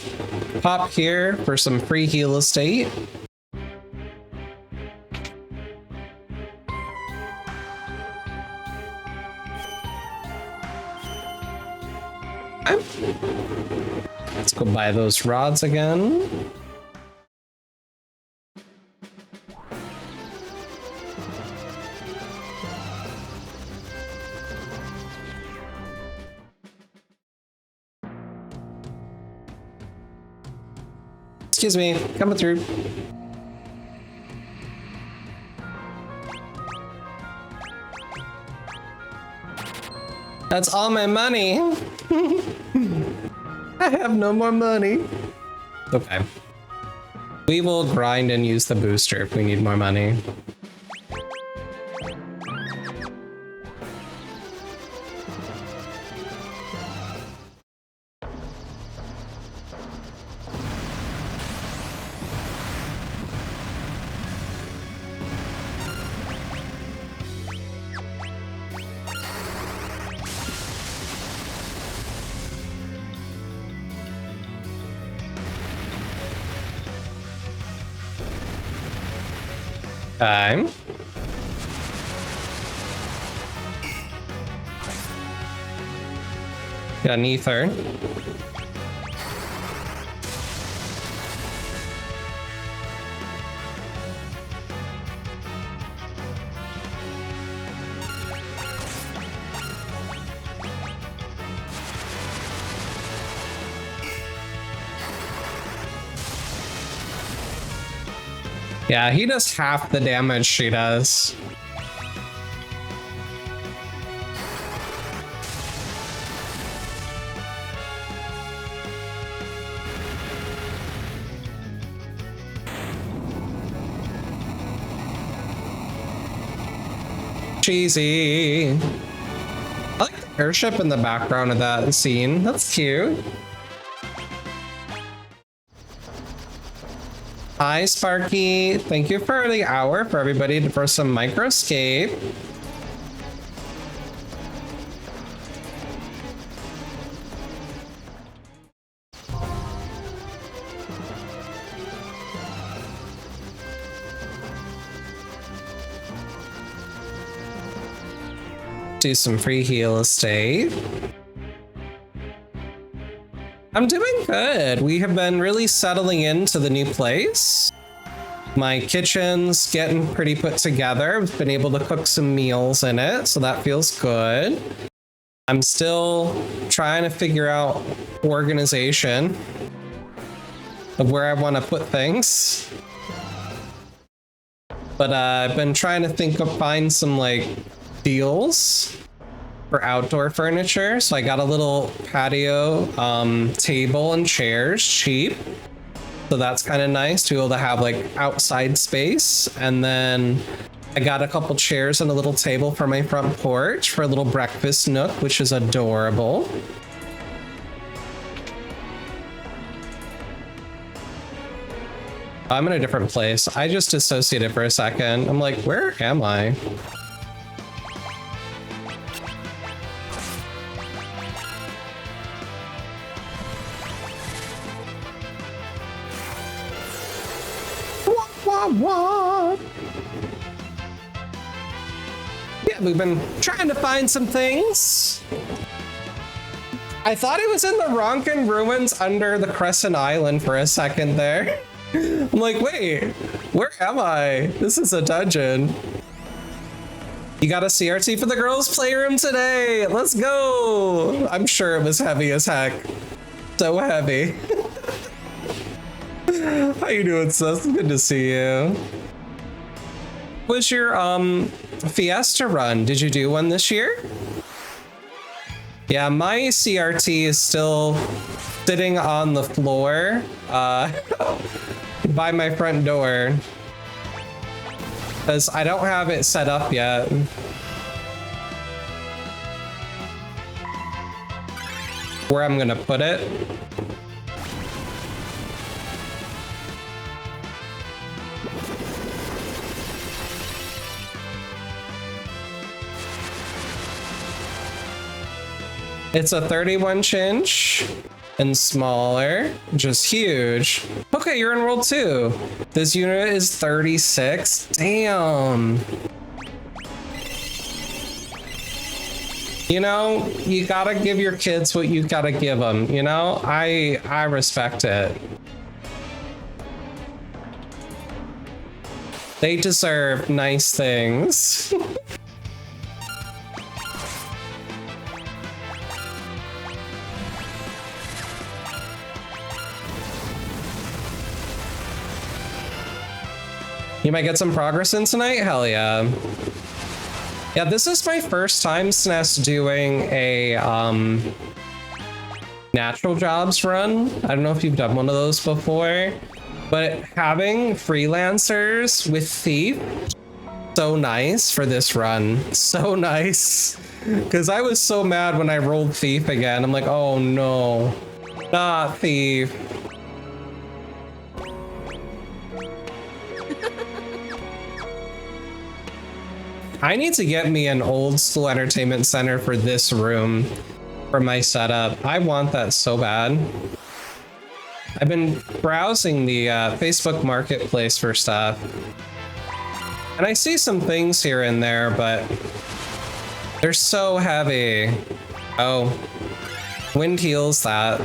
pop here for some free heal estate. Let's go buy those rods again. Excuse me, coming through. That's all my money. I have no more money. Okay. We will grind and use the booster if we need more money. Time. Got an ether. Yeah, he does half the damage she does. Cheesy. I like the airship in the background of that scene. That's cute. Hi, Sparky. Thank you for the hour for everybody for some microscape. Do some free heal estate. I'm doing good. We have been really settling into the new place. My kitchen's getting pretty put together. I've been able to cook some meals in it, so that feels good. I'm still trying to figure out organization of where I want to put things. But I've been trying to find some like deals for outdoor furniture. So I got a little patio table and chairs cheap. So that's kind of nice to be able to have like outside space. And then I got a couple chairs and a little table for my front porch for a little breakfast nook, which is adorable. I'm in a different place. I just dissociated for a second. I'm like, where am I? What? Yeah, we've been trying to find some things. I thought it was in the Ronkin ruins under the Crescent Island for a second there. I'm like, wait, where am I? This is a dungeon. You got a CRT for the girls' playroom today. Let's go. I'm sure it was heavy as heck. So heavy. How you doing, sis? Good to see you. Was your fiesta run? Did you do one this year? Yeah, my CRT is still sitting on the floor by my front door because I don't have it set up yet. Where I'm gonna put it. It's a 31-inch and smaller, just huge. Okay, you're in World 2. This unit is 36. Damn. You know, you gotta give your kids what you gotta give them, you know? I respect it. They deserve nice things. You might get some progress in tonight? Hell yeah. Yeah, this is my first time SNES doing a natural jobs run. I don't know if you've done one of those before, but having freelancers with Thief, so nice for this run. So nice. Because I was so mad when I rolled Thief again. I'm like, oh no, not Thief. I need to get me an old school entertainment center for this room for my setup. I want that so bad. I've been browsing the Facebook Marketplace for stuff. And I see some things here and there, but they're so heavy. Oh, wind heals that.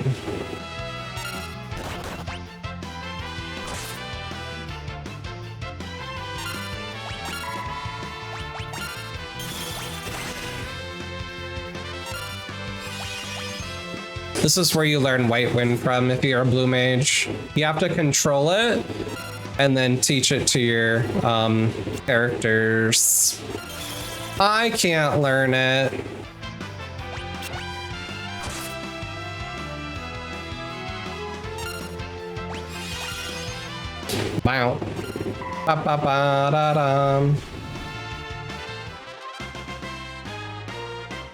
This is where you learn White Wind from if you're a blue mage. You have to control it, and then teach it to your characters. I can't learn it. Wow. Ba-ba-ba-da-dum.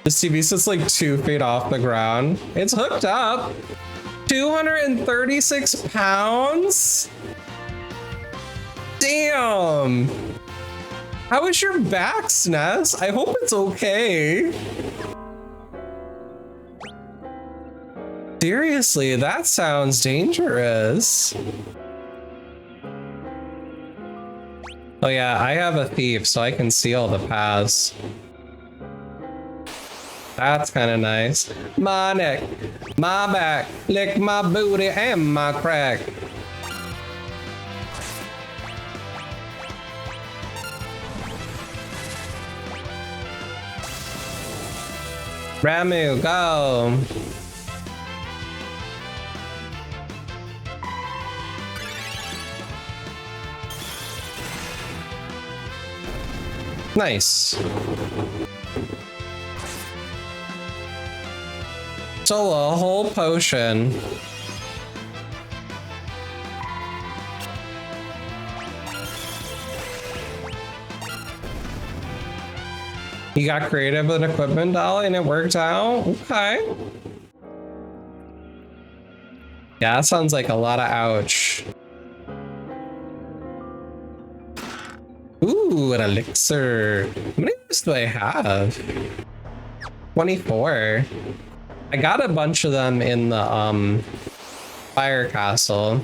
This TV sits like 2 feet off the ground. It's hooked up. 236 pounds? Damn. How is your back, SNES? I hope it's okay. Seriously, that sounds dangerous. Oh yeah, I have a thief, so I can see all the paths. That's kind of nice. My neck, my back, lick my booty and my crack. Ramu, go. Nice. So a whole potion. You got creative with an equipment dolly and it worked out? Okay. Yeah, that sounds like a lot of ouch. Ooh, an elixir. How many of these do I have? 24. I got a bunch of them in the fire castle.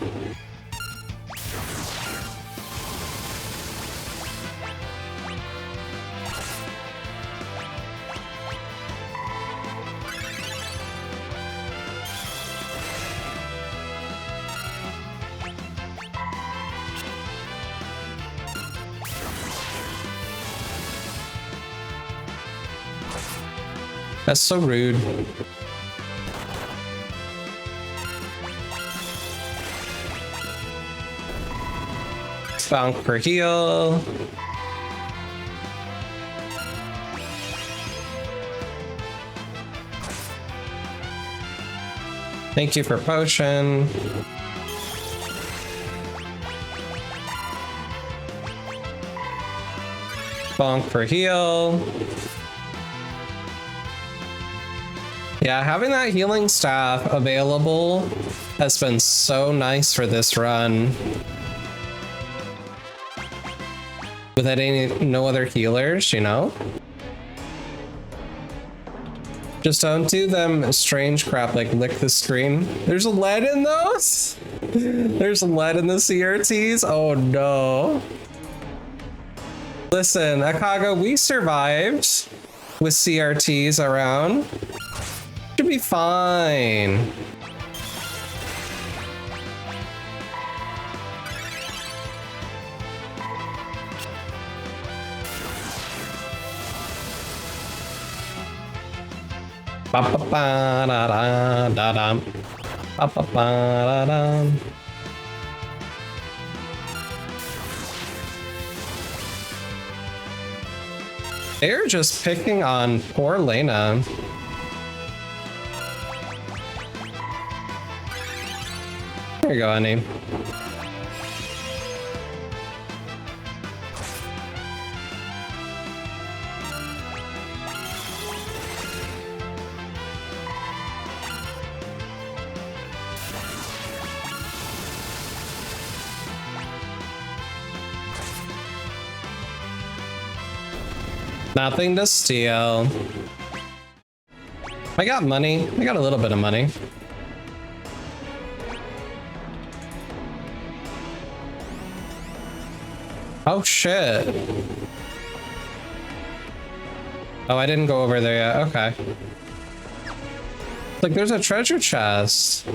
That's so rude. Bonk per heal. Thank you for potion. Bonk for heal. Yeah, having that healing staff available has been so nice for this run. Without no other healers, you know? Just don't do them strange crap like lick the screen. There's lead in those? There's lead in the CRTs? Oh no. Listen, Akaga, we survived with CRTs around. Should be fine. Ba-ba-ba-da-da-da-dum. Ba-ba-ba-da-dum. They're just picking on poor Lena. There you go, honey. Nothing to steal. I got money. I got a little bit of money. Oh shit. Oh, I didn't go over there yet. Okay. Like, there's a treasure chest.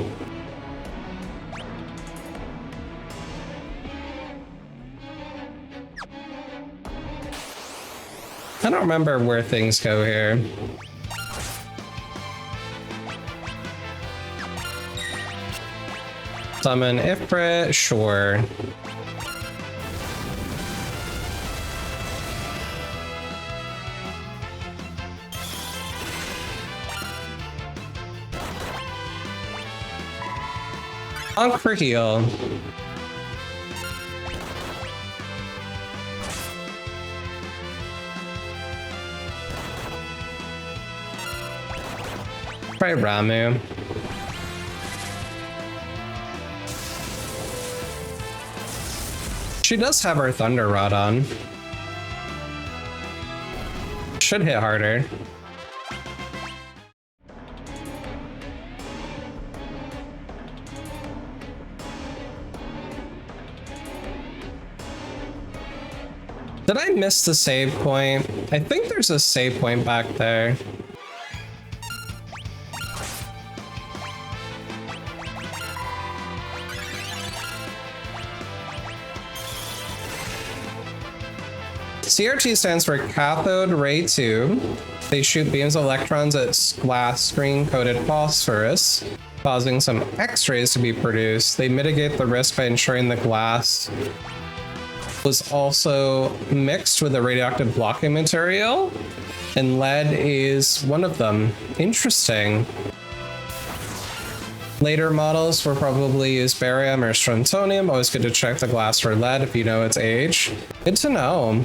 I don't remember where things go here. Summon Ifrit, sure. Conquer heal. Try Ramu. She does have her Thunder Rod on. Should hit harder. Did I miss the save point? I think there's a save point back there. CRT stands for Cathode Ray 2. They shoot beams of electrons at glass screen-coated phosphorus, causing some X-rays to be produced. They mitigate the risk by ensuring the glass was also mixed with a radioactive blocking material, and lead is one of them. Interesting. Later models will probably use barium or strontium. Always good to check the glass for lead if you know its age. Good to know.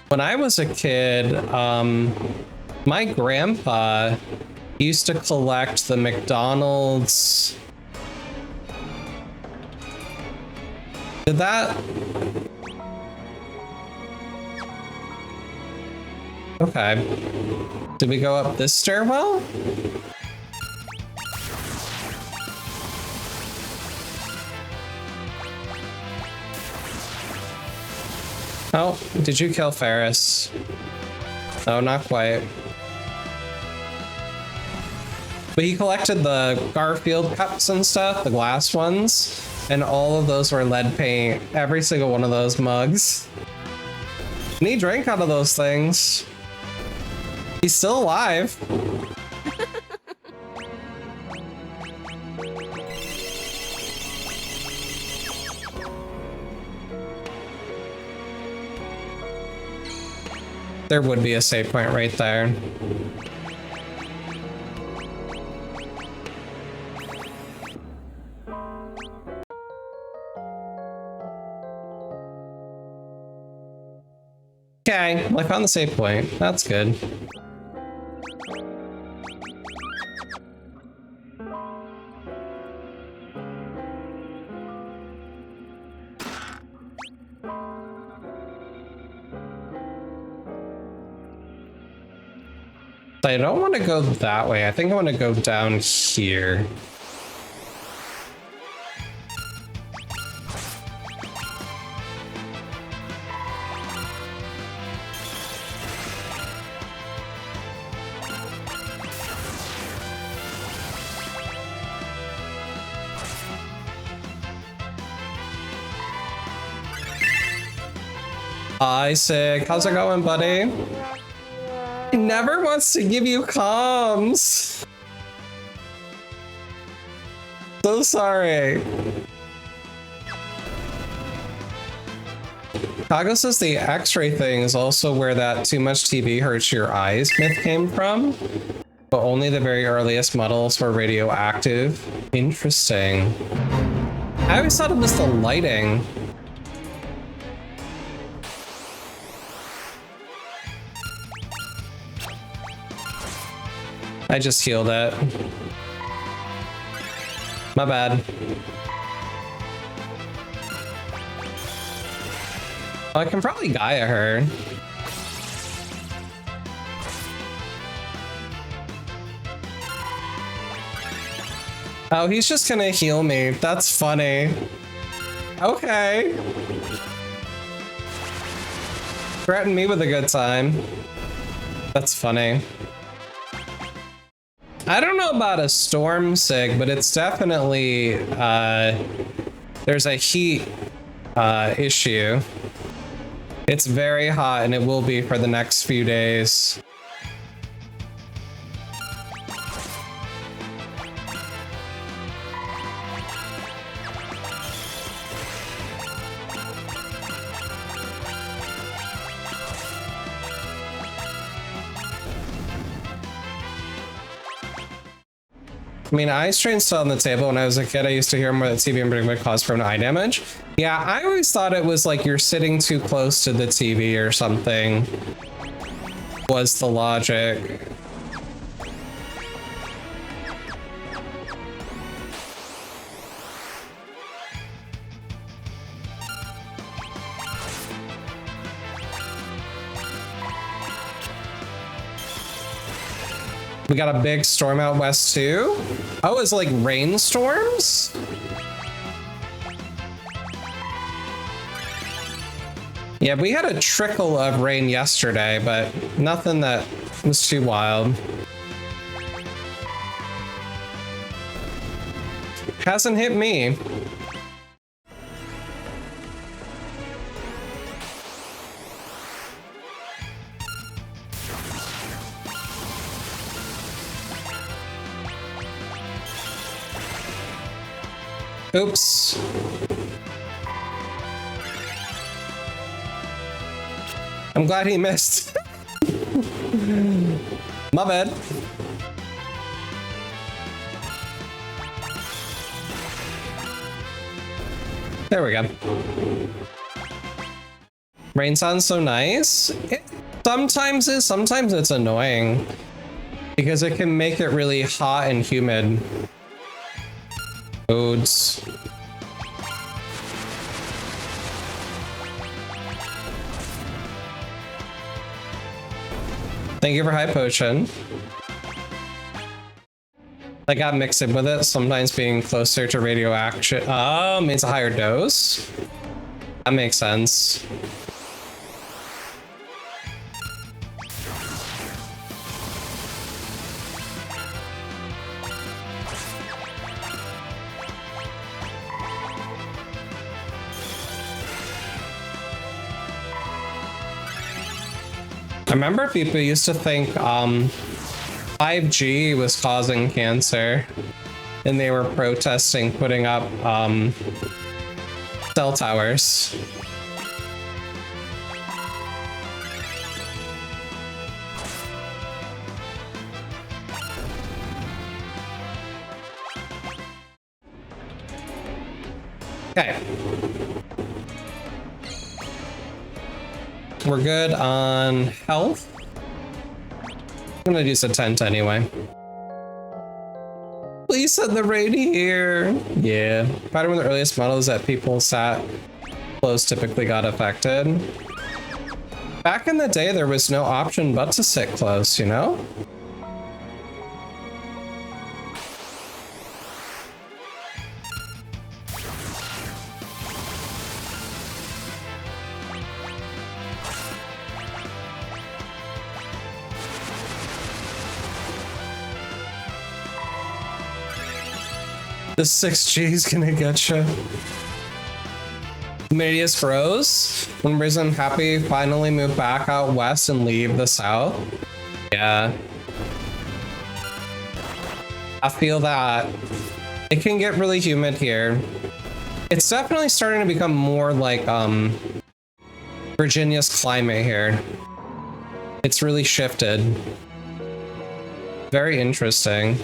When I was a kid, my grandpa used to collect the McDonald's. Did that? Okay. Did we go up this stairwell? Oh, did you kill Ferris? No, not quite. But he collected the Garfield cups and stuff, the glass ones, and all of those were lead paint. Every single one of those mugs. And he drank out of those things. He's still alive. There would be a save point right there. Okay, well, I found the save point. That's good. I don't want to go that way. I think I want to go down here. Isaac, how's it going, buddy? He never wants to give you comms. So sorry. Kago says the X-ray thing is also where that too much TV hurts your eyes myth came from, but only the very earliest models were radioactive. Interesting. I always thought it was the lighting. I just healed it. My bad. Oh, I can probably Gaia her. Oh, he's just gonna heal me. That's funny. Okay. Threaten me with a good time. That's funny. I don't know about a storm sig, but it's definitely, there's a heat issue. It's very hot and it will be for the next few days. I mean, eye strain's still on the table. When I was a kid, I used to hear more that TV and would cause permanent eye damage. Yeah, I always thought it was like you're sitting too close to the TV or something was the logic. We got a big storm out west too. Oh, it's like rainstorms? Yeah, we had a trickle of rain yesterday, but nothing that was too wild. Hasn't hit me. Oops. I'm glad he missed. My bad. There we go. Rain sounds so nice. It sometimes is, sometimes it's annoying because it can make it really hot and humid. Odes. Thank you for high potion. I got mixed in with it, sometimes being closer to radioaction. Oh, means a higher dose? That makes sense. I remember people used to think 5G was causing cancer, and they were protesting putting up cell towers. Okay. We're good on health. I'm gonna use a tent anyway. Please send the raid here. Yeah, probably one of the earliest models that people sat close typically got affected. Back in the day, there was no option but to sit close, you know? The 6G is gonna get you. Medius Bros. One reason I'm happy finally moved back out west and leave the south. Yeah. I feel that. It can get really humid here. It's definitely starting to become more like Virginia's climate here. It's really shifted. Very interesting.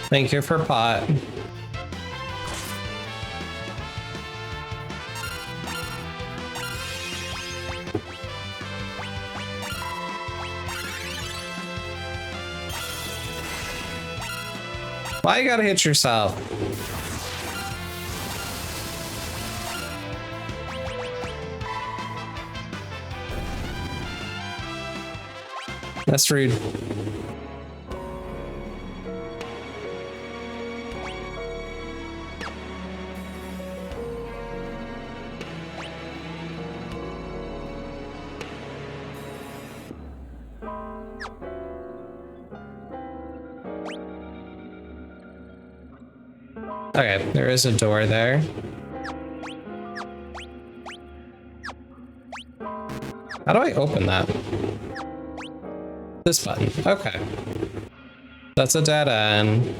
Thank you for pot. Why you gotta hit yourself? That's rude. Okay, there is a door there. How do I open that? This button. Okay. That's a dead end.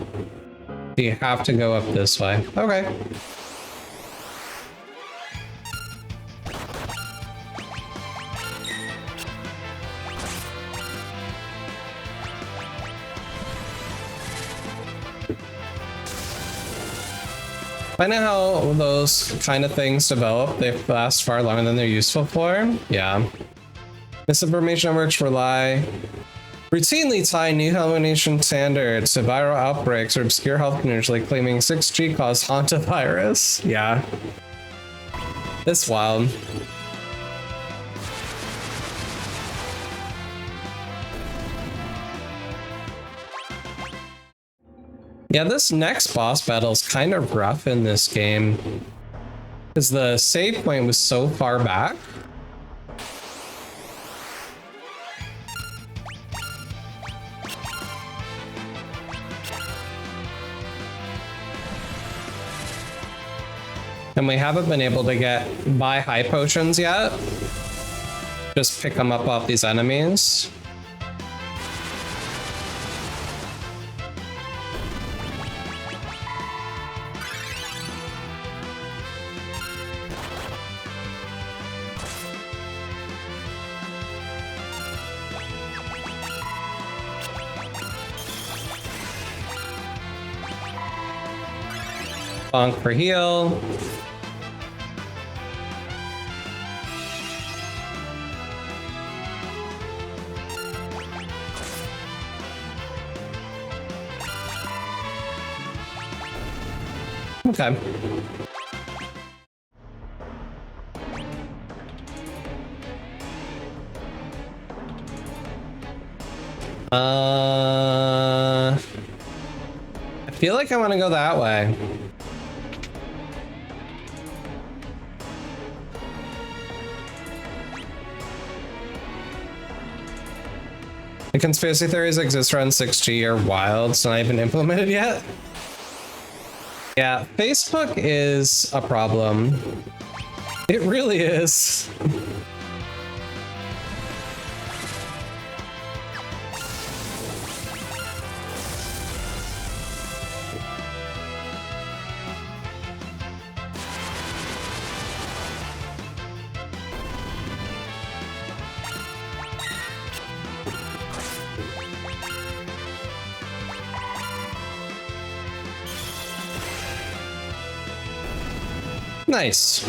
You have to go up this way. Okay. Find out how those kind of things develop. They last far longer than they're useful for. Yeah. Misinformation networks routinely tie new hallucination standards to viral outbreaks or obscure health news, like claiming 6G caused hantavirus. Yeah. It's wild. Yeah, this next boss battle is kind of rough in this game, because the save point was so far back. And we haven't been able to buy high potions yet. Just pick them up off these enemies. Bonk for heal. Okay. I feel like I want to go that way. The conspiracy theories that exist around 6G are wild. It's not even implemented yet. Yeah, Facebook is a problem. It really is. Nice.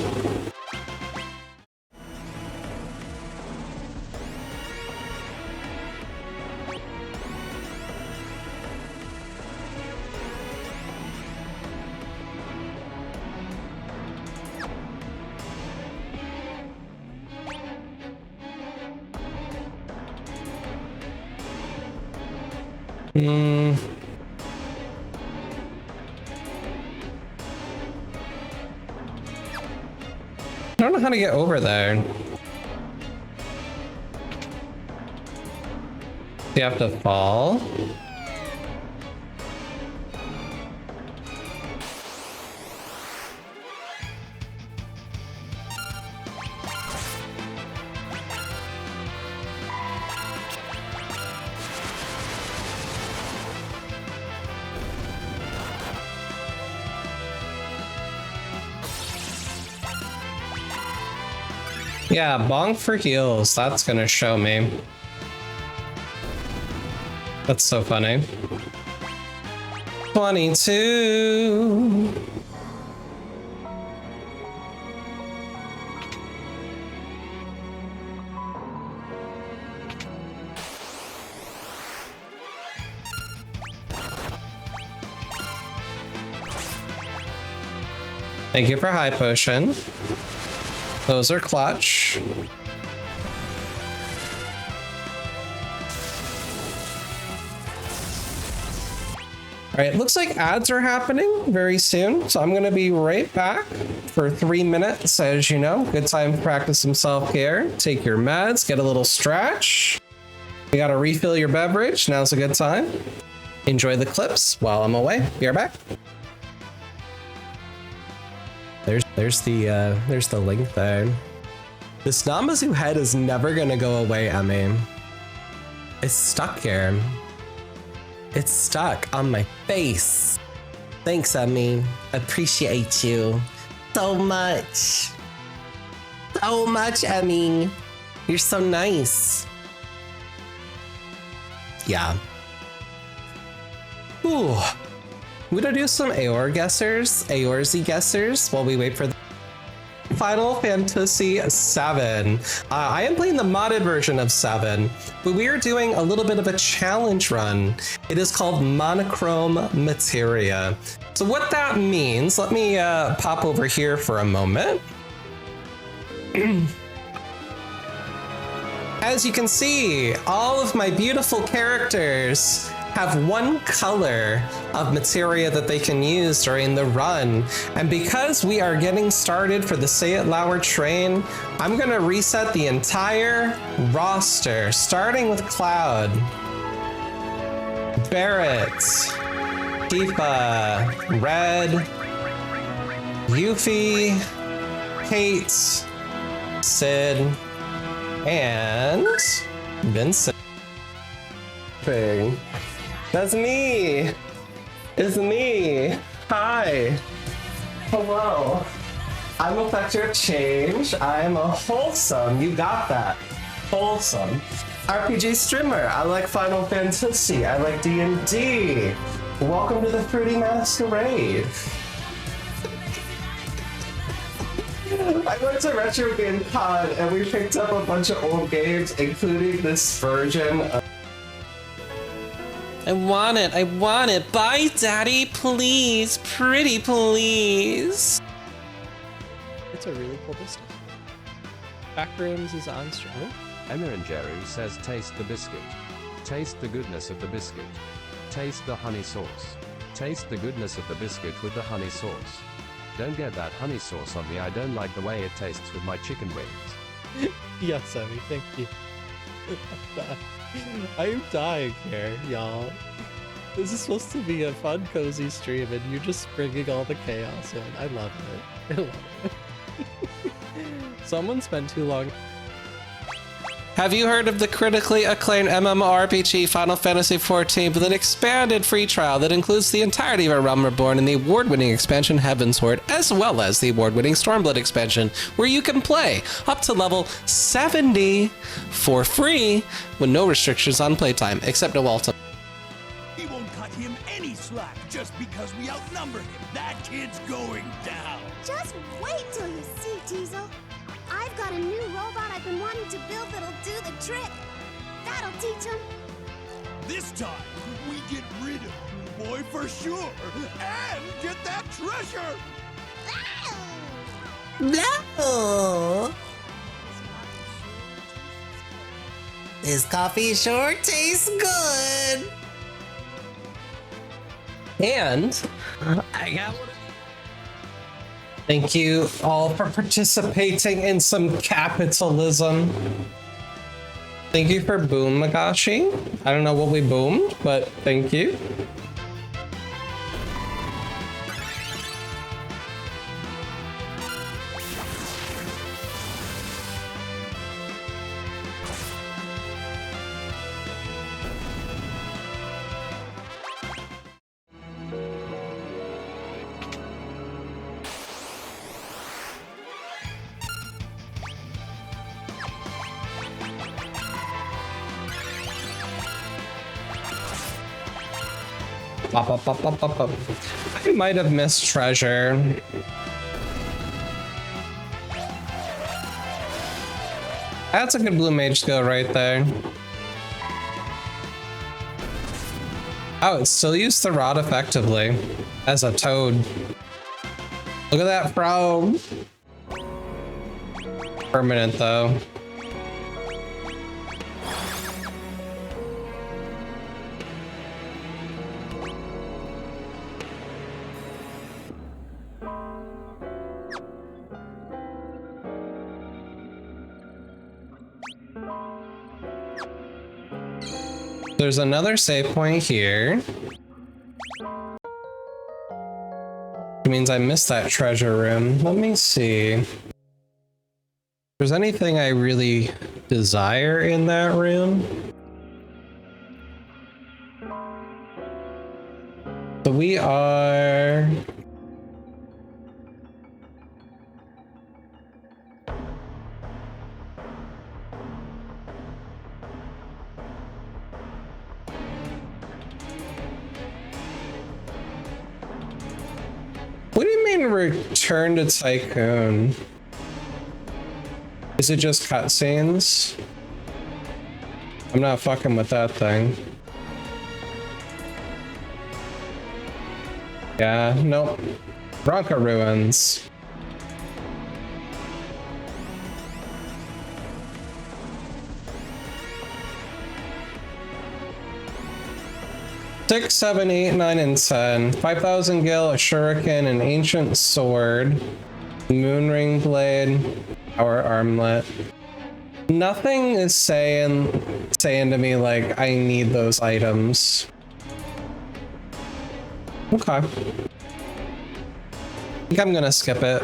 I don't know how to get over there. You have to fall. Yeah, bonk for heals. That's gonna show me. That's so funny. 22. Thank you for high potion. Those are clutch. All right, looks like ads are happening very soon, so I'm going to be right back for 3 minutes. As you know, good time to practice some self-care. Take your meds, get a little stretch. You got to refill your beverage. Now's a good time. Enjoy the clips while I'm away. Be right back. There's the link there. This Namazu head is never gonna go away, Emmy. It's stuck here. It's stuck on my face. Thanks, Emmy. Appreciate you so much. So much, Emmy. You're so nice. Yeah. Ooh. We gonna do some Aorzy guessers while we wait for the Final Fantasy VII. I am playing the modded version of 7, but we are doing a little bit of a challenge run. It is called Monochrome Materia. So what that means, let me pop over here for a moment. As you can see, all of my beautiful characters have one color of materia that they can use during the run. And because we are getting started for the Say It Louder train, I'm gonna reset the entire roster, starting with Cloud, Barrett, Tifa, Red, Yuffie, Kate, Sid, and Vincent. That's me. It's me. Hi. Hello. I'm a factor of change. I'm a wholesome. You got that. Wholesome. RPG streamer. I like Final Fantasy. I like D&D. Welcome to the Fruity Masquerade. I went to Retro Game Con and we picked up a bunch of old games, including this version of I want it. Bye, Daddy, please. Pretty, please. It's a really cool biscuit. Backrooms is on stream. Emma and Jerry says taste the biscuit. Taste the goodness of the biscuit. Taste the honey sauce. Taste the goodness of the biscuit with the honey sauce. Don't get that honey sauce on me. I don't like the way it tastes with my chicken wings. Yes, Emmy, thank you. I am dying here, y'all. This is supposed to be a fun, cozy stream, and you're just bringing all the chaos in. I love it. I love it. Someone's been too long. Have you heard of the critically acclaimed MMORPG Final Fantasy XIV with an expanded free trial that includes the entirety of A Realm Reborn and the award-winning expansion Heavensward, as well as the award-winning Stormblood expansion, where you can play up to level 70 for free with no restrictions on playtime, except no ultimate. He won't cut him any slack just because we outnumber him. That kid's going down. Just wait till you see, Teasel. I've got a new robot I've been wanting to build that'll do the trick. That'll teach him. This time, we get rid of Blue Boy for sure. And get that treasure. No! This coffee sure tastes good. And I got one. Thank you all for participating in some capitalism. Thank you for Boom Magashi. I don't know what we boomed, but thank you. I might have missed treasure. That's a good blue mage skill right there. Oh, it still used the rod effectively as a toad. Look at that bro. Permanent though. There's another save point here. Which means I missed that treasure room. Let me see. If there's anything I really desire in that room. So we are... What do you mean return to Tycoon? Is it just cutscenes? I'm not fucking with that thing. Yeah, nope. Bronca Ruins. Six, 7, 8, 9, and 10. 5,000 gil, a shuriken, an ancient sword, moonring blade, power armlet. Nothing is saying to me like I need those items. Okay. I think I'm gonna skip it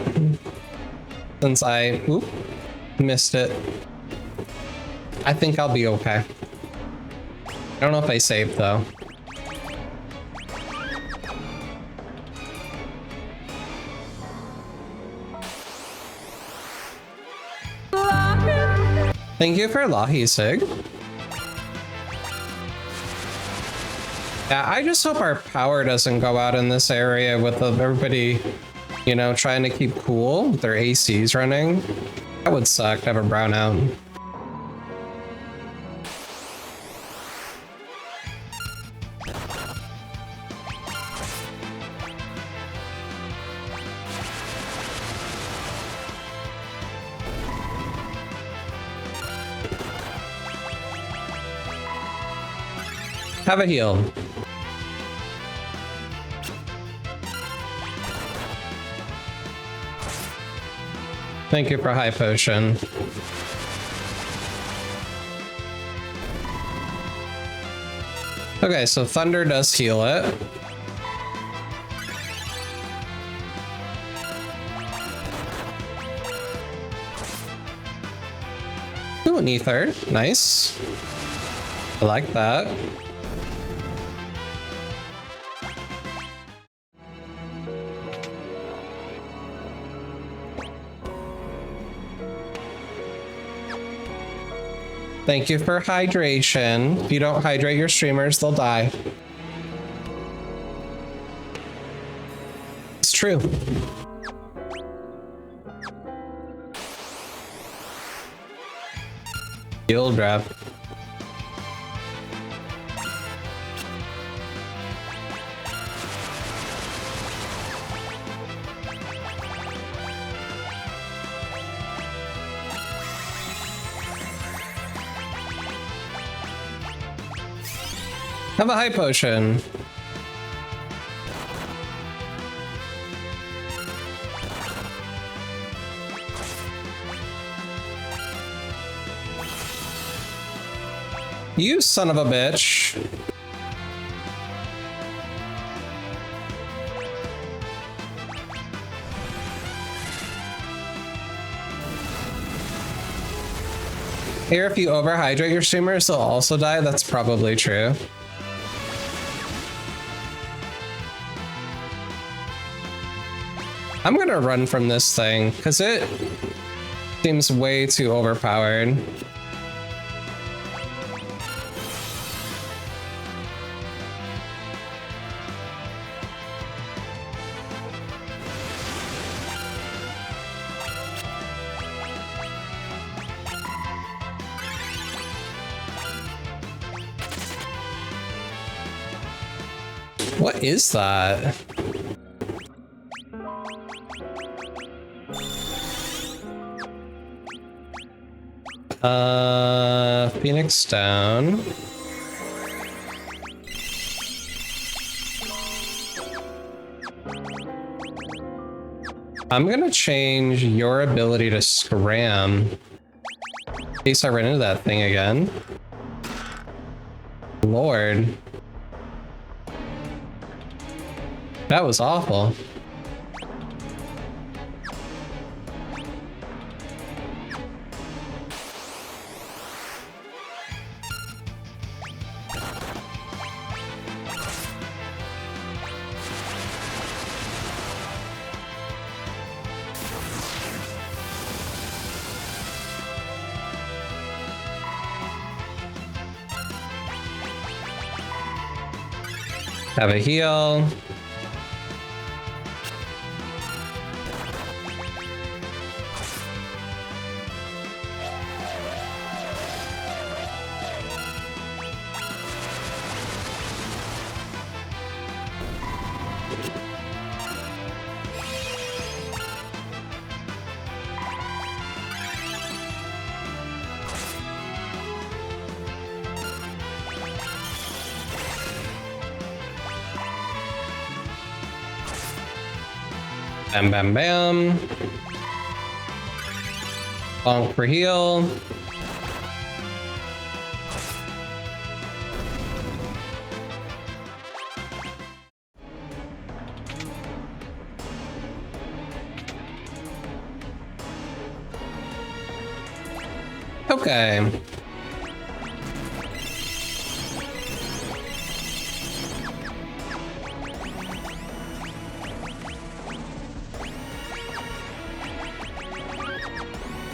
since I missed it. I think I'll be okay. I don't know if I saved though. Thank you for Lahi Sig. Yeah, I just hope our power doesn't go out in this area with everybody, you know, trying to keep cool with their ACs running. That would suck to have a brownout. Have a heal. Thank you for high potion. Okay, so thunder does heal it. Ooh, an ether. Nice. I like that. Thank you for hydration. If you don't hydrate your streamers, they'll die. It's true. Heal drop. Have a high potion. You son of a bitch. Here, if you overhydrate your streamers, they'll also die. That's probably true. I'm gonna run from this thing, because it seems way too overpowered. What is that? Phoenix down. I'm gonna change your ability to scram in case I run into that thing again. Lord. That was awful. Have a heal. Bam, bam, bam. Bonk for heal. Okay.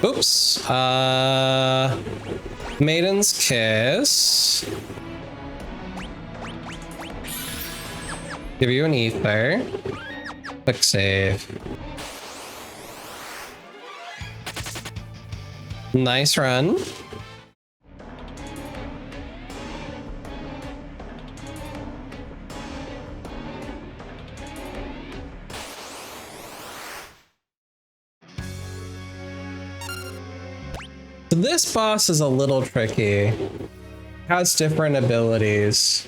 Oops. Maiden's Kiss. Give you an ether. Quick save. Nice run. This boss is a little tricky. Has different abilities.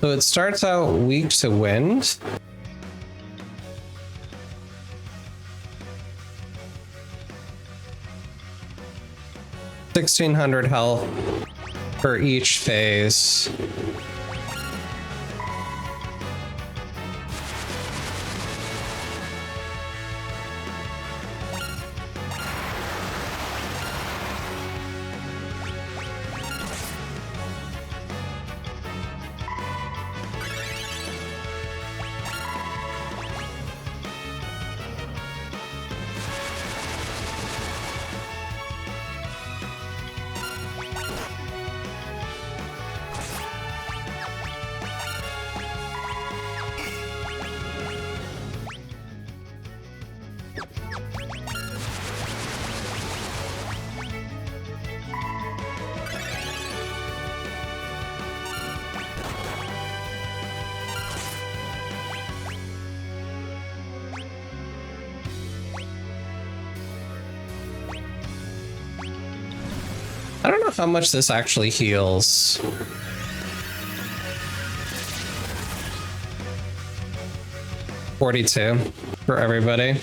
So it starts out weak to wind. $1,600 health for each phase. I don't know how much this actually heals. $42 for everybody.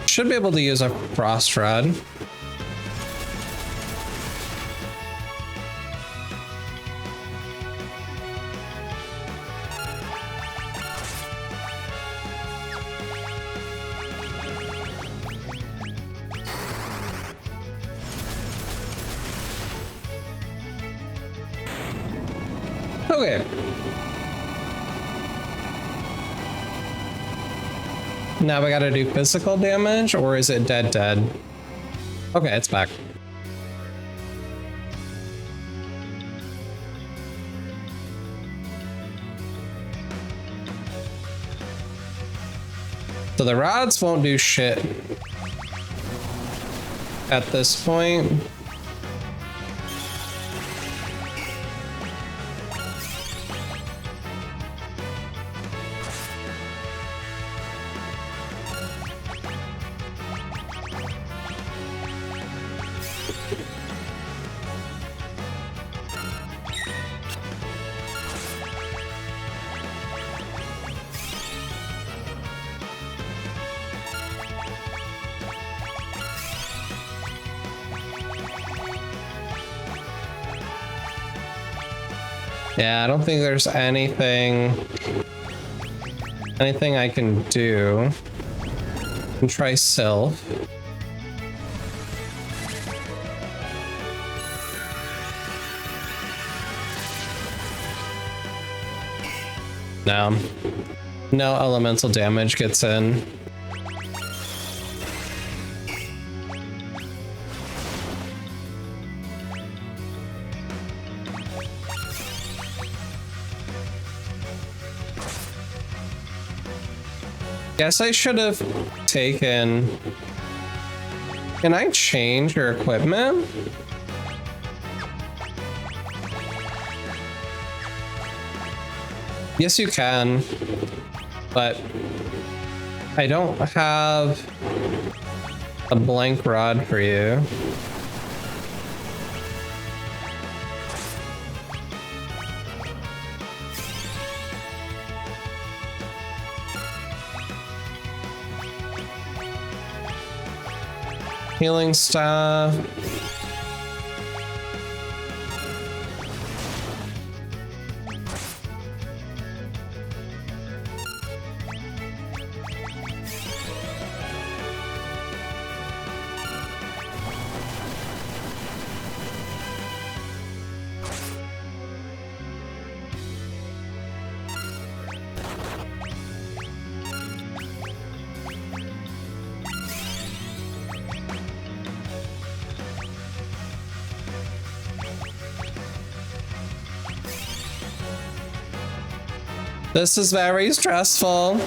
Should be able to use a frost rod. Okay. Now we gotta do physical damage, or is it dead? Okay, it's back. So the rods won't do shit at this point. Yeah, I don't think there's anything I can do. And try Sylph. No. No elemental damage gets in. Guess I should have taken... Can I change your equipment? Yes, you can. But I don't have a blank rod for you. Healing staff. This is very stressful.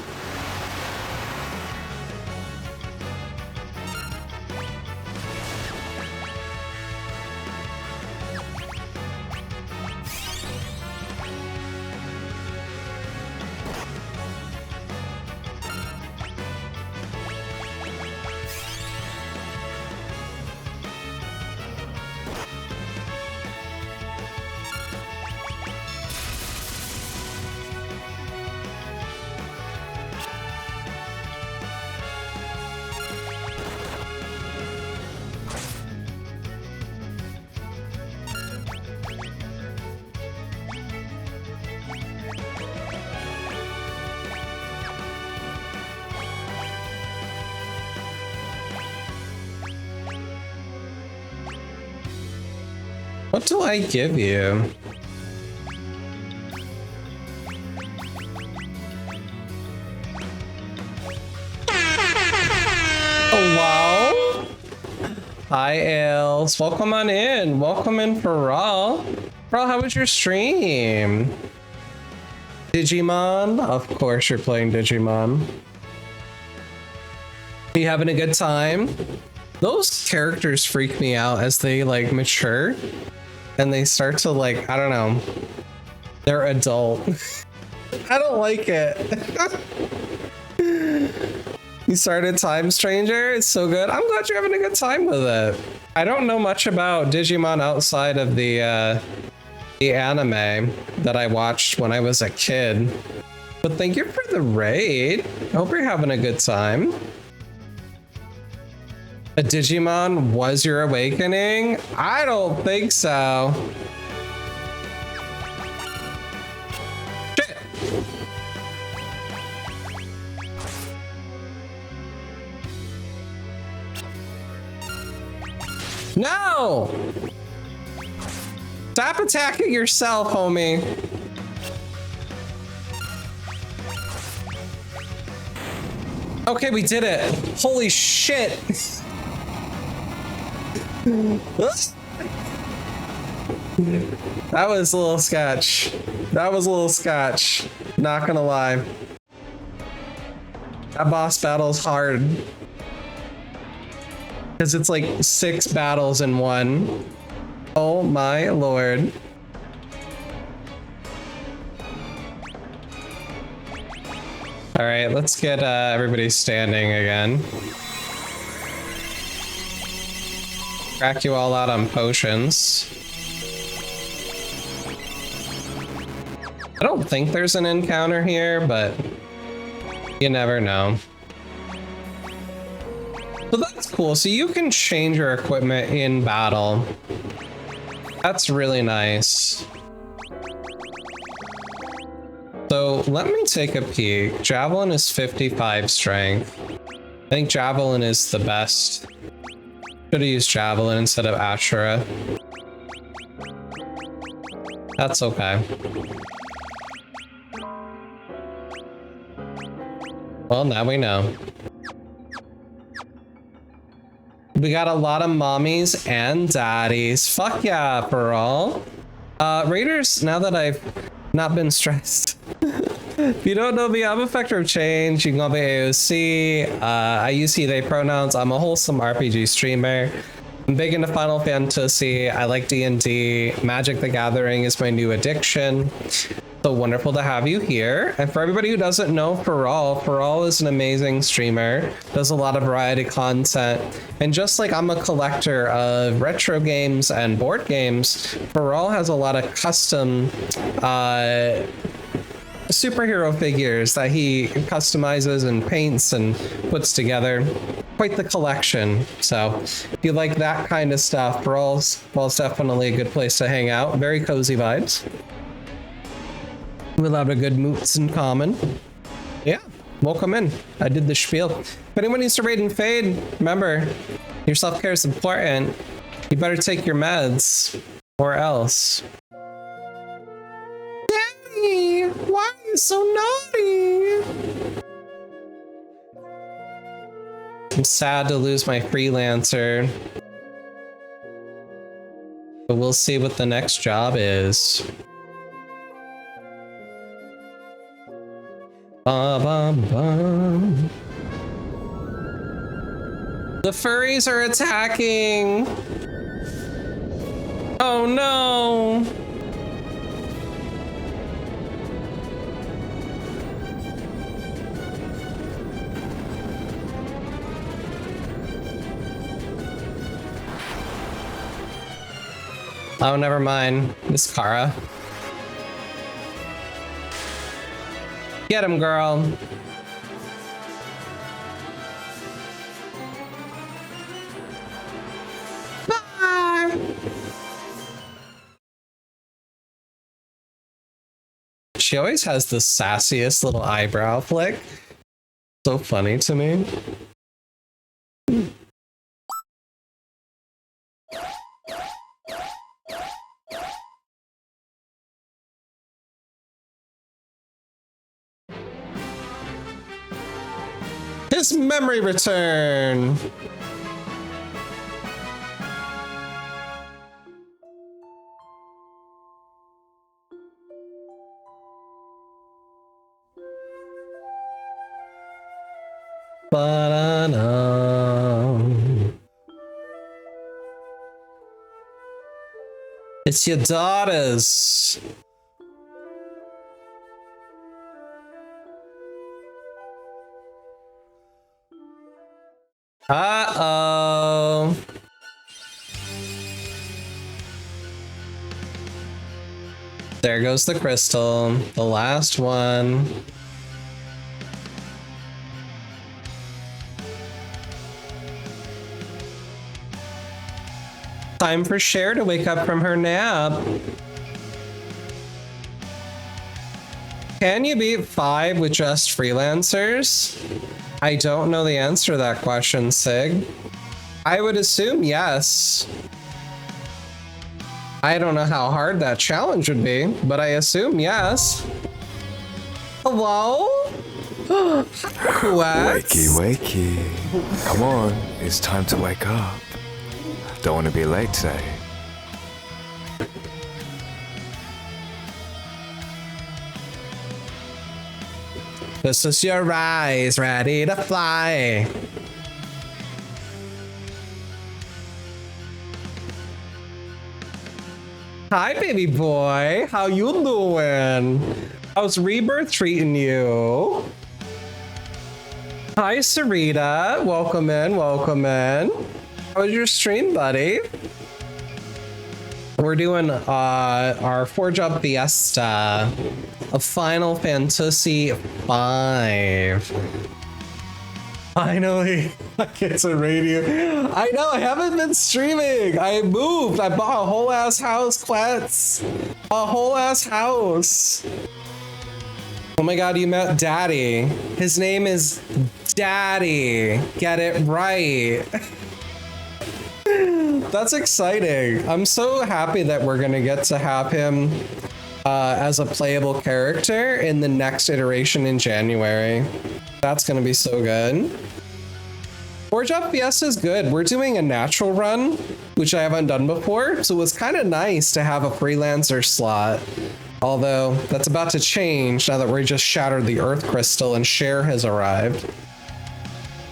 What do I give you? Hello? Hi, Els. Welcome on in. Welcome in for Raw. Raw, how was your stream? Digimon? Of course you're playing Digimon. You having a good time? Those characters freak me out as they like mature and they start to like, I don't know, they're adult. I don't like it. You started Time Stranger? It's so good. I'm glad you're having a good time with it. I don't know much about Digimon outside of the anime that I watched when I was a kid. But thank you for the raid. I hope you're having a good time. A Digimon was your awakening? I don't think so. Shit. No! Stop attacking yourself, homie. Okay, we did it. Holy shit. That was a little sketch. That was a little sketch. Not gonna lie. That boss battle's hard. Because it's like 6 battles in one. Oh my lord. Alright, let's get everybody standing again. Crack you all out on potions. I don't think there's an encounter here, but you never know. So that's cool. So you can change your equipment in battle. That's really nice. So let me take a peek. Javelin is 55 strength. I think Javelin is the best. Should have used Javelin instead of Ashura. That's okay. Well, now we know. We got a lot of mommies and daddies. Fuck yeah, for all. Raiders, now that I've not been stressed. If you don't know me, I'm a Vector of Change. You can call me AOC. I use he, they pronouns. I'm a wholesome RPG streamer. I'm big into Final Fantasy. I like D&D. Magic the Gathering is my new addiction. So wonderful to have you here. And for everybody who doesn't know Faral is an amazing streamer, does a lot of variety content. And just like I'm a collector of retro games and board games, Faral has a lot of custom superhero figures that he customizes and paints and puts together. Quite the collection. So if you like that kind of stuff, Faral's definitely a good place to hang out. Very cozy vibes. We have a lot of good moots in common. Yeah, welcome in. I did the spiel. If anyone needs to raid and fade, remember, your self-care is important. You better take your meds, or else. Daddy, why are you so naughty? I'm sad to lose my freelancer. But we'll see what the next job is. The furries are attacking. Oh no. Oh, never mind. Miss Kara. Get him, girl. Bye. She always has the sassiest little eyebrow flick. So funny to me. His memory return. Ba-da-da. It's your daughters. Uh-oh. There goes the crystal, the last one. Time for Cher to wake up from her nap. Can you beat 5 with just freelancers? I don't know the answer to that question, Sig. I would assume yes. I don't know how hard that challenge would be, but I assume yes. Hello? Wakey, wakey. Come on, it's time to wake up. Don't want to be late today. This is your rise, ready to fly. Hi, baby boy. How you doing? How's Rebirth treating you? Hi, Sarita. Welcome in, welcome in. How was your stream, buddy? We're doing our 4-job fiesta of Final Fantasy V. Finally, I get to radio. I know, I haven't been streaming. I moved. I bought a whole ass house, Quets. A whole ass house. Oh my god, you met Daddy. His name is Daddy. Get it right. That's exciting. I'm so happy that we're gonna get to have him as a playable character in the next iteration in January. That's gonna be so good. Forge Up Fiesta is good. We're doing a natural run, which I haven't done before, so it was kind of nice to have a freelancer slot. Although that's about to change now that we just shattered the Earth Crystal and Cher has arrived.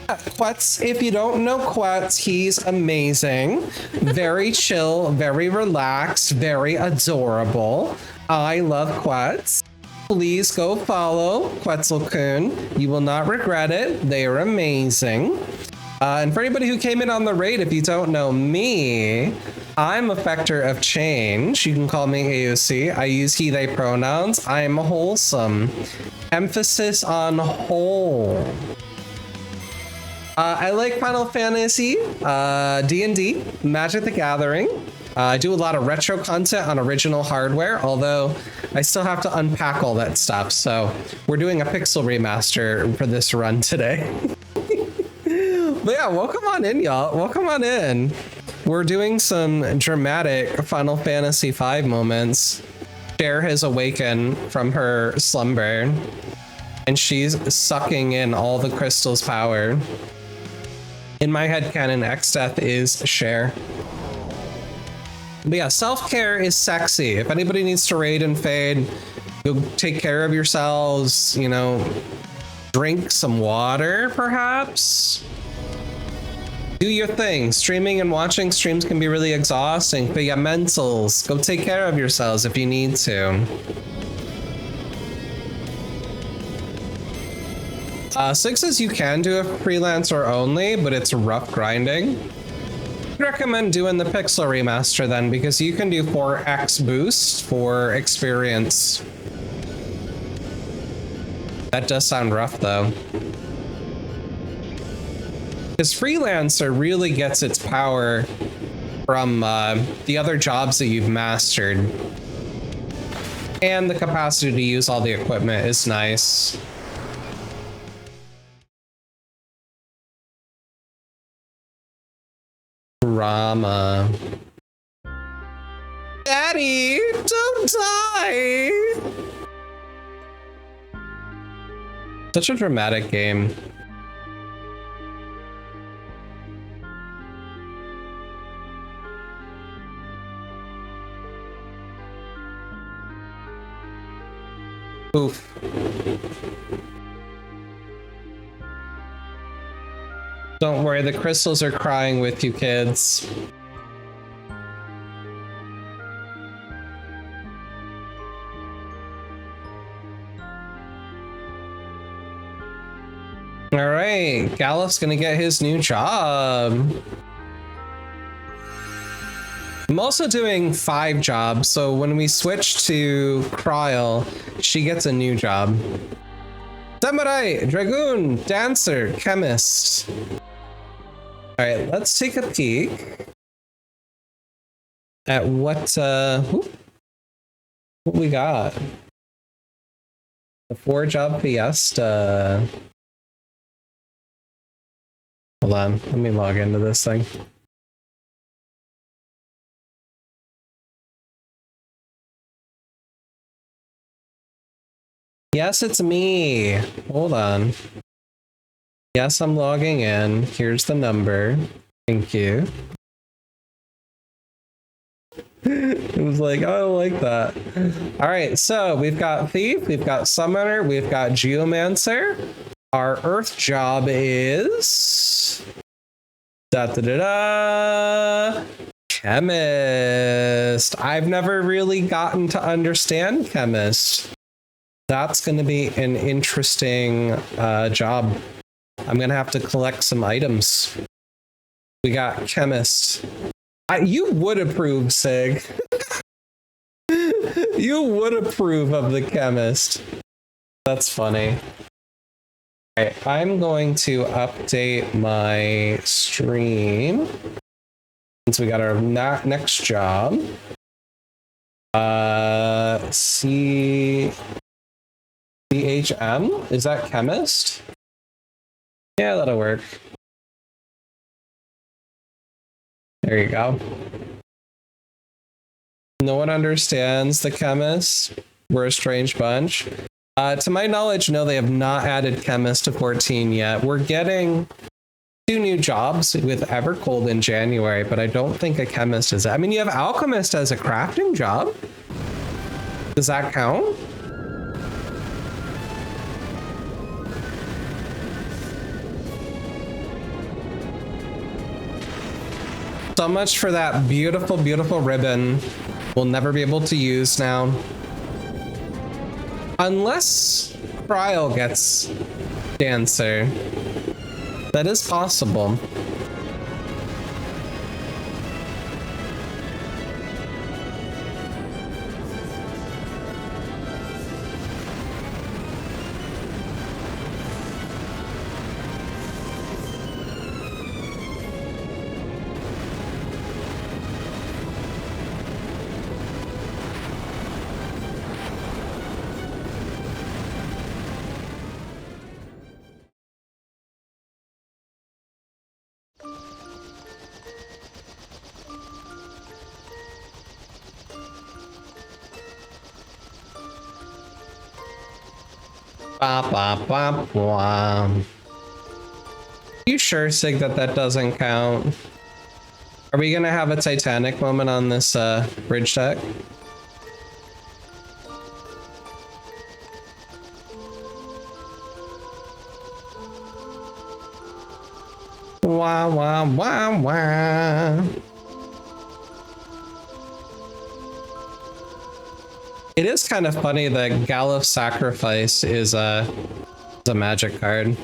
Quetz, if you don't know Quetz, he's amazing. Very chill, very relaxed, very adorable. I love Quetz. Please go follow Quetzalcoon. You will not regret it. They are amazing. And for anybody who came in on the raid, if you don't know me, I'm a Vector of Change. You can call me AOC. I use he, they pronouns. I'm wholesome. Emphasis on whole. I like Final Fantasy, D&D, Magic the Gathering. I do a lot of retro content on original hardware, although I still have to unpack all that stuff. So we're doing a pixel remaster for this run today. But yeah, welcome on in, y'all. Welcome on in. We're doing some dramatic Final Fantasy V moments. Cher has awakened from her slumber, and she's sucking in all the crystal's power. In my headcanon, X-Death is Cher. But yeah, self-care is sexy. If anybody needs to raid and fade, go take care of yourselves, you know, drink some water, perhaps. Do your thing. Streaming and watching streams can be really exhausting, but yeah, mentals, go take care of yourselves if you need to. Sixes you can do a freelancer only, but it's rough grinding. I'd recommend doing the pixel remaster then, because you can do 4x boost for experience. That does sound rough though. Because freelancer really gets its power from the other jobs that you've mastered. And the capacity to use all the equipment is nice. Drama. Daddy, don't die! Such a dramatic game. Oof. Don't worry, the crystals are crying with you, kids. All right, Gallup's gonna get his new job. I'm also doing 5 jobs, so when we switch to Kryl, she gets a new job. Samurai, Dragoon, Dancer, Chemist. All right, let's take a peek at what we got. The 4-job fiesta. Hold on, let me log into this thing. Yes, it's me. Hold on. Yes, I'm logging in. Here's the number. Thank you. It was like, oh, I don't like that. All right, so we've got Thief, we've got Summoner, we've got Geomancer. Our Earth job is... Chemist. I've never really gotten to understand Chemist. That's going to be an interesting job. I'm going to have to collect some items. We got Chemist. You would approve, Sig. You would approve of the Chemist. That's funny. All right, I'm going to update my stream since we got our next job. CHM? Is that Chemist? Yeah, that'll work. There you go. No one understands the chemists. We're a strange bunch. To my knowledge, no, they have not added chemist to 14 yet. We're getting 2 new jobs with Evercold in January, but I don't think a chemist is. I mean, you have alchemist as a crafting job. Does that count? So much for that beautiful, beautiful ribbon. We'll never be able to use now. Unless Cryo gets Dancer. That is possible. Ba, ba, ba, ba. You sure, Sig, that that doesn't count? Are we gonna have a Titanic moment on this bridge deck? Wah, wah, wah, wah. It is kind of funny that Gallop Sacrifice is a magic card.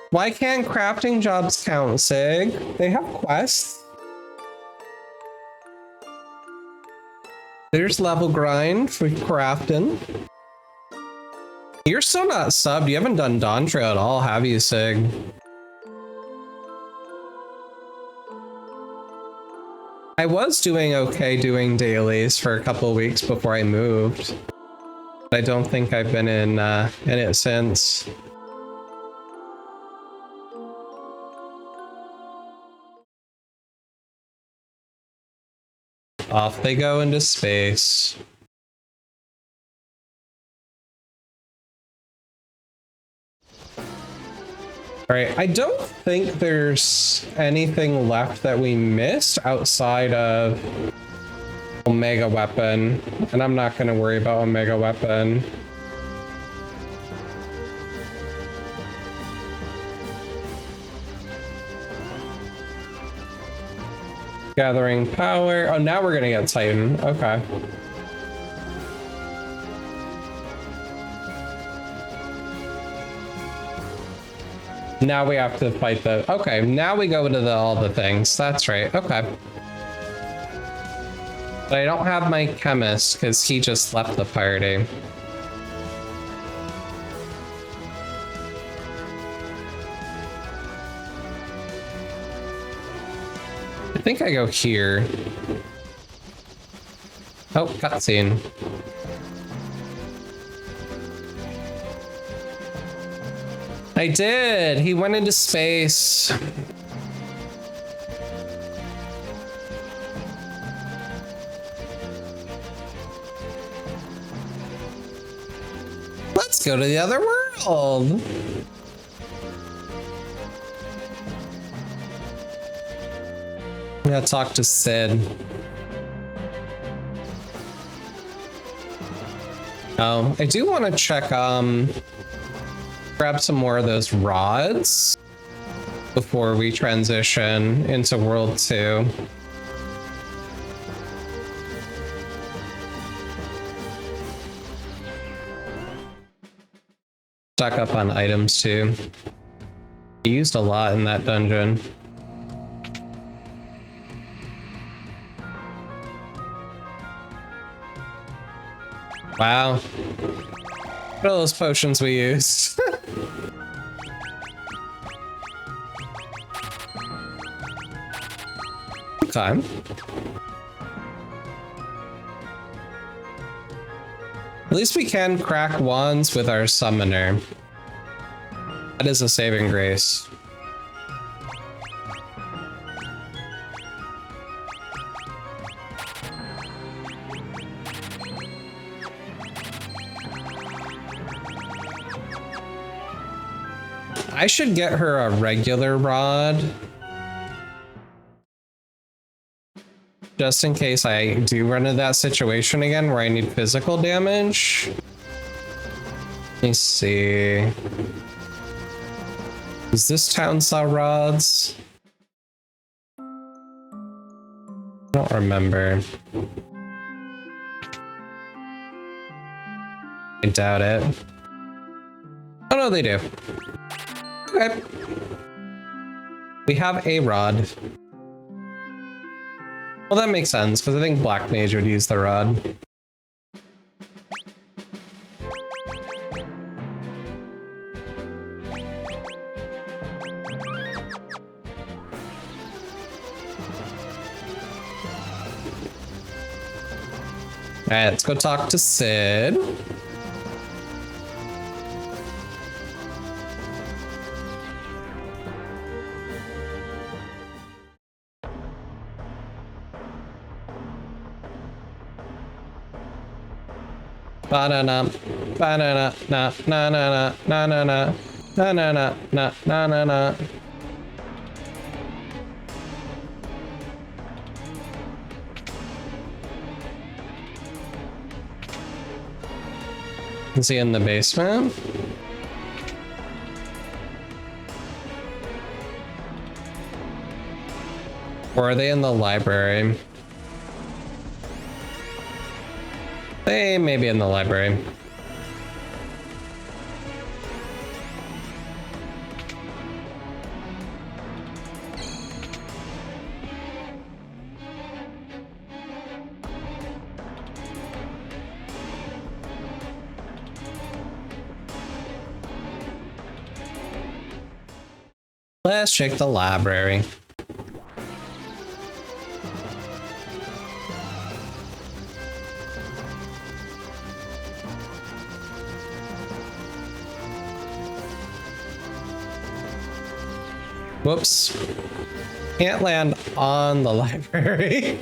Why can't crafting jobs count, Sig? They have quests. There's level grind for crafting. You're still not subbed. You haven't done Dawn Trail at all, have you, Sig? I was doing okay doing dailies for a couple of weeks before I moved. I don't think I've been in it since. Off they go into space. All right, I don't think there's anything left that we missed outside of Omega Weapon, and I'm not gonna worry about Omega Weapon. Gathering power. Oh, now we're gonna get Titan. Okay. Now we have to fight the... Okay, now we go into all the things. That's right. Okay. But I don't have my chemist because he just left the party. I think I go here. Oh, cutscene. I did! He went into space. Let's go to the other world! I'm gonna talk to Sid. Oh, I do want to check, grab some more of those rods before we transition into World 2. Stock up on items too. I used a lot in that dungeon. Wow. What are those potions we used? Okay. At least we can crack wands with our summoner. That is a saving grace. I should get her a regular rod. Just in case I do run into that situation again where I need physical damage. Let me see. Does this town sell rods? I don't remember. I doubt it. Oh no, they do. Okay. We have a rod. Well, that makes sense, because I think Black Mage would use the rod. Alright, let's go talk to Sid. Banana, banana, na na na na na na na na na na na na na. Is he in the basement? Or are they in the library? They may be in the library. Let's check the library. Whoops. Can't land on the library.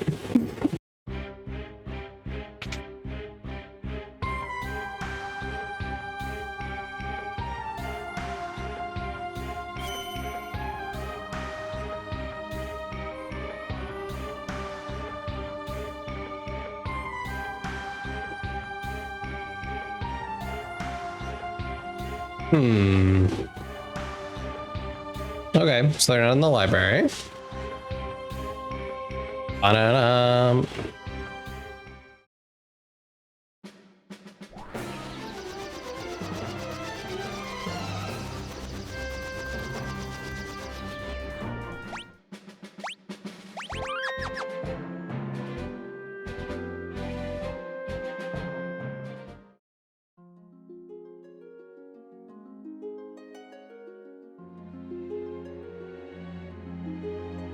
Okay, so they're not in the library. Ba-da-dum.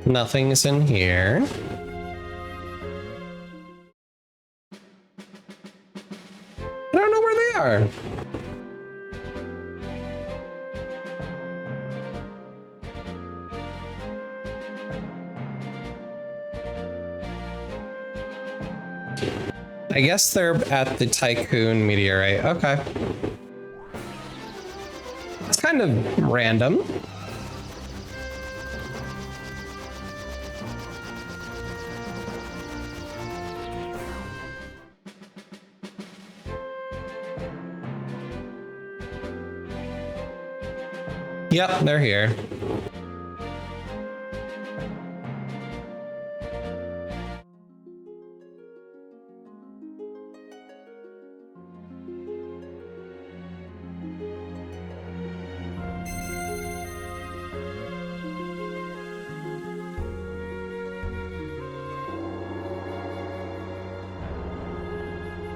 Nothing's in here. I don't know where they are. I guess they're at the Tycoon meteorite. Okay. It's kind of random. Yep, they're here.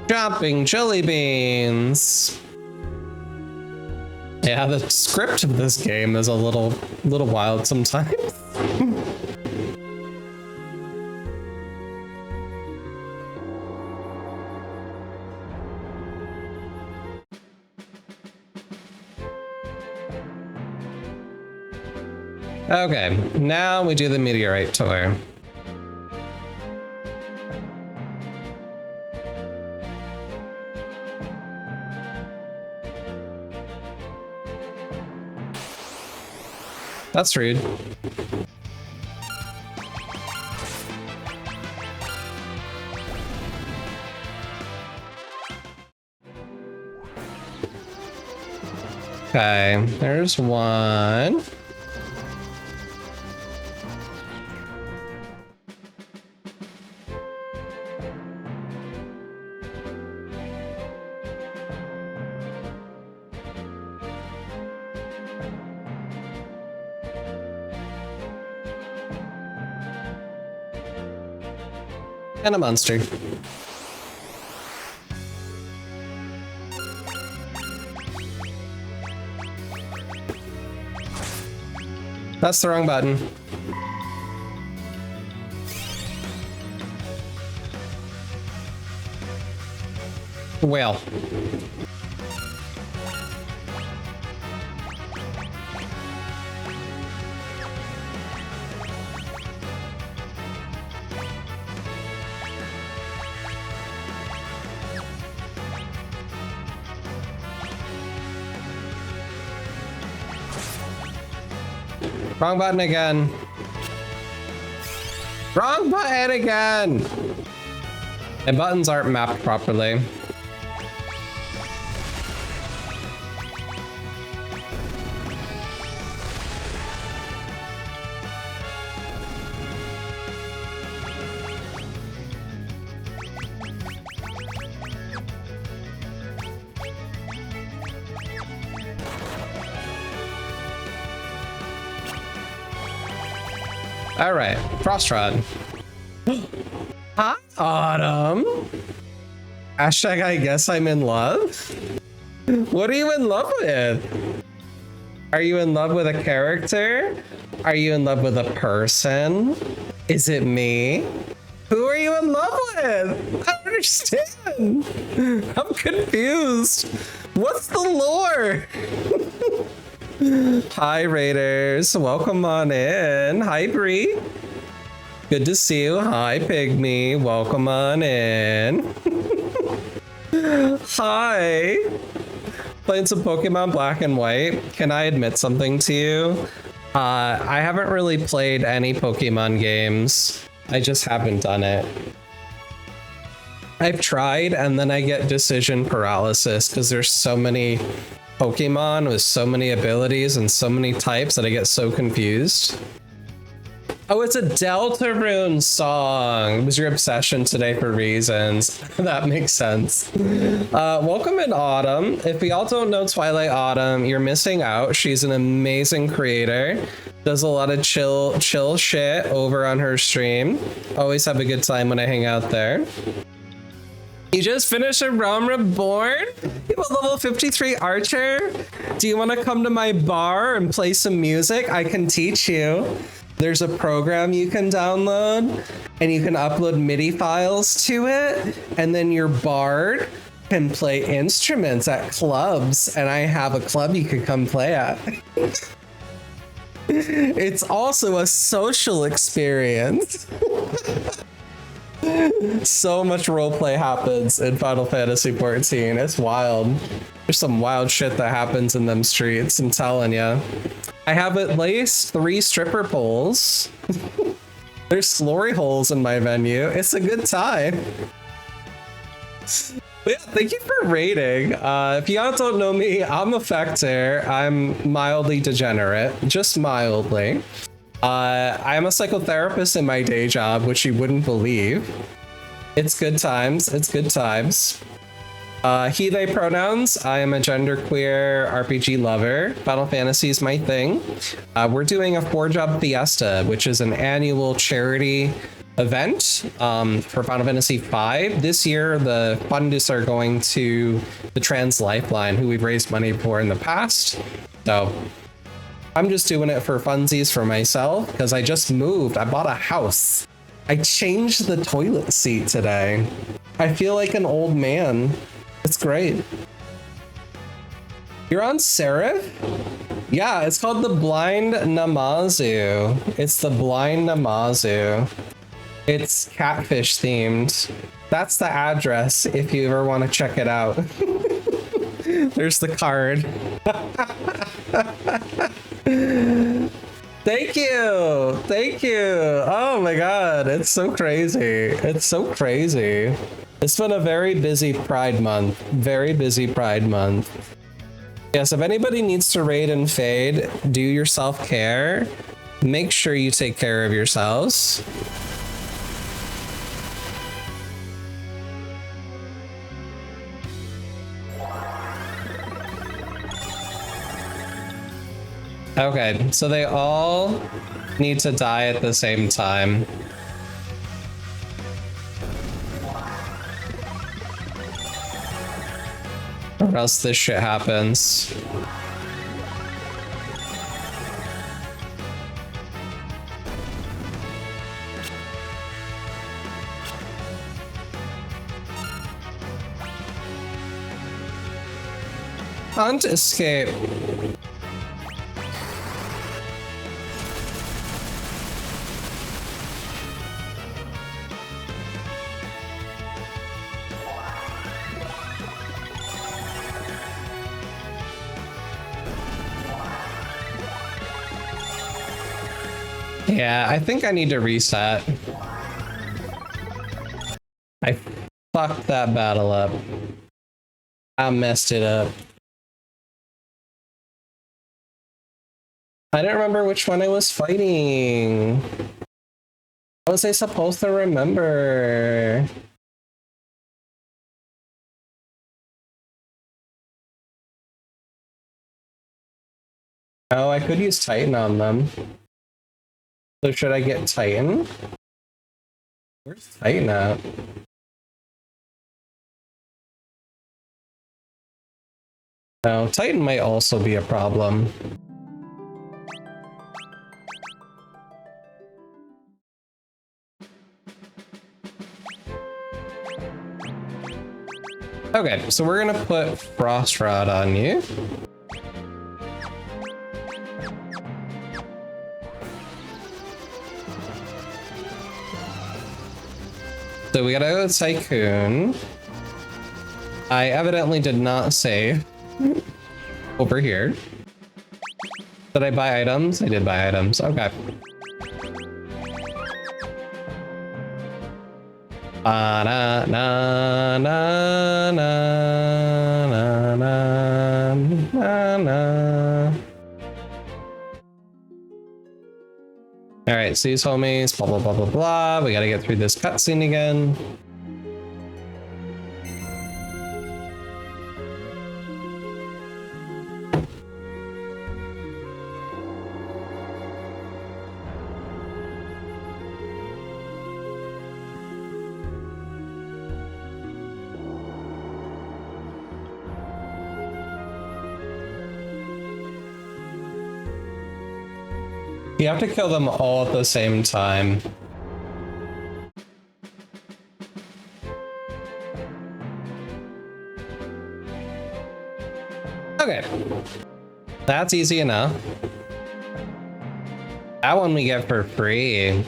Jumping jelly beans. Yeah, the script of this game is a little wild sometimes. Okay, now we do the meteorite tour. That's rude. Okay, there's one. And a monster. That's the wrong button. Well. Wrong button again. Wrong button again! And buttons aren't mapped properly. All right, Frost Rod. Hi, Autumn. Hashtag I guess I'm in love. What are you in love with? Are you in love with a character? Are you in love with a person? Is it me? Who are you in love with? I don't understand. I'm confused. What's the lore? Hi, Raiders. Welcome on in. Hi, Bree. Good to see you. Hi, Pygmy. Welcome on in. Hi. Playing some Pokemon Black and White. Can I admit something to you? I haven't really played any Pokemon games. I just haven't done it. I've tried and then I get decision paralysis because there's so many Pokemon with so many abilities and so many types that I get so confused. Oh, it's a Deltarune song. It was your obsession today for reasons. That makes sense. Welcome in Autumn. If y'all don't know Twilight Autumn, you're missing out. She's an amazing creator. Does a lot of chill shit over on her stream. Always have a good time when I hang out there. You just finished a Realm Reborn? You have a level 53 archer? Do you want to come to my bar and play some music? I can teach you. There's a program you can download and you can upload MIDI files to it. And then your bard can play instruments at clubs. And I have a club you could come play at. It's also a social experience. So much roleplay happens in Final Fantasy XIV. It's wild. There's some wild shit that happens in them streets, I'm telling ya. I have at least 3 stripper poles. There's glory holes in my venue. It's a good time. But yeah, thank you for raiding. If y'all don't know me, I'm a Fector. I'm mildly degenerate, just mildly. I'm a psychotherapist in my day job, which you wouldn't believe. It's good times. It's good times. He, they pronouns. I am a genderqueer RPG lover. Final Fantasy is my thing. We're doing a 4-job fiesta, which is an annual charity event for Final Fantasy V. This year, the funds are going to the Trans Lifeline, who we've raised money for in the past. So I'm just doing it for funsies for myself because I just moved. I bought a house. I changed the toilet seat today. I feel like an old man. It's great. You're on Seraph? Yeah, it's called the Blind Namazu. It's the Blind Namazu. It's catfish themed. That's the address if you ever want to check it out. There's the card. Thank you. Thank you. Oh my god, it's so crazy. It's so crazy. It's been a very busy Pride month. Very busy Pride month. Yes, if anybody needs to raid and fade, do your self-care. Make sure you take care of yourselves. Okay, so they all need to die at the same time. Or else this shit happens. Can't escape. Yeah, I think I need to reset. I fucked that battle up. I messed it up. I don't remember which one I was fighting. How was I supposed to remember? Oh, I could use Titan on them. So should I get Titan? Where's Titan at? No, Titan might also be a problem. Okay, so we're gonna put Frost Rod on you. So we gotta go to Tycoon. I evidently did not save over here. Did I buy items? I did buy items. Okay. Na na na na na na na na. All right, see these homies. Blah blah blah blah blah. We gotta get through this cutscene again. You have to kill them all at the same time. Okay. That's easy enough. That one we get for free.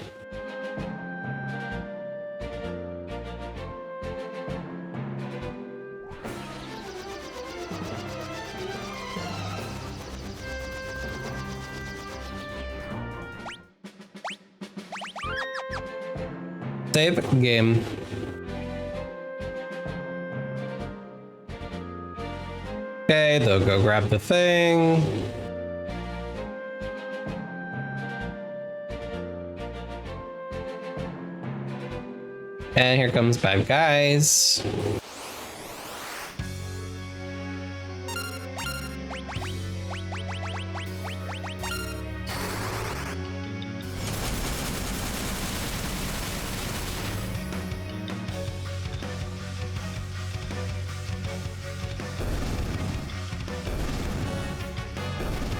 Save game. Okay, they'll go grab the thing. And here comes Bad Guys.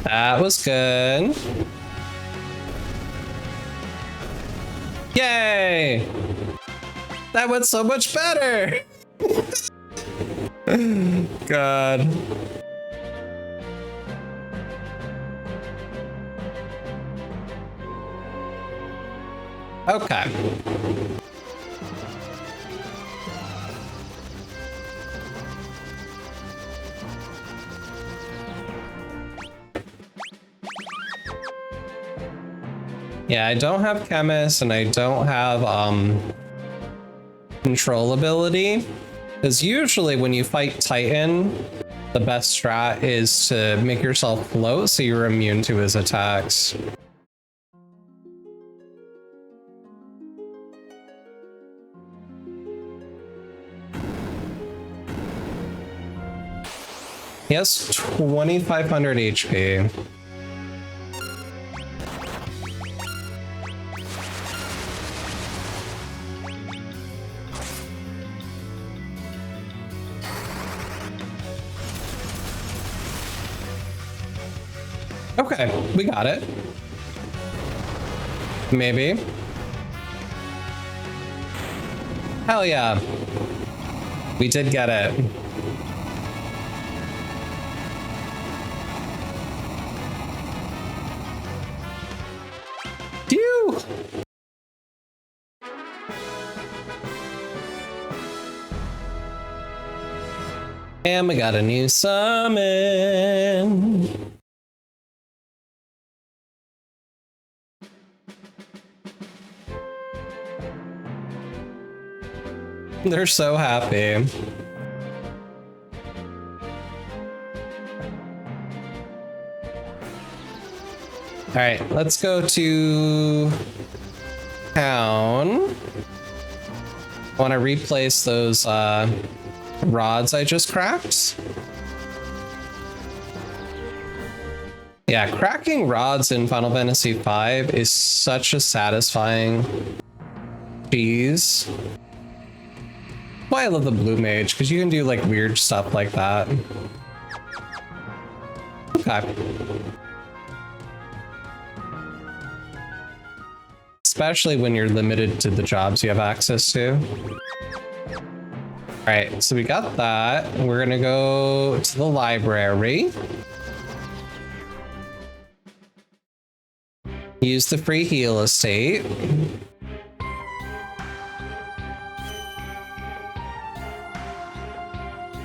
That was good. Yay! That went so much better! God. Okay. Yeah, I don't have chemist and I don't have control ability. Because usually when you fight Titan, the best strat is to make yourself float so you're immune to his attacks. He has 2,500 HP. Okay, we got it. Maybe. Hell yeah. We did get it. Phew! And we got a new summon. They're so happy. All right, let's go to town. I want to replace those rods I just cracked. Yeah, cracking rods in Final Fantasy V is such a satisfying cheese. Why I love the blue mage, because you can do like weird stuff like that. Okay. Especially when you're limited to the jobs you have access to. All right, so we got that. We're gonna go to the library. Use the free heal estate.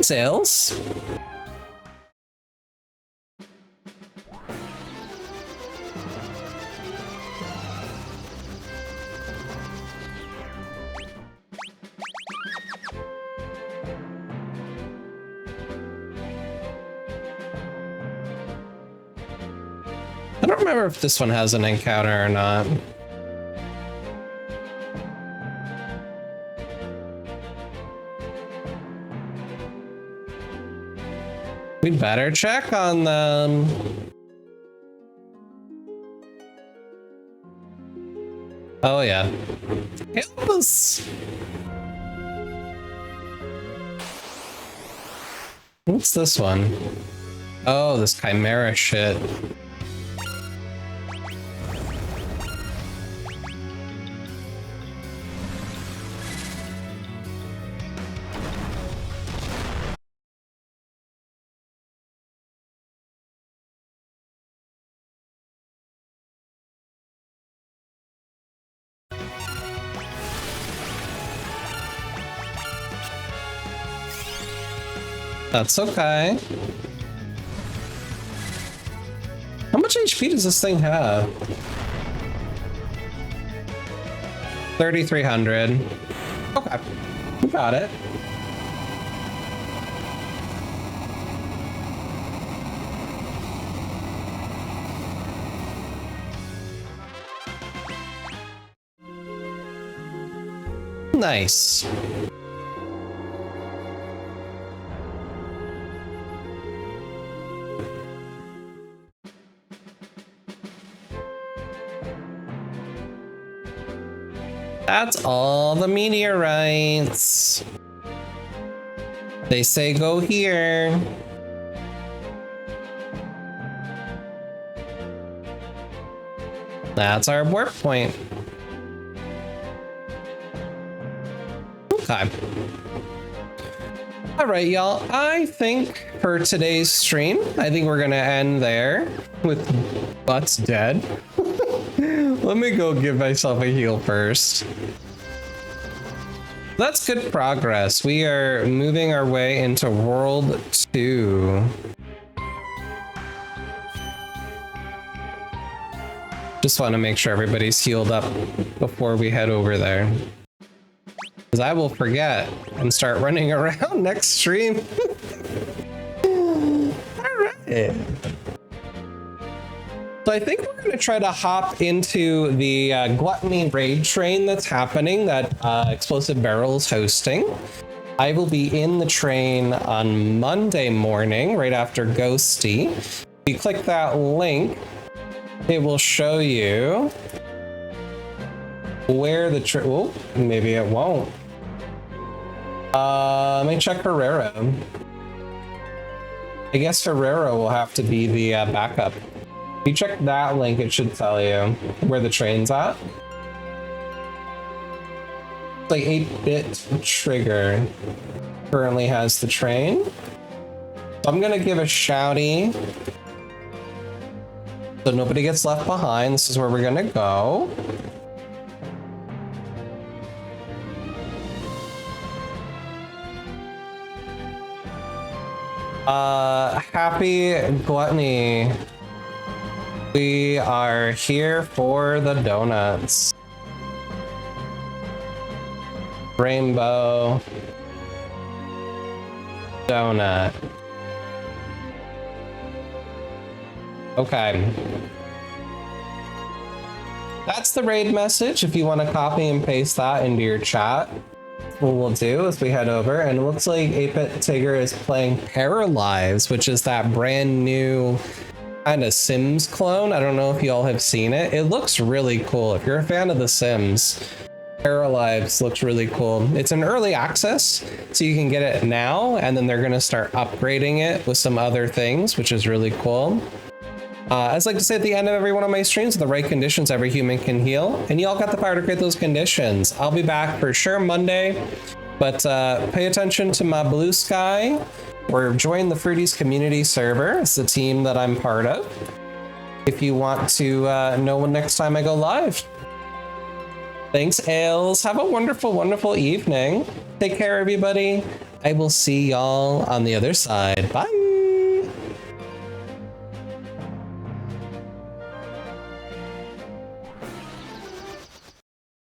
Sales. I don't remember if this one has an encounter or not. We'd better check on them. Oh yeah. Help us. What's this one? Oh, this chimera shit. That's okay. How much HP does this thing have? 3,300. Okay, we got it. Nice. That's all the meteorites. They say go here. That's our warp point. Okay. All right, y'all. I think for today's stream, I think we're gonna end there with Butts dead. Let me go give myself a heal first. That's good progress. We are moving our way into World 2. Just want to make sure everybody's healed up before we head over there. Because I will forget and start running around next stream. Alright. So I think we're going to try to hop into the Gluttony raid train that's happening that Explosive Barrel's hosting. I will be in the train on Monday morning, right after Ghosty. If you click that link, it will show you where the train... Oh, maybe it won't. Let me check Herrera. I guess Herrera will have to be the backup. If you check that link, it should tell you where the train's at. It's like 8-bit trigger currently has the train. So I'm gonna give a shouty so nobody gets left behind. This is where we're gonna go. Happy Gluttony. We are here for the donuts. Rainbow donut. Okay. That's the raid message. If you want to copy and paste that into your chat, what we'll do is we head over, and it looks like 8-Bit Tigger is playing Paralyze, which is that brand new kind of Sims clone. I don't know if you all have seen it. It looks really cool. If you're a fan of The Sims, Paralyze looks really cool. It's an early access, so you can get it now, and then they're going to start upgrading it with some other things, which is really cool. As I like to say at the end of every one of my streams, with the right conditions, every human can heal, and you all got the power to create those conditions. I'll be back for sure Monday, but pay attention to my blue sky, or join the Fruities community server. It's the team that I'm part of, if you want to know when next time I go live. Thanks, Ailes. Have a wonderful, wonderful evening. Take care, everybody. I will see y'all on the other side. Bye.